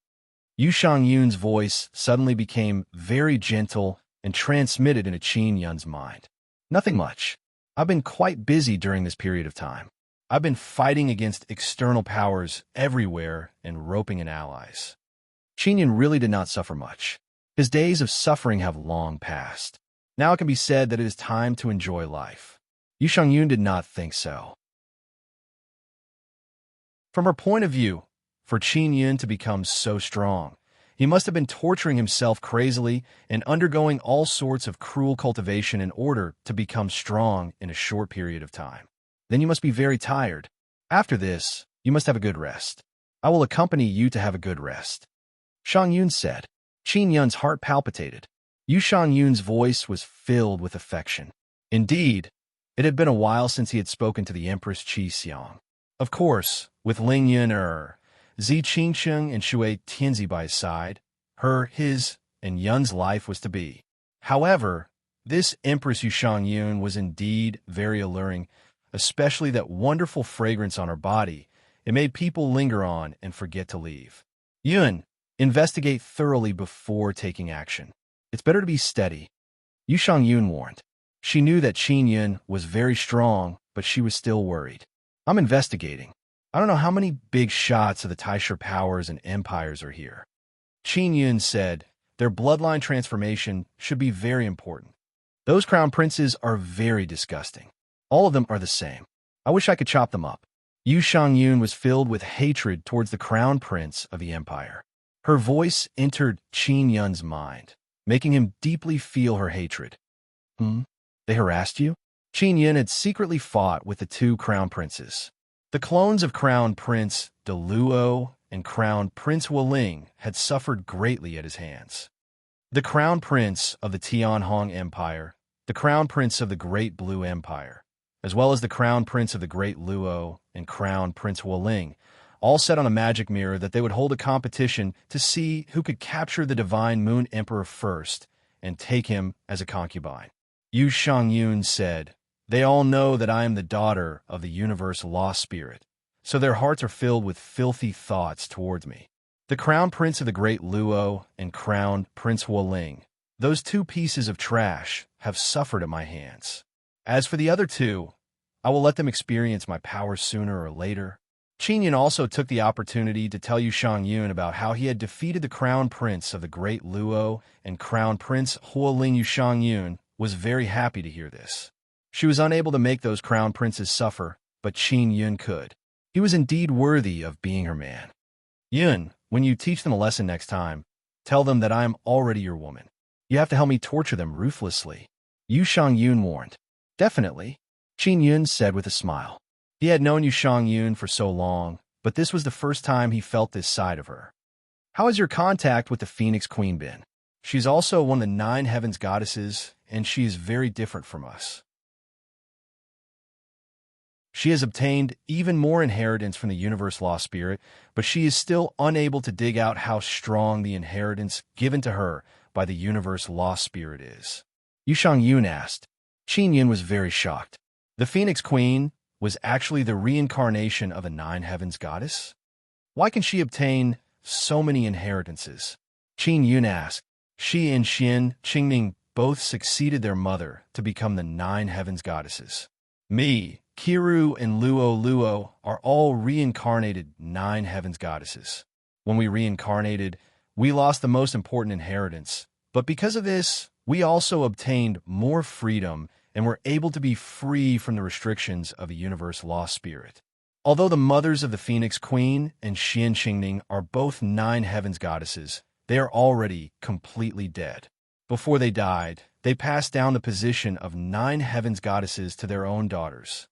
Yu Yun's voice suddenly became very gentle and transmitted into Qin Yun's mind. Nothing much. I've been quite busy during this period of time. I've been fighting against external powers everywhere and roping in allies. Qin Yun really did not suffer much. His days of suffering have long passed. Now it can be said that it is time to enjoy life. Yu Yun did not think so. From her point of view, for Qin Yun to become so strong, he must have been torturing himself crazily and undergoing all sorts of cruel cultivation in order to become strong in a short period of time. Then you must be very tired. After this, you must have a good rest. I will accompany you to have a good rest. Shang Yun said. Qin Yun's heart palpitated. Yu Yun's voice was filled with affection. Indeed, it had been a while since he had spoken to the Empress Qi Xiang. Of course, with Ling Yun Zi Qingsheng and Shui Tianzi by his side, his, and Yun's life was to be. However, this Empress Yu Yun was indeed very alluring, especially that wonderful fragrance on her body. It made people linger on and forget to leave. Yun, investigate thoroughly before taking action. It's better to be steady. Yu Yun warned. She knew that Qin Yun was very strong, but she was still worried. I'm investigating. I don't know how many big shots of the Taisher powers and empires are here. Qin Yun said, their bloodline transformation should be very important. Those crown princes are very disgusting. All of them are the same. I wish I could chop them up. Yu Yun was filled with hatred towards the crown prince of the empire. Her voice entered Qin Yun's mind, making him deeply feel her hatred. They harassed you? Qin Yun had secretly fought with the 2 crown princes. The clones of Crown Prince Deluo and Crown Prince Wuling had suffered greatly at his hands. The Crown Prince of the Tianhong Empire, the Crown Prince of the Great Blue Empire, as well as the Crown Prince of the Great Luo and Crown Prince Wuling, all set on a magic mirror that they would hold a competition to see who could capture the Divine Moon Emperor first and take him as a concubine. Yu Yun said, They all know that I am the daughter of the universe lost spirit, so their hearts are filled with filthy thoughts towards me. The crown prince of the great Luo and crowned Prince Huoling, those two pieces of trash, have suffered at my hands. As for the other two, I will let them experience my power sooner or later. Qingyun also took the opportunity to tell Yu Shangyun about how he had defeated the crown prince of the great Luo and crown prince Huoling. Yu Shangyun was very happy to hear this. She was unable to make those crown princes suffer, but Qin Yun could. He was indeed worthy of being her man. Yun, when you teach them a lesson next time, tell them that I am already your woman. You have to help me torture them ruthlessly. Yu Shangyun warned. Definitely, Qin Yun said with a smile. He had known Yu Shangyun for so long, but this was the first time he felt this side of her. How has your contact with the Phoenix Queen been? She's also one of the 9 heavens goddesses, and she is very different from us. She has obtained even more inheritance from the universe lost spirit, but she is still unable to dig out how strong the inheritance given to her by the universe lost spirit is. Yu Shangyun asked. Qin Yun was very shocked. The Phoenix Queen was actually the reincarnation of a 9 heavens goddess? Why can she obtain so many inheritances? Qin Yun asked. She and Xian Qingning both succeeded their mother to become the 9 heavens goddesses. Me, Kiru, and Luo are all reincarnated 9 heavens goddesses. When we reincarnated, we lost the most important inheritance, but because of this, we also obtained more freedom and were able to be free from the restrictions of a universe lost spirit. Although the mothers of the Phoenix Queen and Xian Qingning are both 9 heavens goddesses, they are already completely dead. Before they died, they passed down the position of 9 heavens goddesses to their own daughters.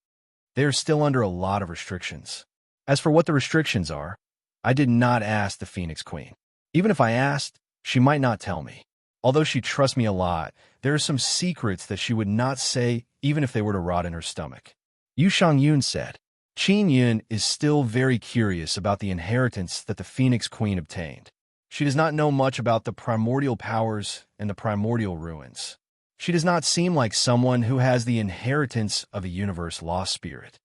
They are still under a lot of restrictions. As for what the restrictions are, I did not ask the Phoenix Queen. Even if I asked, she might not tell me. Although she trusts me a lot, there are some secrets that she would not say even if they were to rot in her stomach. Yu Shangyun said. Qin Yun is still very curious about the inheritance that the Phoenix Queen obtained. She does not know much about the primordial powers and the primordial ruins. She does not seem like someone who has the inheritance of a universe lost spirit.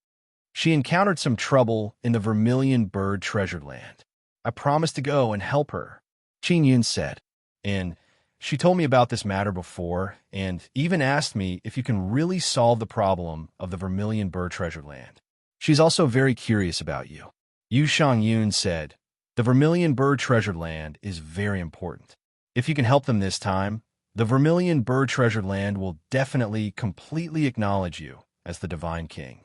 She encountered some trouble in the Vermilion Bird Treasured Land. I promised to go and help her, Qin Yun said. And she told me about this matter before and even asked me if you can really solve the problem of the Vermilion Bird Treasured Land. She's also very curious about you. Yu Shangyun said, the Vermilion Bird Treasured Land is very important. If you can help them this time, the Vermilion Bird Treasured Land will definitely completely acknowledge you as the Divine King.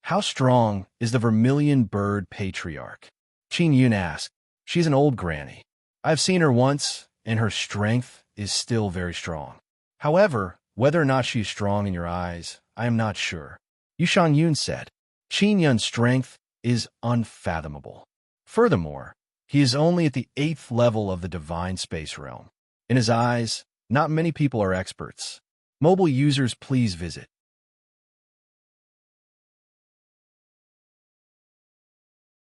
How strong is the Vermilion Bird Patriarch? Qin Yun asked. She's an old granny. I've seen her once, and her strength is still very strong. However, whether or not she is strong in your eyes, I am not sure. Yu Shangyun said. Qin Yun's strength is unfathomable. Furthermore, he is only at the 8th level of the divine space realm. In his eyes, not many people are experts. Mobile users, please visit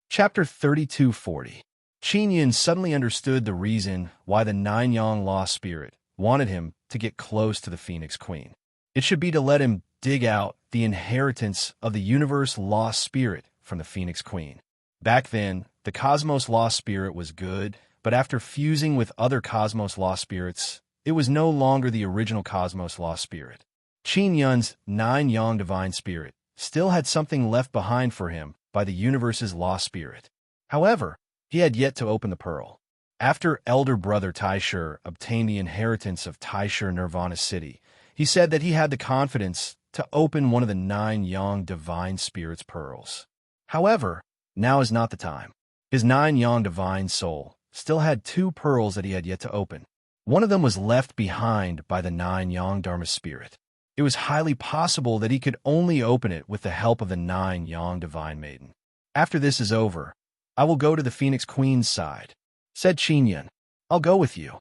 Chapter 3240. Qin Yun suddenly understood the reason why the 9 Yang lost spirit wanted him to get close to the Phoenix Queen. It should be to let him dig out the inheritance of the universe lost spirit from the Phoenix Queen. Back then, the cosmos lost spirit was good, but after fusing with other cosmos lost spirits, it was no longer the original cosmos lost spirit. Qin Yun's 9 Yang divine spirit still had something left behind for him by the universe's lost spirit. However, he had yet to open the pearl. After elder brother Taisher obtained the inheritance of Taisher Nirvana City, he said that he had the confidence to open one of the 9 Yang divine spirit's pearls. However, now is not the time. His 9 Yang divine soul still had 2 pearls that he had yet to open. One of them was left behind by the 9 Yang Dharma spirit. It was highly possible that he could only open it with the help of the 9 Yang divine maiden. After this is over, I will go to the Phoenix Queen's side, said Qin Yun. I'll go with you.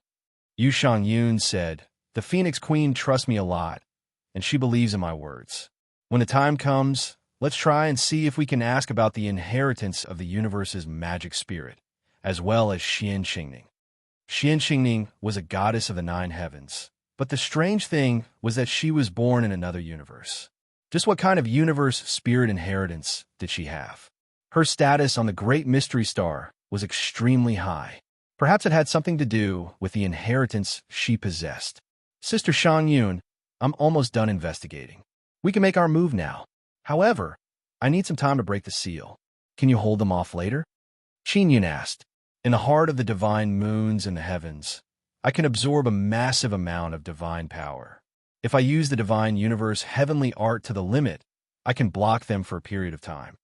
Yu Shangyun said, the Phoenix Queen trusts me a lot, and she believes in my words. When the time comes, let's try and see if we can ask about the inheritance of the universe's magic spirit, as well as Xian Qingning. Xian Qingning was a goddess of the 9 heavens, but the strange thing was that she was born in another universe. Just what kind of universe spirit inheritance did she have? Her status on the great mystery star was extremely high. Perhaps it had something to do with the inheritance she possessed. Sister Shan Yun, I'm almost done investigating. We can make our move now. However, I need some time to break the seal. Can you hold them off later? Qin Yun asked. In the heart of the divine moons in the heavens, I can absorb a massive amount of divine power. If I use the divine universe heavenly art to the limit, I can block them for a period of time.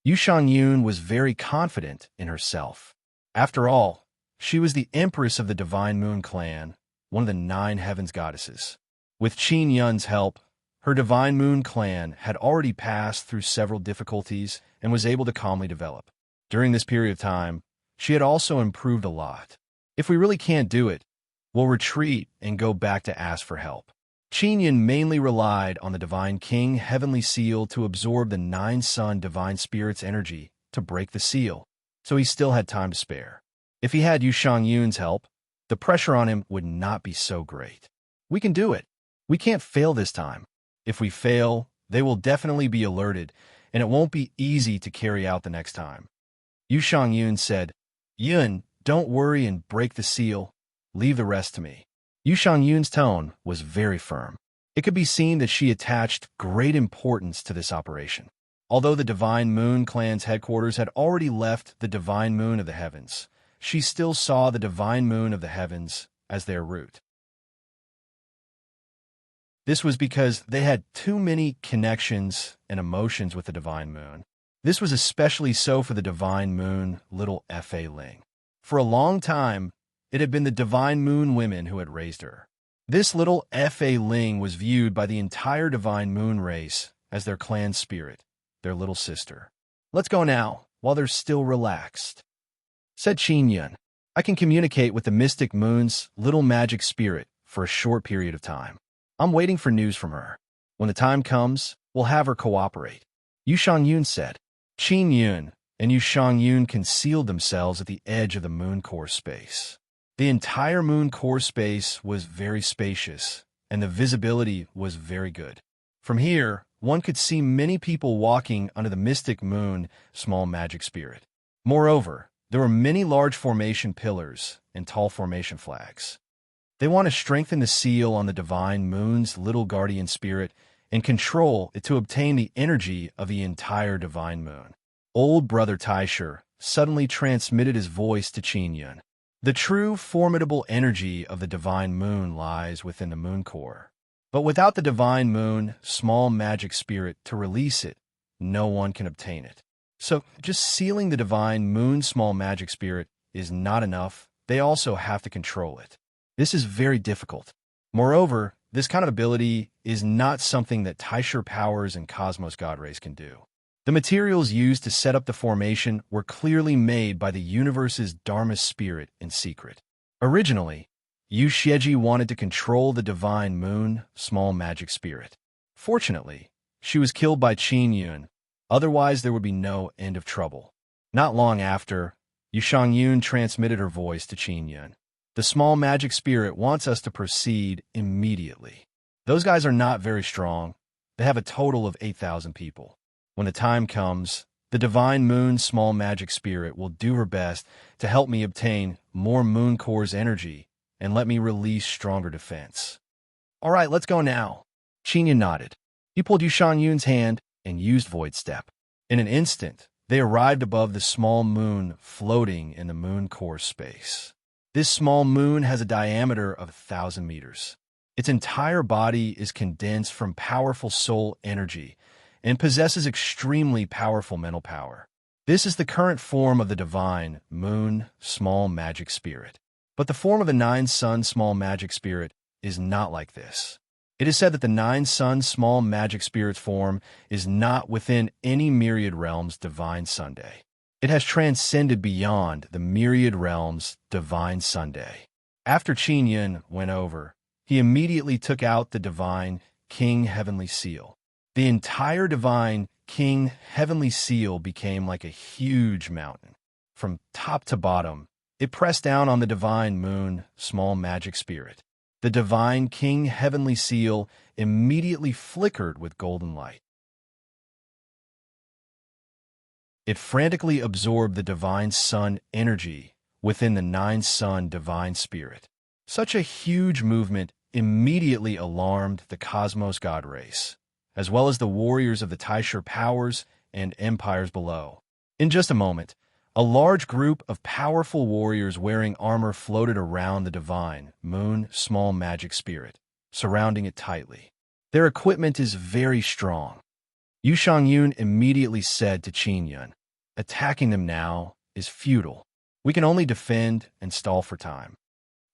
Yu Shangyun was very confident in herself. After all, she was the empress of the Divine Moon Clan, one of the 9 heavens goddesses. With Qin Yun's help, her Divine Moon Clan had already passed through several difficulties and was able to calmly develop. During this period of time, she had also improved a lot. If we really can't do it, we'll retreat and go back to ask for help. Qin Yun mainly relied on the Divine King Heavenly Seal to absorb the 9 Sun Divine Spirit's energy to break the seal, so he still had time to spare. If he had Yu Shangyun's help, the pressure on him would not be so great. We can do it. We can't fail this time. If we fail, they will definitely be alerted, and it won't be easy to carry out the next time. Yu Shangyun said, Yun, don't worry and break the seal. Leave the rest to me. Yu Shangyun's tone was very firm. It could be seen that she attached great importance to this operation. Although the Divine Moon Clan's headquarters had already left the Divine Moon of the Heavens, she still saw the Divine Moon of the Heavens as their root. This was because they had too many connections and emotions with the Divine Moon. This was especially so for the Divine Moon, little Fa Ling. For a long time, it had been the Divine Moon women who had raised her. This little Fa Ling was viewed by the entire Divine Moon race as their clan spirit, their little sister. Let's go now, while they're still relaxed, said Qin Yun. I can communicate with the Mystic Moon's little magic spirit for a short period of time. I'm waiting for news from her. When the time comes, we'll have her cooperate. Yu Shangyun said. Qin Yun and Yu Shangyun concealed themselves at the edge of the moon core space. The entire moon core space was very spacious, and the visibility was very good. From here, one could see many people walking under the Mystic Moon small magic spirit. Moreover, there were many large formation pillars and tall formation flags. They want to strengthen the seal on the Divine Moon's little guardian spirit and control it to obtain the energy of the entire Divine Moon. Old Brother Taisher suddenly transmitted his voice to Qin Yun. The true formidable energy of the Divine Moon lies within the moon core. But without the Divine Moon small magic spirit to release it, no one can obtain it. So just sealing the Divine Moon small magic spirit is not enough. They also have to control it. This is very difficult. Moreover, this kind of ability is not something that Taisher powers and Cosmos God Rays can do. The materials used to set up the formation were clearly made by the universe's Dharma spirit in secret. Originally, Yu Xieji wanted to control the Divine Moon small magic spirit. Fortunately, she was killed by Qin Yun, otherwise there would be no end of trouble. Not long after, Yu Shangyun transmitted her voice to Qin Yun. The small magic spirit wants us to proceed immediately. Those guys are not very strong. They have a total of 8,000 people. When the time comes, the Divine Moon small magic spirit will do her best to help me obtain more moon core's energy and let me release stronger defense. All right, let's go now. Qin Yun nodded. He pulled Yu Shangyun's hand and used Void Step. In an instant, they arrived above the small moon floating in the moon core space. This small moon has a diameter of 1,000 meters. Its entire body is condensed from powerful soul energy and possesses extremely powerful mental power. This is the current form of the Divine Moon small magic spirit. But the form of the 9 Sun small magic spirit is not like this. It is said that the 9 Sun small magic spirit's form is not within any myriad realms Divine Sunday. It has transcended beyond the myriad realms Divine Sunday. After Qin Yun went over, he immediately took out the Divine King Heavenly Seal. The entire Divine King Heavenly Seal became like a huge mountain. From top to bottom, it pressed down on the Divine Moon small magic spirit. The Divine King Heavenly Seal immediately flickered with golden light. It frantically absorbed the divine sun energy within the nine-sun divine spirit. Such a huge movement immediately alarmed the cosmos god race, as well as the warriors of the Taisher powers and empires below. In just a moment, a large group of powerful warriors wearing armor floated around the divine moon small magic spirit, surrounding it tightly. Their equipment is very strong. Yu Shangyun immediately said to Qin Yun, "Attacking them now is futile. We can only defend and stall for time."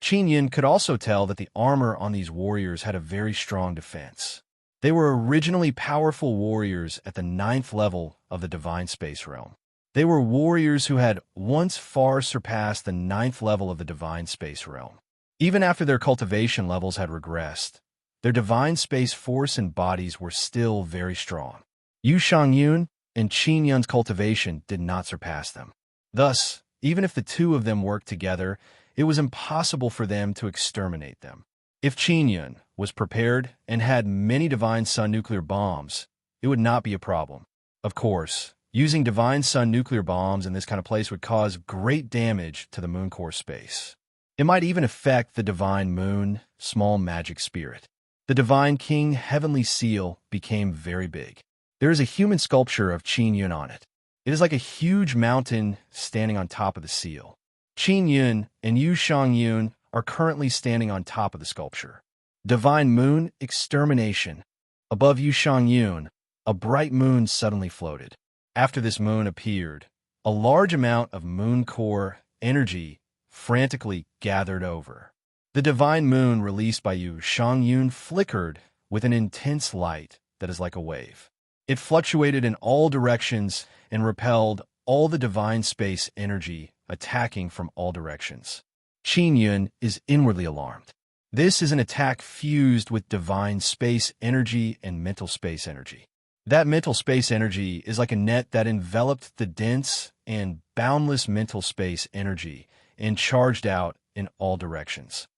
Qin Yun could also tell that the armor on these warriors had a very strong defense. They were originally powerful warriors at the 9th level of the divine space realm. They were warriors who had once far surpassed the 9th level of the divine space realm. Even after their cultivation levels had regressed, their divine space force and bodies were still very strong. Yu Shangyun and Qin Yun's cultivation did not surpass them. Thus, even if the two of them worked together, it was impossible for them to exterminate them. If Qin Yun was prepared and had many divine sun nuclear bombs, it would not be a problem. Of course, using divine sun nuclear bombs in this kind of place would cause great damage to the moon core space. It might even affect the divine moon small magic spirit. The divine king heavenly seal became very big. There is a human sculpture of Qin Yun on it. It is like a huge mountain standing on top of the seal. Qin Yun and Yu Shangyun are currently standing on top of the sculpture. Divine moon extermination. Above Yu Shangyun, a bright moon suddenly floated. After this moon appeared, a large amount of moon core energy frantically gathered over. The divine moon released by Yu Shangyun flickered with an intense light that is like a wave. It fluctuated in all directions and repelled all the divine space energy attacking from all directions. Qin Yun is inwardly alarmed. This is an attack fused with divine space energy and mental space energy. That mental space energy is like a net that enveloped the dense and boundless mental space energy and charged out in all directions.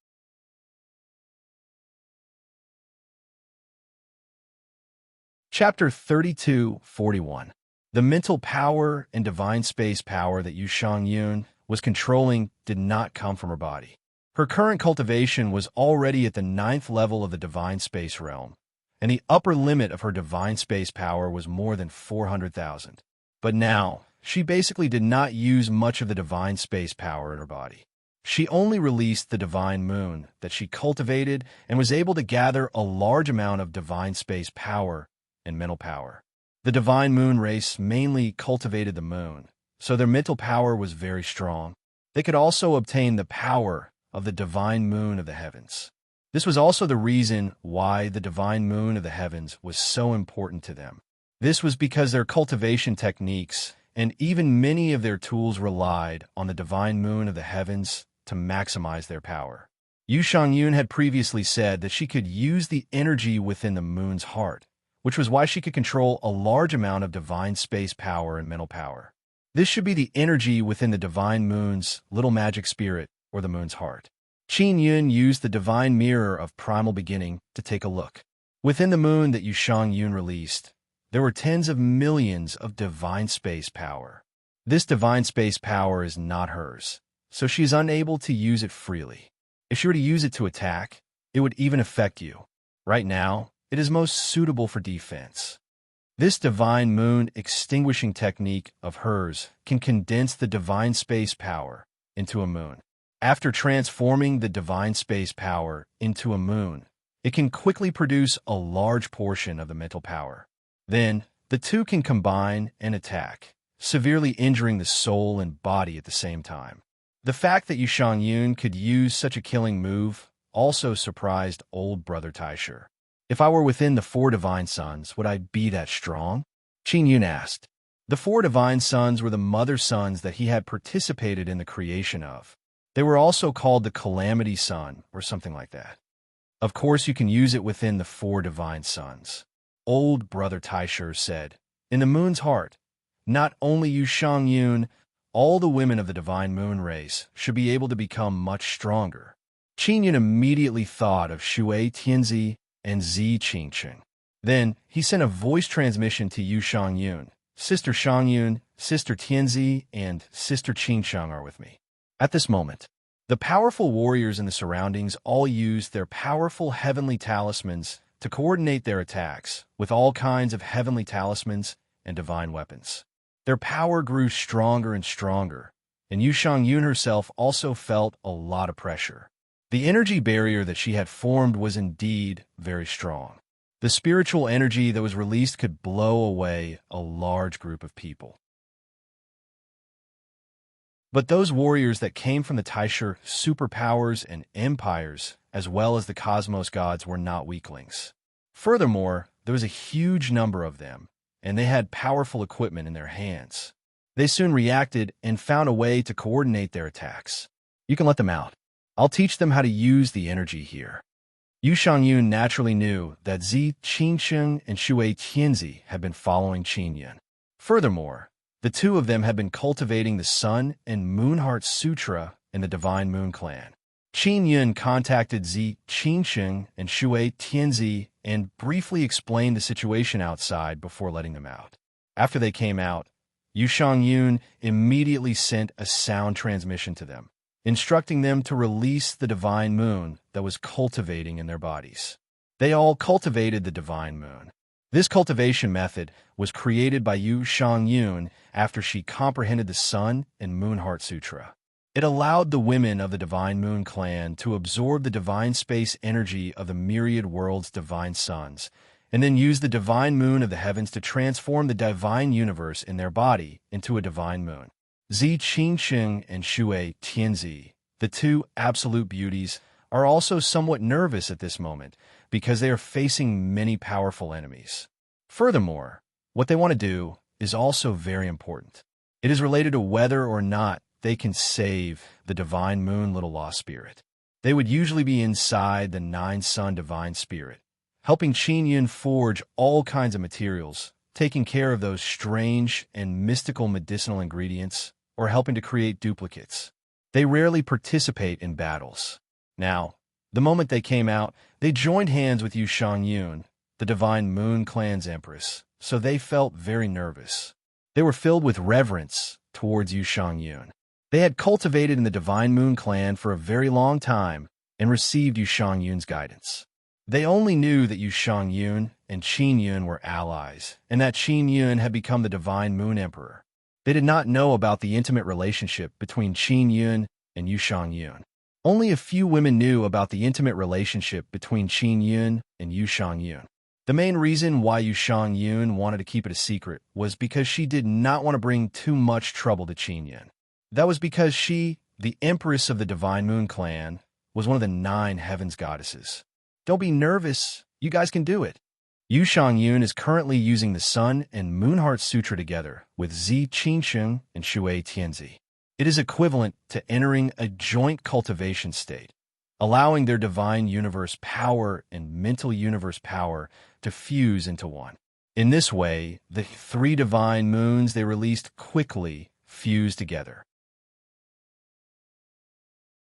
Chapter 32:41. The mental power and divine space power that Yu Shangyun was controlling did not come from her body. Her current cultivation was already at the 9th level of the divine space realm, and the upper limit of her divine space power was more than 400,000. But now, she basically did not use much of the divine space power in her body. She only released the divine moon that she cultivated and was able to gather a large amount of divine space power and mental power. The divine moon race mainly cultivated the moon, so their mental power was very strong. They could also obtain the power of the divine moon of the heavens. This was also the reason why the divine moon of the heavens was so important to them. This was because their cultivation techniques and even many of their tools relied on the divine moon of the heavens to maximize their power. Yu Shangyun had previously said that she could use the energy within the moon's heart, which was why she could control a large amount of divine space power and mental power. This should be the energy within the divine moon's little magic spirit or the moon's heart. Qin Yun used the divine mirror of primal beginning to take a look. Within the moon that Yu Shangyun released, there were tens of millions of divine space power. This divine space power is not hers, so she is unable to use it freely. If she were to use it to attack, it would even affect you. Right now, it is most suitable for defense. This divine moon extinguishing technique of hers can condense the divine space power into a moon. After transforming the divine space power into a moon, it can quickly produce a large portion of the mental power. Then, the two can combine and attack, severely injuring the soul and body at the same time. The fact that Yu Shangyun could use such a killing move also surprised old brother Taisher. If I were within the 4 divine suns, would I be that strong? Qin Yun asked. The 4 divine suns were the mother suns that he had participated in the creation of. They were also called the Calamity Sun, or something like that. Of course, you can use it within the 4 divine suns. Old brother Taisher said, in the moon's heart, not only Yu Shangyun, all the women of the divine moon race should be able to become much stronger. Qin Yun immediately thought of Shui Tianzi and Zi Qingqing. Then, he sent a voice transmission to Yu Shangyun. Sister Shangyun, Sister Tianzi and Sister Qingsheng are with me. At this moment, the powerful warriors in the surroundings all used their powerful heavenly talismans to coordinate their attacks with all kinds of heavenly talismans and divine weapons. Their power grew stronger and stronger, and Yu Shangyun herself also felt a lot of pressure. The energy barrier that she had formed was indeed very strong. The spiritual energy that was released could blow away a large group of people. But those warriors that came from the Taisha superpowers and empires, as well as the cosmos gods, were not weaklings. Furthermore, there was a huge number of them, and they had powerful equipment in their hands. They soon reacted and found a way to coordinate their attacks. You can let them out. I'll teach them how to use the energy here. Yu Shangyun naturally knew that Zi Qingsheng and Shui Tianzi had been following Qin Yun. Furthermore, the two of them had been cultivating the Sun and Moon Heart Sutra in the Divine Moon Clan. Qin Yun contacted Zi Qingsheng and Shui Tianzi and briefly explained the situation outside before letting them out. After they came out, Yu Shangyun immediately sent a sound transmission to them, instructing them to release the divine moon that was cultivating in their bodies. They all cultivated the divine moon. This cultivation method was created by Yu Shangyun after she comprehended the Sun and Moon Heart Sutra. It allowed the women of the Divine Moon Clan to absorb the divine space energy of the myriad world's divine suns, and then use the divine moon of the heavens to transform the divine universe in their body into a divine moon. Zi Qingsheng and Shui Tianzi, the two absolute beauties, are also somewhat nervous at this moment because they are facing many powerful enemies. Furthermore, what they want to do is also very important. It is related to whether or not they can save the divine moon little lost spirit. They would usually be inside the nine-sun divine spirit, helping Qin Yun forge all kinds of materials, taking care of those strange and mystical medicinal ingredients, or helping to create duplicates. They rarely participate in battles. Now, the moment they came out, they joined hands with Yu Shangyun, the Divine Moon Clan's empress, so they felt very nervous. They were filled with reverence towards Yu Shangyun. They had cultivated in the Divine Moon Clan for a very long time and received Yu Shangyun's guidance. They only knew that Yu Shangyun and Qin Yun were allies, and that Qin Yun had become the Divine Moon Emperor. They did not know about the intimate relationship between Qin Yun and Yu Shangyun. Only a few women knew about the intimate relationship between Qin Yun and Yu Shangyun. The main reason why Yu Shangyun wanted to keep it a secret was because she did not want to bring too much trouble to Qin Yun. That was because she, the Empress of the Divine Moon Clan, was one of the 9 heavens goddesses. Don't be nervous, you guys can do it. Yu Shangyun is currently using the Sun and Moon Heart Sutra together with Zi Qingsheng and Shui Tianzi. It is equivalent to entering a joint cultivation state, allowing their divine universe power and mental universe power to fuse into one. In this way, the 3 divine moons they released quickly fused together.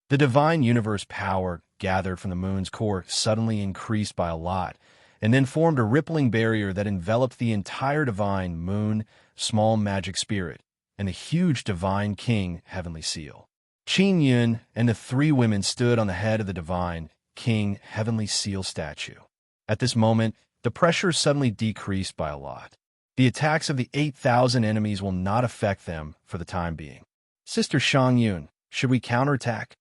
The divine universe power gathered from the moon's core suddenly increased by a lot, and then formed a rippling barrier that enveloped the entire divine moon, small magic spirit, and the huge divine king heavenly seal. Qin Yun and the 3 women stood on the head of the divine king heavenly seal statue. At this moment, the pressure suddenly decreased by a lot. The attacks of the 8,000 enemies will not affect them for the time being. Sister Shangyun, should we counterattack?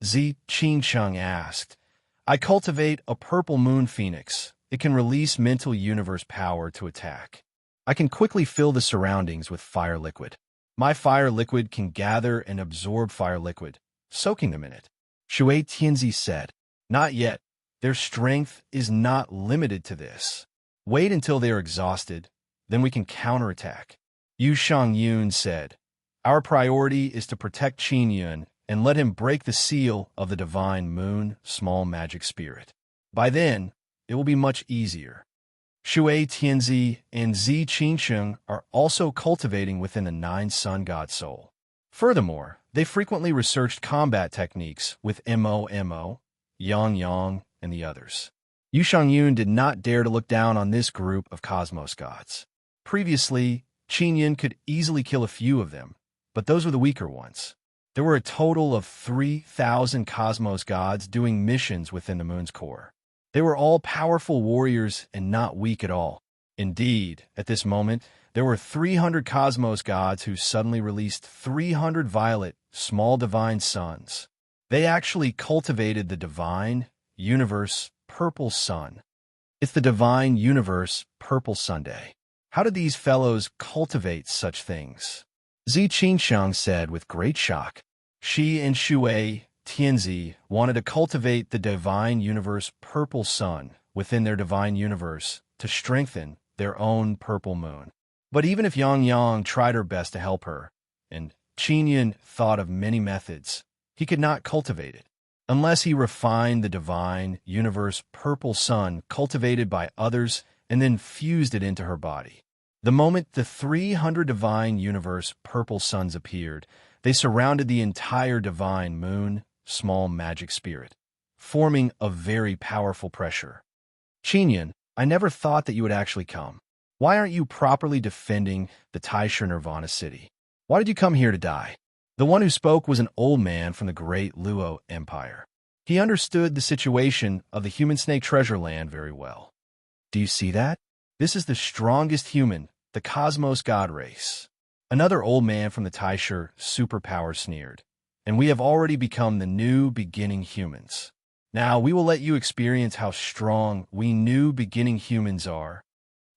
Zi Qingsheng asked. I cultivate a purple moon phoenix. It can release mental universe power to attack. I can quickly fill the surroundings with fire liquid. My fire liquid can gather and absorb fire liquid, soaking them in it. Shui Tianzi said, Not yet. Their strength is not limited to this. Wait until they are exhausted, then we can counterattack. Yu Shangyun said, Our priority is to protect Qin Yun and let him break the seal of the divine moon, small magic spirit. By then, it will be much easier. Shui Tianzi and Zi Qingsheng are also cultivating within the 9 sun god soul. Furthermore, they frequently researched combat techniques with Mo, Yang, and the others. Yu Shangyun did not dare to look down on this group of cosmos gods. Previously, Qin Yin could easily kill a few of them, but those were the weaker ones. There were a total of 3,000 cosmos gods doing missions within the moon's core. They were all powerful warriors and not weak at all. Indeed, at this moment, there were 300 cosmos gods who suddenly released 300 violet, small divine suns. They actually cultivated the divine, universe, purple sun. It's the divine universe, purple Sunday. How did these fellows cultivate such things? Zi Qingsheng said with great shock. She and Shui Tianzi wanted to cultivate the divine universe purple sun within their divine universe to strengthen their own purple moon. But even if Yang Yang tried her best to help her, and Qin Yin thought of many methods, he could not cultivate it, unless he refined the divine universe purple sun cultivated by others and then fused it into her body. The moment the 300 divine universe purple suns appeared, they surrounded the entire divine moon, small magic spirit, forming a very powerful pressure. Qin Yin, I never thought that you would actually come. Why aren't you properly defending the Taisha Nirvana city? Why did you come here to die? The one who spoke was an old man from the great Luo Empire. He understood the situation of the human snake treasure land very well. Do you see that? This is the strongest human, the cosmos god race. Another old man from the Taisha superpower sneered. And we have already become the new beginning humans. Now we will let you experience how strong we new beginning humans are.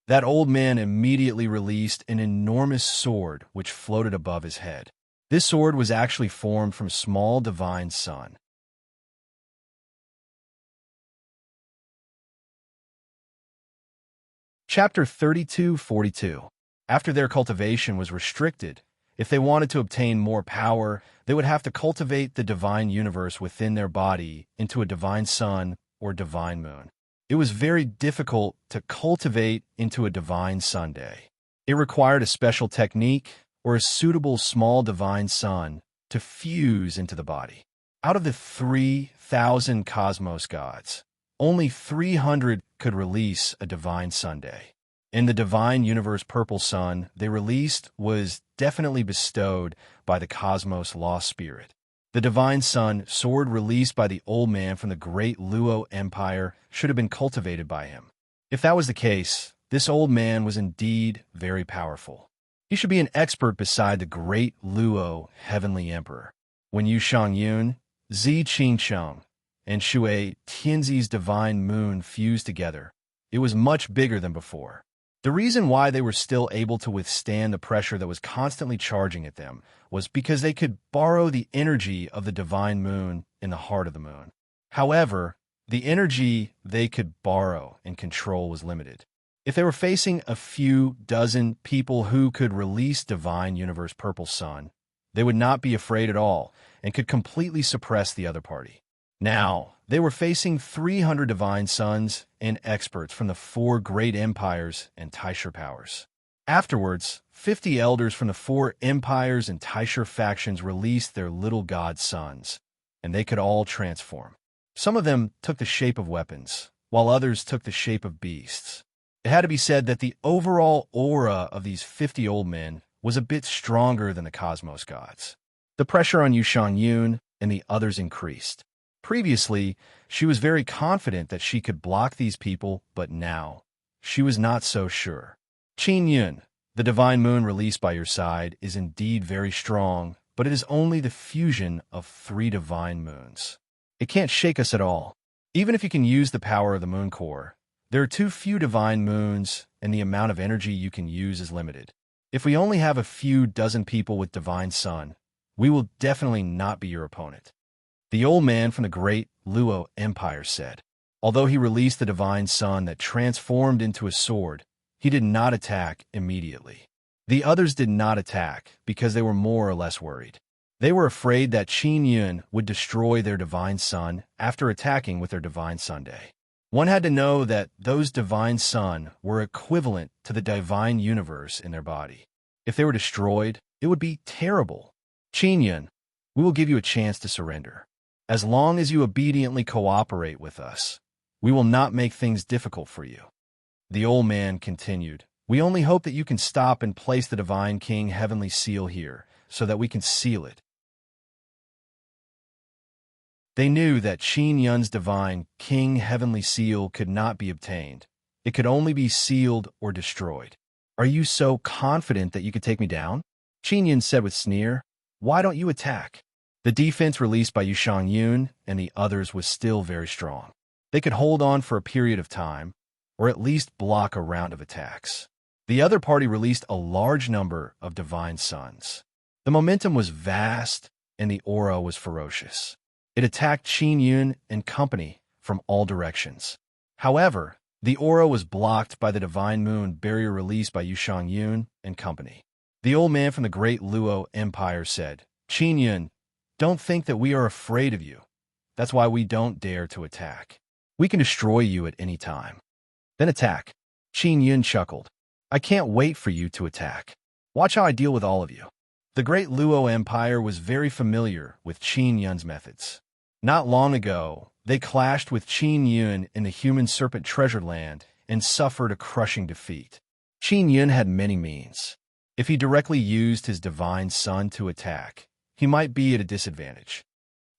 That old man immediately released an enormous sword which floated above his head. This sword was actually formed from small divine sun. Chapter 32-42. After their cultivation was restricted, if they wanted to obtain more power, they would have to cultivate the divine universe within their body into a divine sun or divine moon. It was very difficult to cultivate into a divine Sunday. It required a special technique or a suitable small divine sun to fuse into the body. Out of the 3,000 cosmos gods, only 300 could release a divine Sunday. And the divine universe purple sun they released was definitely bestowed by the cosmos lost spirit. The divine sun sword released by the old man from the great Luo Empire should have been cultivated by him. If that was the case, this old man was indeed very powerful. He should be an expert beside the great Luo heavenly emperor. When Yu Shangyun, Zi Qingsheng, and Shui Tianzi's divine moon fused together, it was much bigger than before. The reason why they were still able to withstand the pressure that was constantly charging at them was because they could borrow the energy of the divine moon in the heart of the moon. However, the energy they could borrow and control was limited. If they were facing a few dozen people who could release divine universe purple sun, they would not be afraid at all and could completely suppress the other party. Now, they were facing 300 divine suns and experts from the 4 great empires and Taisha powers. Afterwards, 50 elders from the 4 empires and Taisha factions released their little god sons, and they could all transform. Some of them took the shape of weapons, while others took the shape of beasts. It had to be said that the overall aura of these 50 old men was a bit stronger than the cosmos gods. The pressure on Yu Shangyun and the others increased. Previously, she was very confident that she could block these people, but now, she was not so sure. Qin Yin, the divine moon released by your side, is indeed very strong, but it is only the fusion of 3 divine moons. It can't shake us at all. Even if you can use the power of the moon core, there are too few divine moons, and the amount of energy you can use is limited. If we only have a few dozen people with divine sun, we will definitely not be your opponent. The old man from the great Luo Empire said. Although he released the divine sun that transformed into a sword, he did not attack immediately. The others did not attack because they were more or less worried. They were afraid that Qin Yin would destroy their divine sun after attacking with their divine Sunday. One had to know that those divine sun were equivalent to the divine universe in their body. If they were destroyed, it would be terrible. Qin Yin, we will give you a chance to surrender. As long as you obediently cooperate with us, we will not make things difficult for you. The old man continued, We only hope that you can stop and place the Divine King Heavenly Seal here, so that we can seal it. They knew that Qin Yun's Divine King Heavenly Seal could not be obtained. It could only be sealed or destroyed. Are you so confident that you could take me down? Qin Yun said with sneer. Why don't you attack? The defense released by Yu Shangyun and the others was still very strong. They could hold on for a period of time, or at least block a round of attacks. The other party released a large number of divine suns. The momentum was vast, and the aura was ferocious. It attacked Qin Yun and company from all directions. However, the aura was blocked by the divine moon barrier released by Yu Shangyun and company. The old man from the great Luo Empire said, Qin Yun, don't think that we are afraid of you. That's why we don't dare to attack. We can destroy you at any time. Then attack. Qin Yun chuckled. I can't wait for you to attack. Watch how I deal with all of you. The great Luo Empire was very familiar with Qin Yun's methods. Not long ago, they clashed with Qin Yun in the human serpent treasure land and suffered a crushing defeat. Qin Yun had many means. If he directly used his divine sun to attack, he might be at a disadvantage.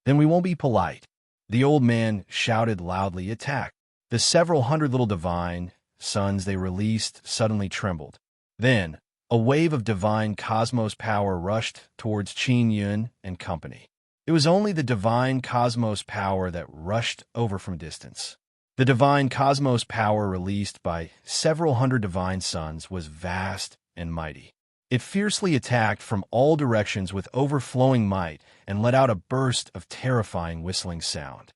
Then we won't be polite. The old man shouted loudly, attack. The several hundred little divine suns they released suddenly trembled. Then, a wave of divine cosmos power rushed towards Qin Yun and company. It was only the divine cosmos power that rushed over from distance. The divine cosmos power released by several hundred divine suns was vast and mighty. It fiercely attacked from all directions with overflowing might and let out a burst of terrifying whistling sound.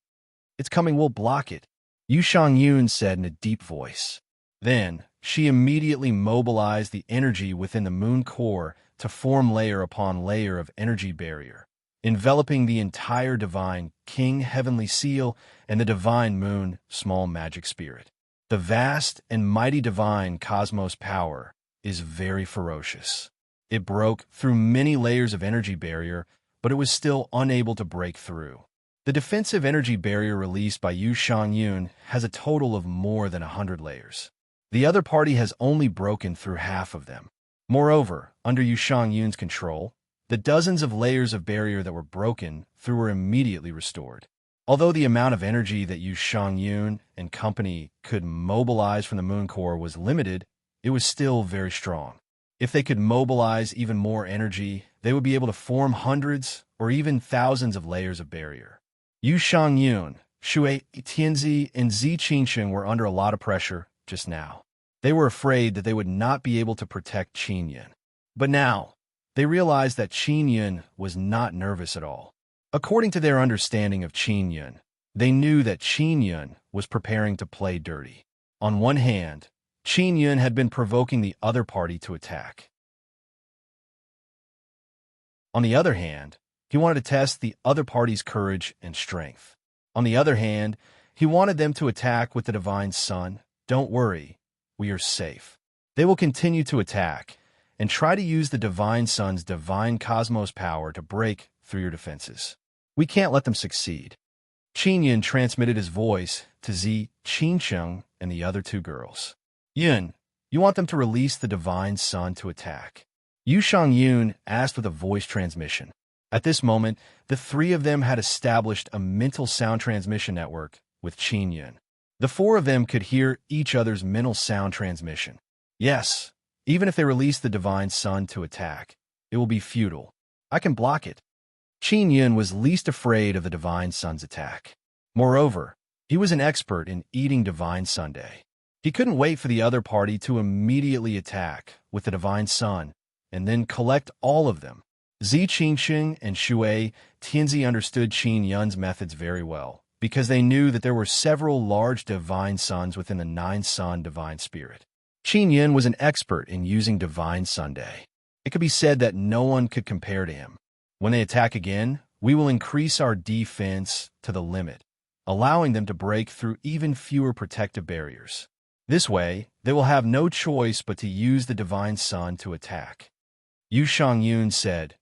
It's coming, we'll block it, Yu Shangyun said in a deep voice. Then, she immediately mobilized the energy within the moon core to form layer upon layer of energy barrier, enveloping the entire divine King Heavenly Seal and the divine moon small magic spirit. The vast and mighty divine cosmos power is very ferocious. It broke through many layers of energy barrier, but it was still unable to break through. The defensive energy barrier released by Yu Shangyun has a total of more than 100 layers. The other party has only broken through half of them. Moreover, under Yu Shangyun's control, the dozens of layers of barrier that were broken through were immediately restored. Although the amount of energy that Yu Shangyun and company could mobilize from the moon core was limited, it was still very strong. If they could mobilize even more energy, they would be able to form hundreds or even thousands of layers of barrier. Yu Shangyun, Shui Tianzi, and Zi Qingsheng were under a lot of pressure just now. They were afraid that they would not be able to protect Qin Yun. But now, they realized that Qin Yun was not nervous at all. According to their understanding of Qin Yun, they knew that Qin Yun was preparing to play dirty. On one hand, Qin Yun had been provoking the other party to attack. On the other hand, he wanted to test the other party's courage and strength. On the other hand, he wanted them to attack with the divine sun. Don't worry, we are safe. They will continue to attack and try to use the divine sun's divine cosmos power to break through your defenses. We can't let them succeed. Qin Yun transmitted his voice to Zi Qingsheng and the other two girls. Yun, you want them to release the divine sun to attack? Yu Shangyun asked with a voice transmission. At this moment, the three of them had established a mental sound transmission network with Qin Yun. The four of them could hear each other's mental sound transmission. Yes, even if they release the divine sun to attack, it will be futile. I can block it. Qin Yun was least afraid of the divine sun's attack. Moreover, he was an expert in eating divine sundae. He couldn't wait for the other party to immediately attack with the divine sun and then collect all of them. Zi Qingsheng and Shui Tianzi understood Qin Yun's methods very well, because they knew that there were several large divine suns within the nine-sun divine spirit. Qin Yun was an expert in using divine sundae. It could be said that no one could compare to him. When they attack again, we will increase our defense to the limit, allowing them to break through even fewer protective barriers. This way, they will have no choice but to use the divine sun to attack. Yu Shangyun said,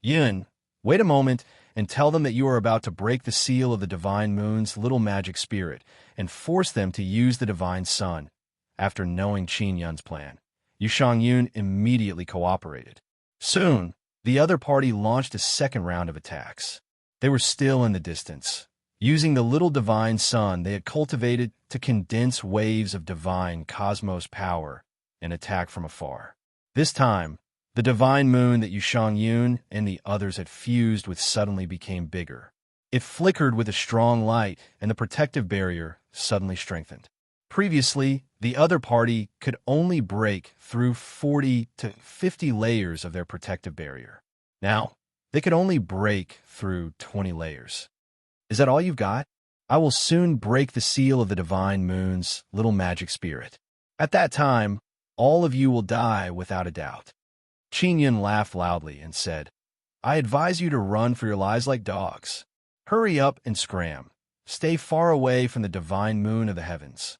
Yun, wait a moment and tell them that you are about to break the seal of the divine moon's little magic spirit and force them to use the divine sun. After knowing Qin Yun's plan, Yu Shangyun immediately cooperated. Soon, the other party launched a second round of attacks. They were still in the distance, using the little divine sun they had cultivated to condense waves of divine cosmos power and attack from afar. This time, the divine moon that Yu Shangyun and the others had fused with suddenly became bigger. It flickered with a strong light, and the protective barrier suddenly strengthened. Previously, the other party could only break through 40 to 50 layers of their protective barrier. Now, they could only break through 20 layers. Is that all you've got? I will soon break the seal of the divine moon's little magic spirit. At that time, all of you will die without a doubt. Qin Yun laughed loudly and said, I advise you to run for your lives like dogs. Hurry up and scram. Stay far away from the divine moon of the heavens.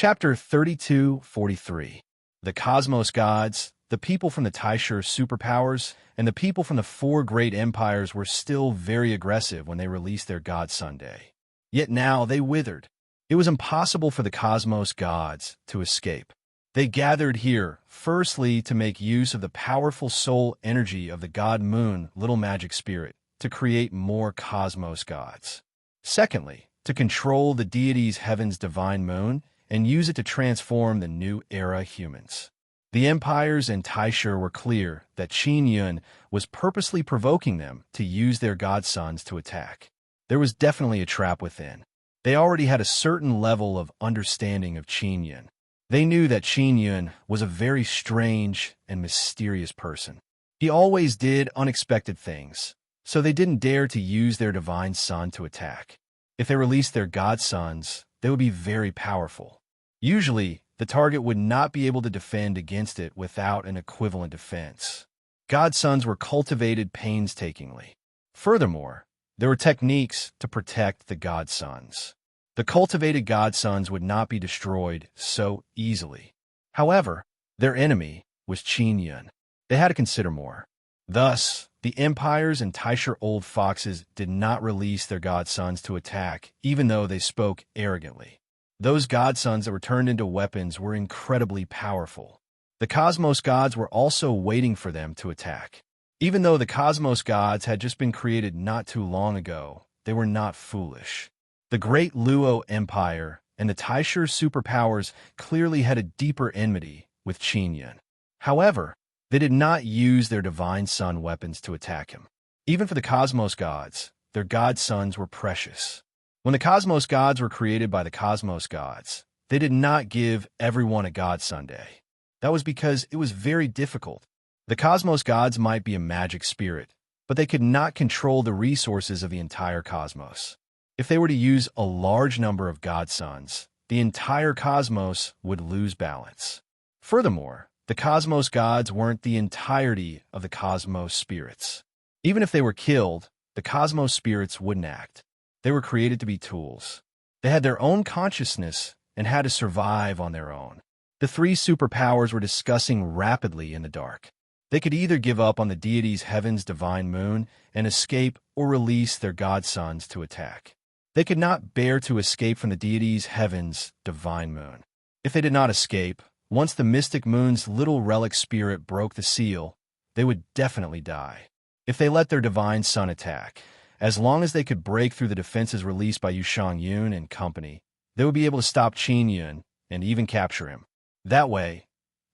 Chapter 32-43. The Cosmos Gods, the people from the Taisher superpowers, and the people from the four great empires were still very aggressive when they released their God Sunday. Yet now they withered. It was impossible for the Cosmos Gods to escape. They gathered here, firstly, to make use of the powerful soul energy of the God Moon Little Magic Spirit to create more Cosmos Gods. Secondly, to control the deity's heaven's divine moon and use it to transform the new era humans. The empires and Taisher were clear that Qin Yun was purposely provoking them to use their godsons to attack. There was definitely a trap within. They already had a certain level of understanding of Qin Yun. They knew that Qin Yun was a very strange and mysterious person. He always did unexpected things, so they didn't dare to use their divine son to attack. If they released their godsons, they would be very powerful. Usually, the target would not be able to defend against it without an equivalent defense. Godsons were cultivated painstakingly. Furthermore, there were techniques to protect the godsons. The cultivated godsons would not be destroyed so easily. However, their enemy was Qin Yun. They had to consider more. Thus, the empires and Taisher old foxes did not release their godsons to attack, even though they spoke arrogantly. Those godsons that were turned into weapons were incredibly powerful. The Cosmos Gods were also waiting for them to attack. Even though the Cosmos Gods had just been created not too long ago, they were not foolish. The Great Luo Empire and the Taisher superpowers clearly had a deeper enmity with Qin Yun. However, they did not use their divine son weapons to attack him. Even for the Cosmos Gods, their godsons were precious. When the Cosmos Gods were created by the Cosmos Gods, they did not give everyone a God Sunday. That was because it was very difficult. The Cosmos Gods might be a magic spirit, but they could not control the resources of the entire cosmos. If they were to use a large number of godsons, the entire cosmos would lose balance. Furthermore, the Cosmos Gods weren't the entirety of the cosmos spirits. Even if they were killed, the cosmos spirits wouldn't act. They were created to be tools. They had their own consciousness and had to survive on their own. The three superpowers were discussing rapidly in the dark. They could either give up on the deity's heaven's divine moon and escape or release their godsons to attack. They could not bear to escape from the deity's heaven's divine moon. If they did not escape, once the mystic moon's little relic spirit broke the seal, they would definitely die. If they let their divine son attack, as long as they could break through the defenses released by Yu Shangyun and company, they would be able to stop Qin Yun and even capture him. That way,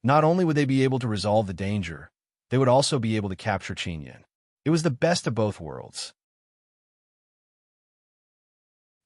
not only would they be able to resolve the danger, they would also be able to capture Qin Yun. It was the best of both worlds.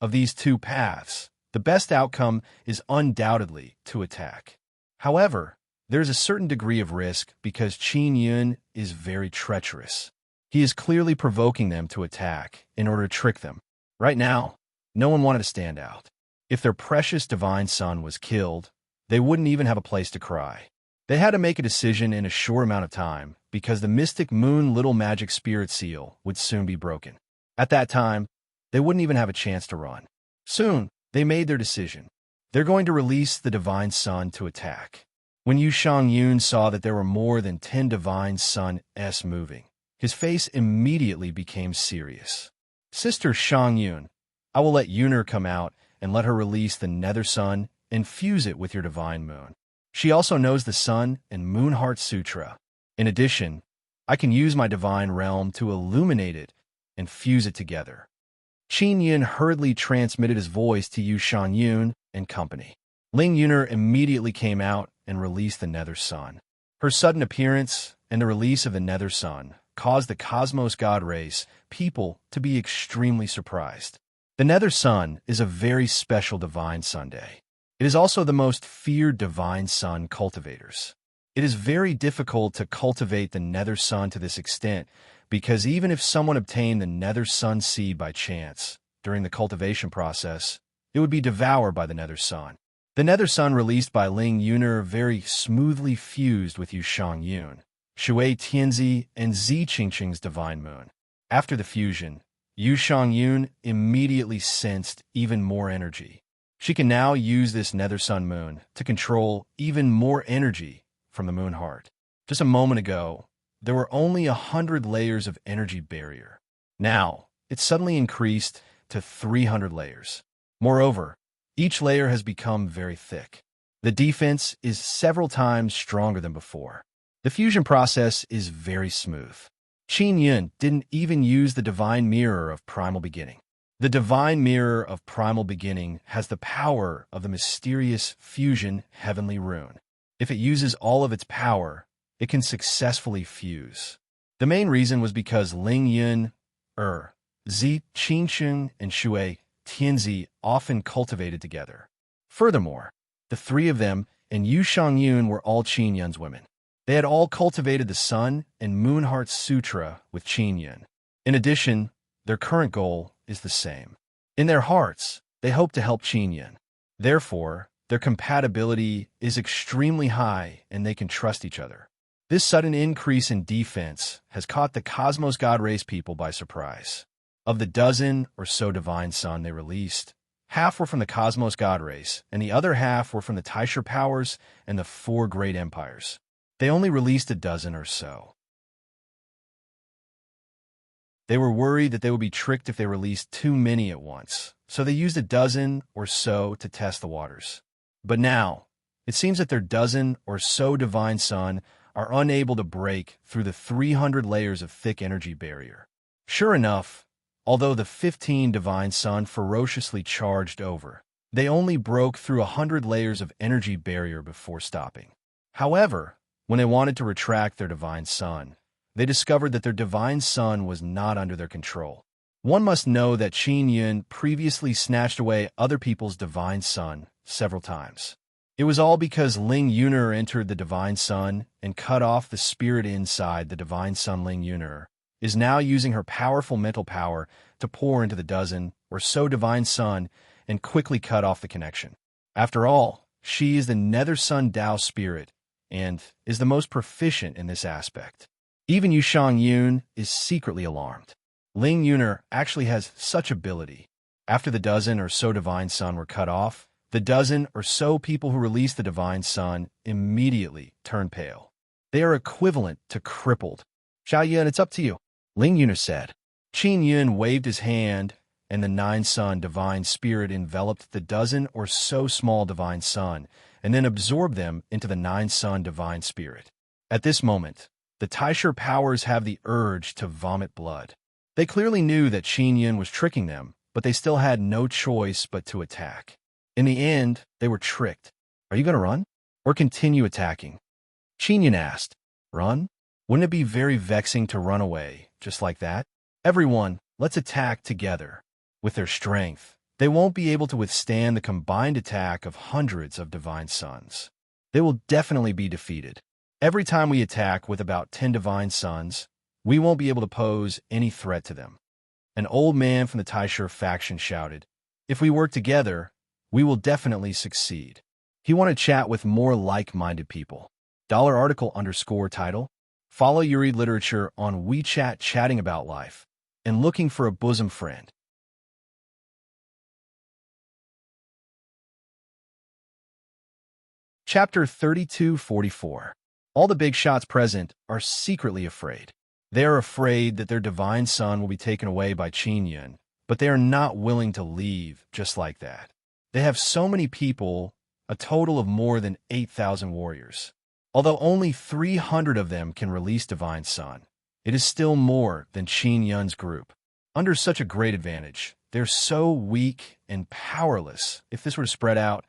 Of these two paths, the best outcome is undoubtedly to attack. However, there is a certain degree of risk because Qin Yun is very treacherous. He is clearly provoking them to attack in order to trick them. Right now, no one wanted to stand out. If their precious divine son was killed, they wouldn't even have a place to cry. They had to make a decision in a short amount of time because the mystic moon little magic spirit seal would soon be broken. At that time, they wouldn't even have a chance to run. Soon, they made their decision. They're going to release the divine son to attack. When Yu Shangyun saw that there were more than 10 divine sons moving, his face immediately became serious. Sister Shangyun, I will let Yuner come out and let her release the nether sun and fuse it with your divine moon. She also knows the sun and moon heart sutra. In addition, I can use my divine realm to illuminate it and fuse it together. Qin Yun hurriedly transmitted his voice to Yu Shangyun and company. Ling Yuner immediately came out and released the nether sun. Her sudden appearance and the release of the nether sun caused the cosmos god race people to be extremely surprised. The nether sun is a very special divine Sunday. It is also the most feared divine sun cultivators. It is very difficult to cultivate the nether sun to this extent because even if someone obtained the nether sun seed by chance during the cultivation process, it would be devoured by the nether sun. The nether sun released by Ling Yuner very smoothly fused with Yu Shangyun, Shui Tianzi, and Zi Qingqing's divine moon. After the fusion, Yu Shangyun immediately sensed even more energy. She can now use this nether sun moon to control even more energy from the moon heart. Just a moment ago, there were only 100 layers of energy barrier. Now, it suddenly increased to 300 layers. Moreover, each layer has become very thick. The defense is several times stronger than before. The fusion process is very smooth. Qin Yun didn't even use the divine mirror of primal beginning. The divine mirror of primal beginning has the power of the mysterious fusion heavenly rune. If it uses all of its power, it can successfully fuse. The main reason was because Ling Yun, Zi Qingqing, and Shui Tianzi often cultivated together. Furthermore, the three of them and Yu Shangyun were all Qin Yun's women. They had all cultivated the Sun and Moon Heart Sutra with Qin Yun. In addition, their current goal is the same. In their hearts, they hope to help Qin Yun. Therefore, their compatibility is extremely high and they can trust each other. This sudden increase in defense has caught the Cosmos God Race people by surprise. Of the dozen or so divine sun they released, half were from the Cosmos God Race, and the other half were from the Taisher powers and the four great empires. They only released a dozen or so. They were worried that they would be tricked if they released too many at once, so they used a dozen or so to test the waters. But now, it seems that their dozen or so divine sun are unable to break through the 300 layers of thick energy barrier. Sure enough, although the 15 divine sun ferociously charged over, they only broke through 100 layers of energy barrier before stopping. However, when they wanted to retract their divine sun, they discovered that their divine sun was not under their control. One must know that Qin Yun previously snatched away other people's divine sun several times. It was all because Ling Yuner entered the divine sun and cut off the spirit inside the divine sun. Ling Yuner is now using her powerful mental power to pour into the dozen or so divine sun and quickly cut off the connection. After all, she is the nether sun Dao spirit and is the most proficient in this aspect. Even Yu Shangyun is secretly alarmed. Ling Yuner actually has such ability. After the dozen or so divine sun were cut off, the dozen or so people who released the divine sun immediately turned pale. They are equivalent to crippled. Xiao Yun, it's up to you, Ling Yuner said. Qin Yun waved his hand, and the nine sun divine spirit enveloped the dozen or so small divine sun, and then absorbed them into the nine sun divine spirit. At this moment, the Taisher powers have the urge to vomit blood. They clearly knew that Qin Yun was tricking them, but they still had no choice but to attack. In the end, they were tricked. Are you going to run? Or continue attacking? Qin Yun asked. Run? Wouldn't it be very vexing to run away, just like that? Everyone, let's attack together. With their strength, they won't be able to withstand the combined attack of hundreds of divine suns. They will definitely be defeated. Every time we attack with about 10 divine suns, we won't be able to pose any threat to them. An old man from the Taisher faction shouted, If we work together, we will definitely succeed. He wanted to chat with more like-minded people. $article_title. Follow you read literature on WeChat chatting about life and looking for a bosom friend. Chapter 3244. All the big shots present are secretly afraid. They are afraid that their divine sun will be taken away by Qin Yun, but they are not willing to leave just like that. They have so many people, a total of more than 8,000 warriors. Although only 300 of them can release Divine Sun, it is still more than Qin Yun's group. Under such a great advantage, they're so weak and powerless. If this were to spread out,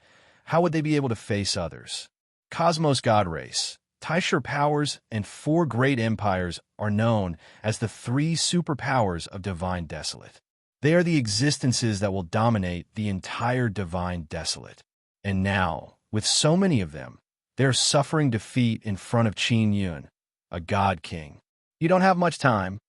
how would they be able to face others? Cosmos God Race, Taisher powers, and 4 great empires are known as the 3 superpowers of Divine Desolate. They are the existences that will dominate the entire Divine Desolate. And now, with so many of them, they are suffering defeat in front of Qin Yun, a God King. You don't have much time,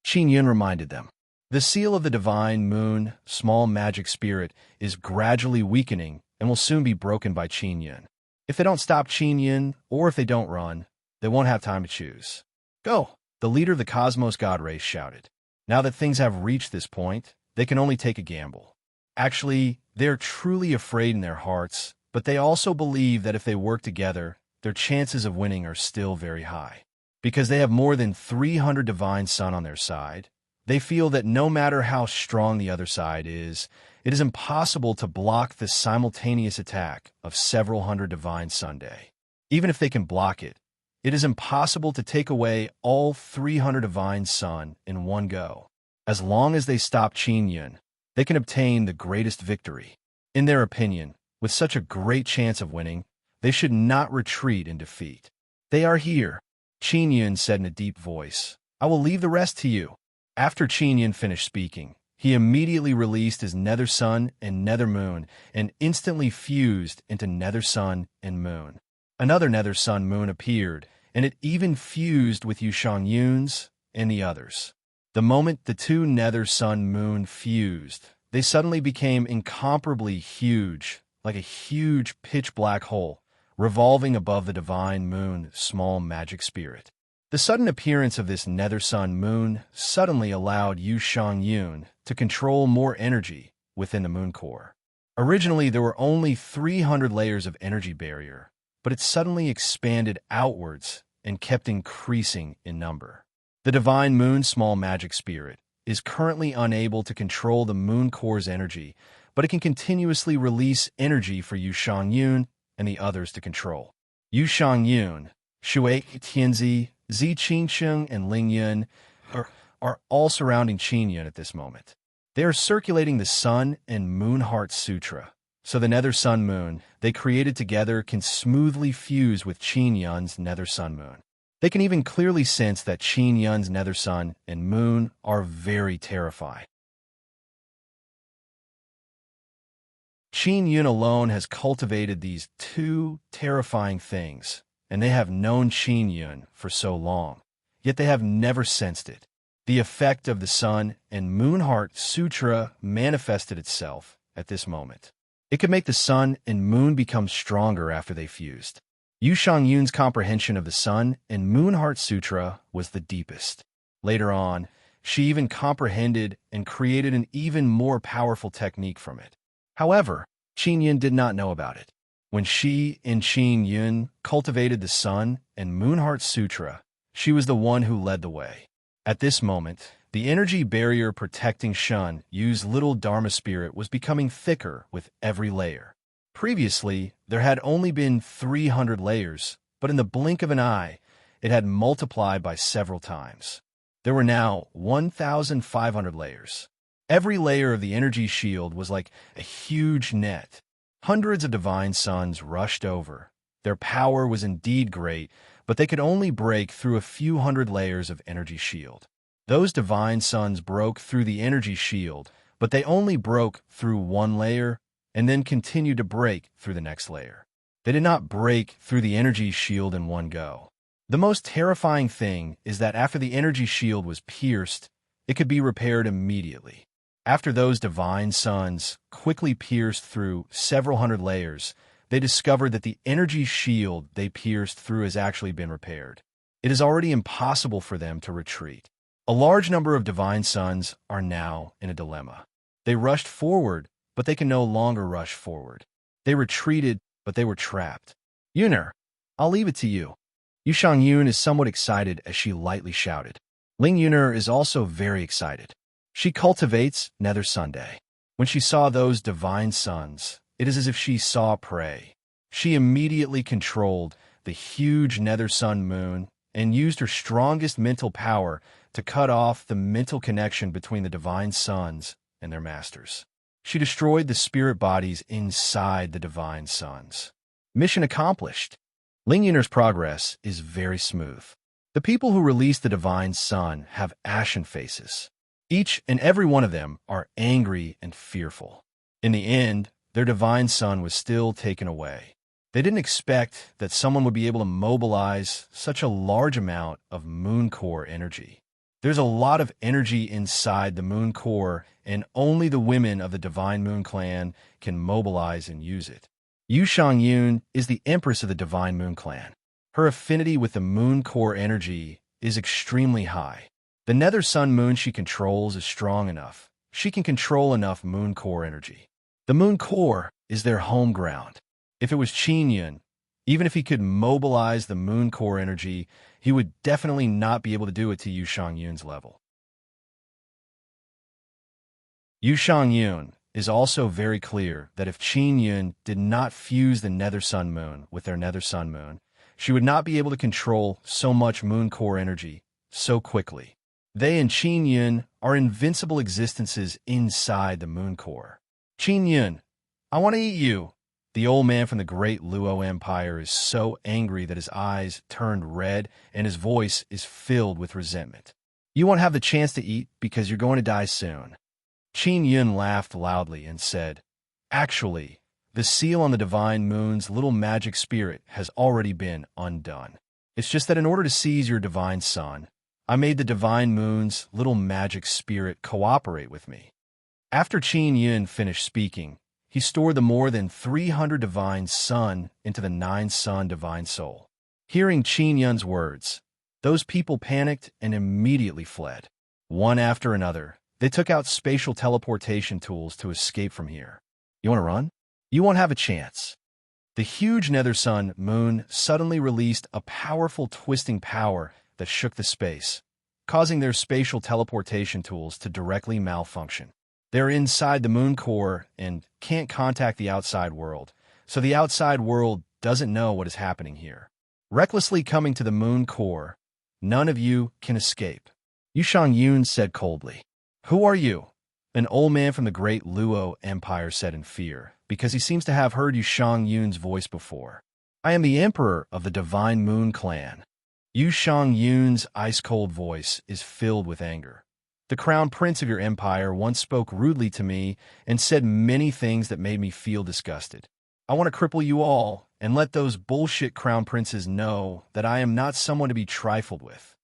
Qin Yun reminded them. The seal of the Divine Moon, small magic spirit, is gradually weakening and will soon be broken by Qin Yun. If they don't stop Qin Yun, or if they don't run, they won't have time to choose. Go, the leader of the Cosmos God Race shouted. Now that things have reached this point, they can only take a gamble. Actually, they're truly afraid in their hearts, but they also believe that if they work together, their chances of winning are still very high. Because they have more than 300 Divine Sun on their side, they feel that no matter how strong the other side is, it is impossible to block the simultaneous attack of several hundred Divine Sun Day. Even if they can block it, it is impossible to take away all 300 Divine Sun in one go. As long as they stop Qin Yun, they can obtain the greatest victory. In their opinion, with such a great chance of winning, they should not retreat in defeat. They are here, Qin Yun said in a deep voice. I will leave the rest to you. After Qin Yun finished speaking, he immediately released his Nether Sun and Nether Moon and instantly fused into Nether Sun and Moon. Another Nether Sun Moon appeared, and it even fused with Yushang Yun's and the others. The moment the 2 Nether Sun Moon fused, they suddenly became incomparably huge, like a huge pitch-black hole, revolving above the Divine Moon small magic spirit. The sudden appearance of this Nether Sun Moon suddenly allowed Yushang Yun to control more energy within the Moon core. Originally, there were only 300 layers of energy barrier, but it suddenly expanded outwards and kept increasing in number. The Divine Moon small magic spirit is currently unable to control the Moon core's energy, but it can continuously release energy for Yushang Yun and the others to control. Yushang Yun, Shui Tianzi, Zi Qingsheng, and Ling Yun are all surrounding Qin Yun at this moment. They are circulating the Sun and Moon Heart Sutra, so the Nether Sun Moon they created together can smoothly fuse with Qin Yun's Nether Sun Moon. They can even clearly sense that Qin Yun's Nether Sun and Moon are very terrifying. Qin Yun alone has cultivated these 2 terrifying things, and they have known Qin Yun for so long, yet they have never sensed it. The effect of the Sun and Moon Heart Sutra manifested itself at this moment. It could make the Sun and Moon become stronger after they fused. Yushang Yun's comprehension of the Sun and Moon Heart Sutra was the deepest. Later on, she even comprehended and created an even more powerful technique from it. However, Qin Yun did not know about it. When she and Qin Yun cultivated the Sun and Moon Heart Sutra, she was the one who led the way. At this moment, the energy barrier protecting Shun Yu's little Dharma spirit was becoming thicker with every layer. Previously, there had only been 300 layers, but in the blink of an eye, it had multiplied by several times. There were now 1,500 layers. Every layer of the energy shield was like a huge net. Hundreds of divine suns rushed over. Their power was indeed great, but they could only break through a few hundred layers of energy shield. Those divine suns broke through the energy shield, but they only broke through one layer and then continued to break through the next layer. They did not break through the energy shield in one go. The most terrifying thing is that after the energy shield was pierced, it could be repaired immediately. After those divine suns quickly pierced through several hundred layers, they discovered that the energy shield they pierced through has actually been repaired. It is already impossible for them to retreat. A large number of divine suns are now in a dilemma. They rushed forward, but they can no longer rush forward. They retreated, but they were trapped. Yuner, I'll leave it to you. Yushang Yun is somewhat excited as she lightly shouted. Ling Yuner is also very excited. She cultivates Nether Sunday. When she saw those divine suns, it is as if she saw prey. She immediately controlled the huge Nether Sun moon and used her strongest mental power to cut off the mental connection between the divine suns and their masters. She destroyed the spirit bodies inside the divine suns. Mission accomplished. Ling Yun's progress is very smooth. The people who release the divine sun have ashen faces. Each and every one of them are angry and fearful. In the end, their divine sun was still taken away. They didn't expect that someone would be able to mobilize such a large amount of moon core energy. There's a lot of energy inside the moon core, and only the women of the Divine Moon Clan can mobilize and use it. Yu Shangyun is the empress of the Divine Moon Clan. Her affinity with the moon core energy is extremely high. The Nether Sun moon she controls is strong enough. She can control enough moon core energy. The moon core is their home ground. If it was Qin Yun, even if he could mobilize the moon core energy, he would definitely not be able to do it to Yu Shangyun's level. Yu Shangyun is also very clear that if Qin Yun did not fuse the Nether Sun moon with their Nether Sun moon, she would not be able to control so much moon core energy so quickly. They and Qin Yun are invincible existences inside the moon core. Qin Yun, I want to eat you. The old man from the great Luo Empire is so angry that his eyes turned red and his voice is filled with resentment. You won't have the chance to eat because you're going to die soon. Qin Yun laughed loudly and said, Actually, the seal on the divine moon's little magic spirit has already been undone. It's just that in order to seize your divine sun, I made the divine moon's little magic spirit cooperate with me. After Qin Yun finished speaking, he stored the more than 300 divine sun into the 9-sun divine soul. Hearing Qin Yun's words, those people panicked and immediately fled. One after another, they took out spatial teleportation tools to escape from here. You want to run? You won't have a chance. The huge Nether Sun moon suddenly released a powerful twisting power that shook the space, causing their spatial teleportation tools to directly malfunction. They're inside the moon core and can't contact the outside world, so the outside world doesn't know what is happening here. Recklessly coming to the moon core, none of you can escape. Yu Shangyun said coldly. Who are you? An old man from the great Luo Empire said in fear, because he seems to have heard Yu Shangyun's voice before. I am the emperor of the Divine Moon Clan. Yu Shangyun's ice-cold voice is filled with anger. The crown prince of your empire once spoke rudely to me and said many things that made me feel disgusted. I want to cripple you all and let those bullshit crown princes know that I am not someone to be trifled with.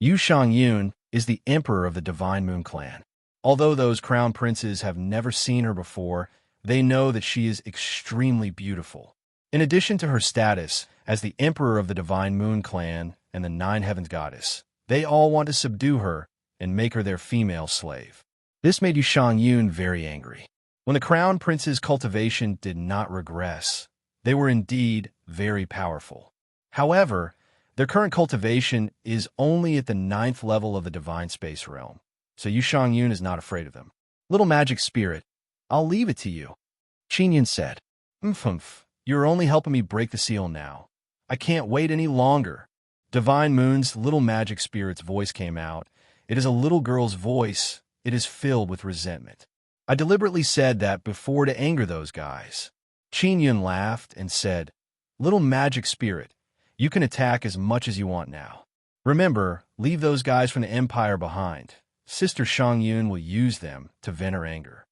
Yu Shangyun is the emperor of the Divine Moon Clan. Although those crown princes have never seen her before, they know that she is extremely beautiful. In addition to her status as the emperor of the Divine Moon Clan and the Nine Heavens goddess, they all want to subdue her and make her their female slave. This made Yu Shangyun very angry. When the crown prince's cultivation did not regress, they were indeed very powerful. However, their current cultivation is only at the 9th level of the divine space realm, so Yu Shangyun is not afraid of them. Little magic spirit, I'll leave it to you. Qin Yun said, Humph, you're only helping me break the seal now. I can't wait any longer. Divine Moon's little magic spirit's voice came out. It is a little girl's voice. It is filled with resentment. I deliberately said that before to anger those guys. Qin Yun laughed and said, Little magic spirit, you can attack as much as you want now. Remember, leave those guys from the Empire behind. Sister Shangyun will use them to vent her anger.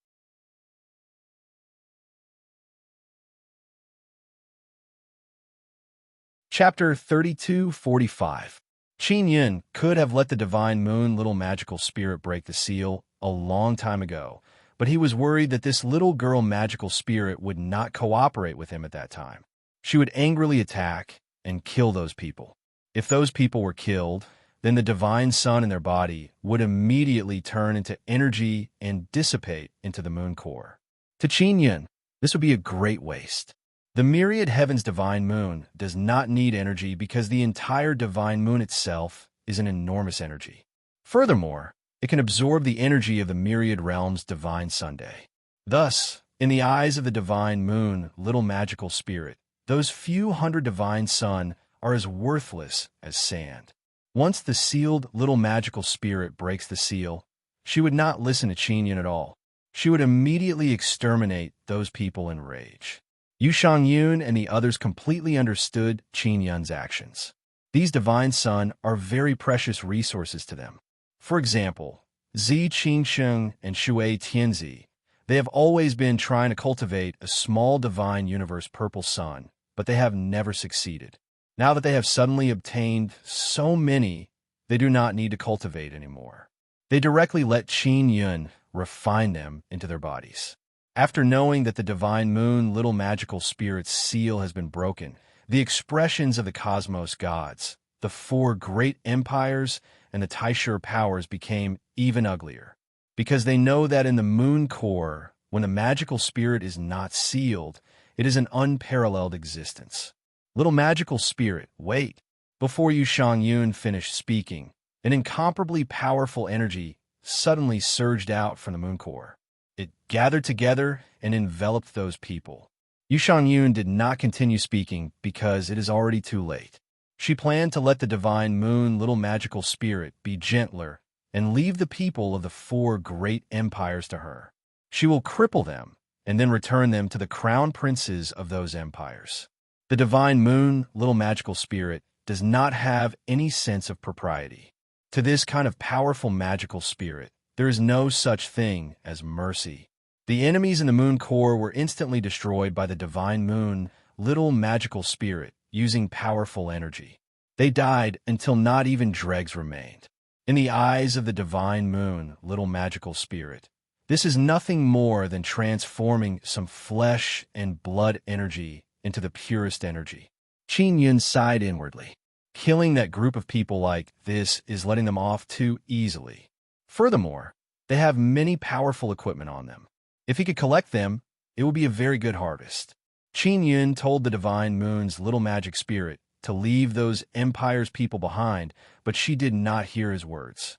Chapter 32:45. Qin Yun could have let the Divine Moon little magical spirit break the seal a long time ago, but he was worried that this little girl magical spirit would not cooperate with him at that time. She would angrily attack and kill those people. If those people were killed, then the divine sun in their body would immediately turn into energy and dissipate into the moon core. To Qin Yun, this would be a great waste. The myriad heaven's divine moon does not need energy because the entire divine moon itself is an enormous energy. Furthermore, It can absorb the energy of the myriad realms' divine Sunday. Thus, in the eyes of the divine moon, little magical spirit, those few hundred divine sun are as worthless as sand. Once the sealed little magical spirit breaks the seal, she would not listen to Qin Yun at all. She would immediately exterminate those people in rage. Yu Shangyun and the others completely understood Qin Yun's actions. These divine sun are very precious resources to them. For example, Zi Qingsheng and Shui Tianzi, they have always been trying to cultivate a small divine universe purple sun, but they have never succeeded. Now that they have suddenly obtained so many, they do not need to cultivate anymore. They directly let Qin Yun refine them into their bodies. After knowing that the divine moon little magical spirit's seal has been broken, the expressions of the cosmos gods, the four great empires, and the Taishur powers became even uglier. Because they know that in the moon core, when the magical spirit is not sealed, it is an unparalleled existence. Little magical spirit, wait. Before Yu Shangyun finished speaking, an incomparably powerful energy suddenly surged out from the moon core. It gathered together and enveloped those people. Yu Shangyun did not continue speaking because it is already too late. She planned to let the divine moon little magical spirit be gentler and leave the people of the four great empires to her. She will cripple them and then return them to the crown princes of those empires. The divine moon little magical spirit does not have any sense of propriety. To this kind of powerful magical spirit, there is no such thing as mercy. The enemies in the moon core were instantly destroyed by the divine moon little magical spirit using powerful energy. They died until not even dregs remained. In the eyes of the divine moon little magical spirit, this is nothing more than transforming some flesh and blood energy into the purest energy. Qin Yun sighed inwardly. Killing that group of people like this is letting them off too easily. Furthermore, they have many powerful equipment on them. If he could collect them, it would be a very good harvest. Qin Yun told the divine moon's little magic spirit to leave those empire's people behind, but she did not hear his words.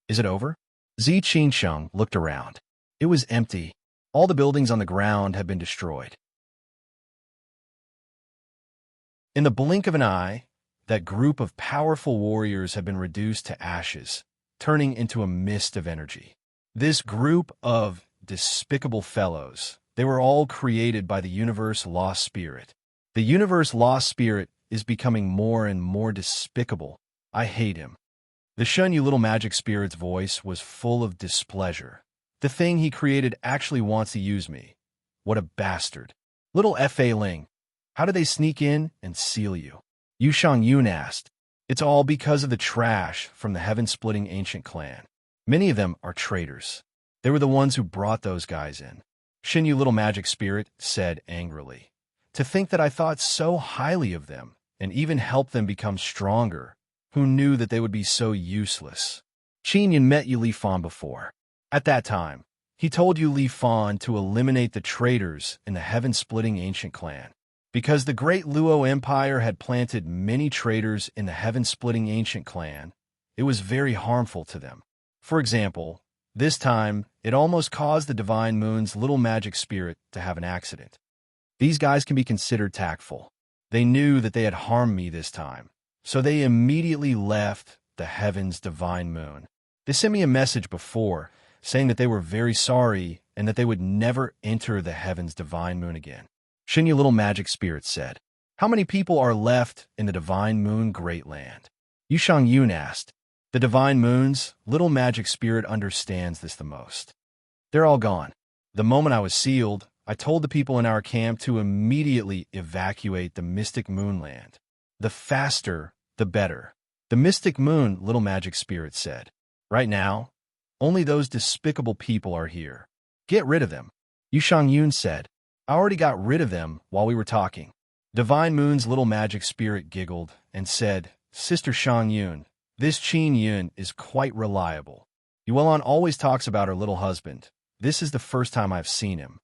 Is it over? Zi Qingsheng looked around. It was empty. All the buildings on the ground had been destroyed. In the blink of an eye, that group of powerful warriors had been reduced to ashes, turning into a mist of energy. This group of despicable fellows, they were all created by the universe lost spirit. The universe lost spirit is becoming more and more despicable. I hate him. The Shun Yu little magic spirit's voice was full of displeasure. The thing he created actually wants to use me. What a bastard. Little Fa Ling, how did they sneak in and seal you? Yu Shangyun asked. It's all because of the trash from the heaven-splitting ancient clan. Many of them are traitors. They were the ones who brought those guys in. Shin Yu little magic spirit said angrily. To think that I thought so highly of them, and even helped them become stronger. Who knew that they would be so useless? Qin Yun met Yu Li Fan before. At that time, he told Yu Li Fan to eliminate the traitors in the heaven-splitting ancient clan. Because the great Luo Empire had planted many traitors in the heaven-splitting ancient clan, it was very harmful to them. For example, this time, it almost caused the divine moon's little magic spirit to have an accident. These guys can be considered tactful. They knew that they had harmed me this time, so they immediately left the heaven's divine moon. They sent me a message before, saying that they were very sorry and that they would never enter the heaven's divine moon again. Shin Yu little magic spirit said, How many people are left in the divine moon great land? Yu Shangyun asked. The divine moon's little magic spirit understands this the most. They're all gone. The moment I was sealed, I told the people in our camp to immediately evacuate the mystic moonland. The faster, the better. The mystic moon, little magic spirit said. Right now, only those despicable people are here. Get rid of them. Yu Shangyun said. I already got rid of them while we were talking. Divine moon's little magic spirit giggled and said, Sister Shangyun, this Qin Yun is quite reliable. Yuelon always talks about her little husband. This is the first time I've seen him.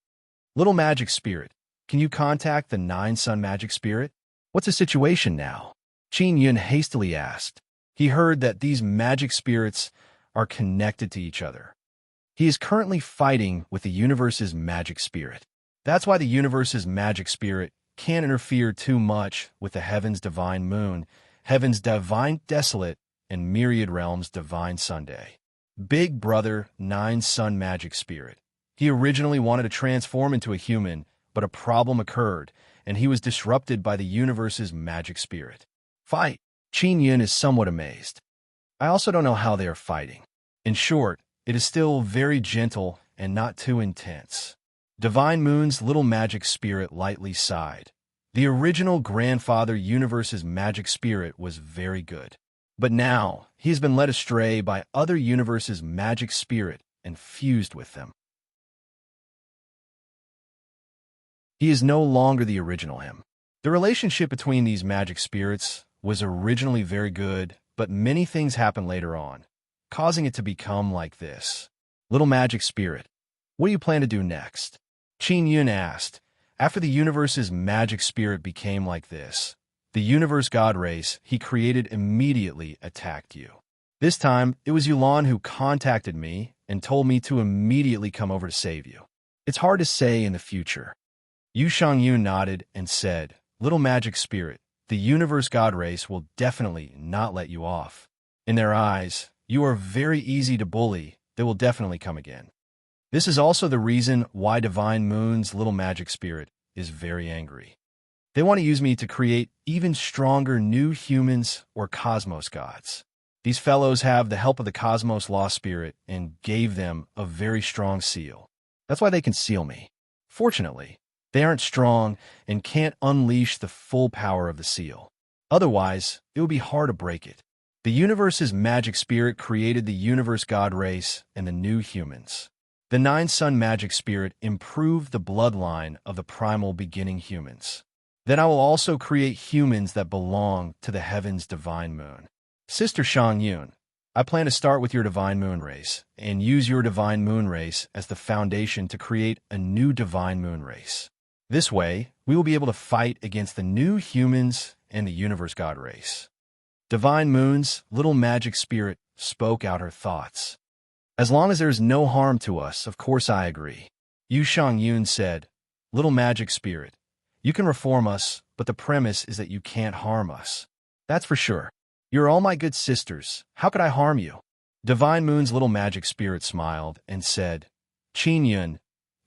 Little magic spirit, can you contact the 9-sun magic spirit? What's the situation now? Qin Yun hastily asked. He heard that these magic spirits are connected to each other. He is currently fighting with the universe's magic spirit. That's why the universe's magic spirit can't interfere too much with the heaven's divine moon, heaven's divine desolate, and myriad realms' divine Sunday. Big Brother, nine-sun magic spirit. He originally wanted to transform into a human, but a problem occurred, and he was disrupted by the universe's magic spirit. Fight. Qin Yun is somewhat amazed. I also don't know how they are fighting. In short, it is still very gentle and not too intense. Divine Moon's little magic spirit lightly sighed. The original grandfather universe's magic spirit was very good. But now, he has been led astray by other universes' magic spirit and fused with them. He is no longer the original him. The relationship between these magic spirits was originally very good, but many things happened later on, causing it to become like this. Little magic spirit, what do you plan to do next? Qin Yun asked. After the universe's magic spirit became like this, the universe god race he created immediately attacked you. This time, it was Yulan who contacted me and told me to immediately come over to save you. It's hard to say in the future. Yu Shangyun nodded and said, Little magic spirit, the universe god race will definitely not let you off. In their eyes, you are very easy to bully. They will definitely come again. This is also the reason why Divine Moon's little magic spirit is very angry. They want to use me to create even stronger new humans or cosmos gods. These fellows have the help of the cosmos law spirit and gave them a very strong seal. That's why they can seal me. Fortunately, they aren't strong and can't unleash the full power of the seal. Otherwise, it would be hard to break it. The universe's magic spirit created the universe god race and the new humans. The nine-sun magic spirit improved the bloodline of the primal beginning humans. Then I will also create humans that belong to the heaven's divine moon. Sister Shang Yun, I plan to start with your divine moon race and use your divine moon race as the foundation to create a new divine moon race. This way, we will be able to fight against the new humans and the universe god race. Divine Moon's little magic spirit spoke out her thoughts. As long as there is no harm to us, of course I agree. Yu Shangyun said, Little magic spirit, you can reform us, but the premise is that you can't harm us. That's for sure. You're all my good sisters. How could I harm you? Divine Moon's little magic spirit smiled and said, Qin Yun,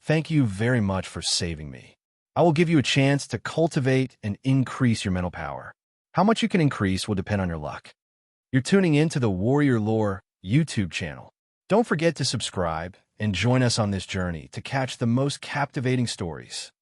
thank you very much for saving me. I will give you a chance to cultivate and increase your mental power. How much you can increase will depend on your luck. You're tuning in to the Warrior Lore YouTube channel. Don't forget to subscribe and join us on this journey to catch the most captivating stories.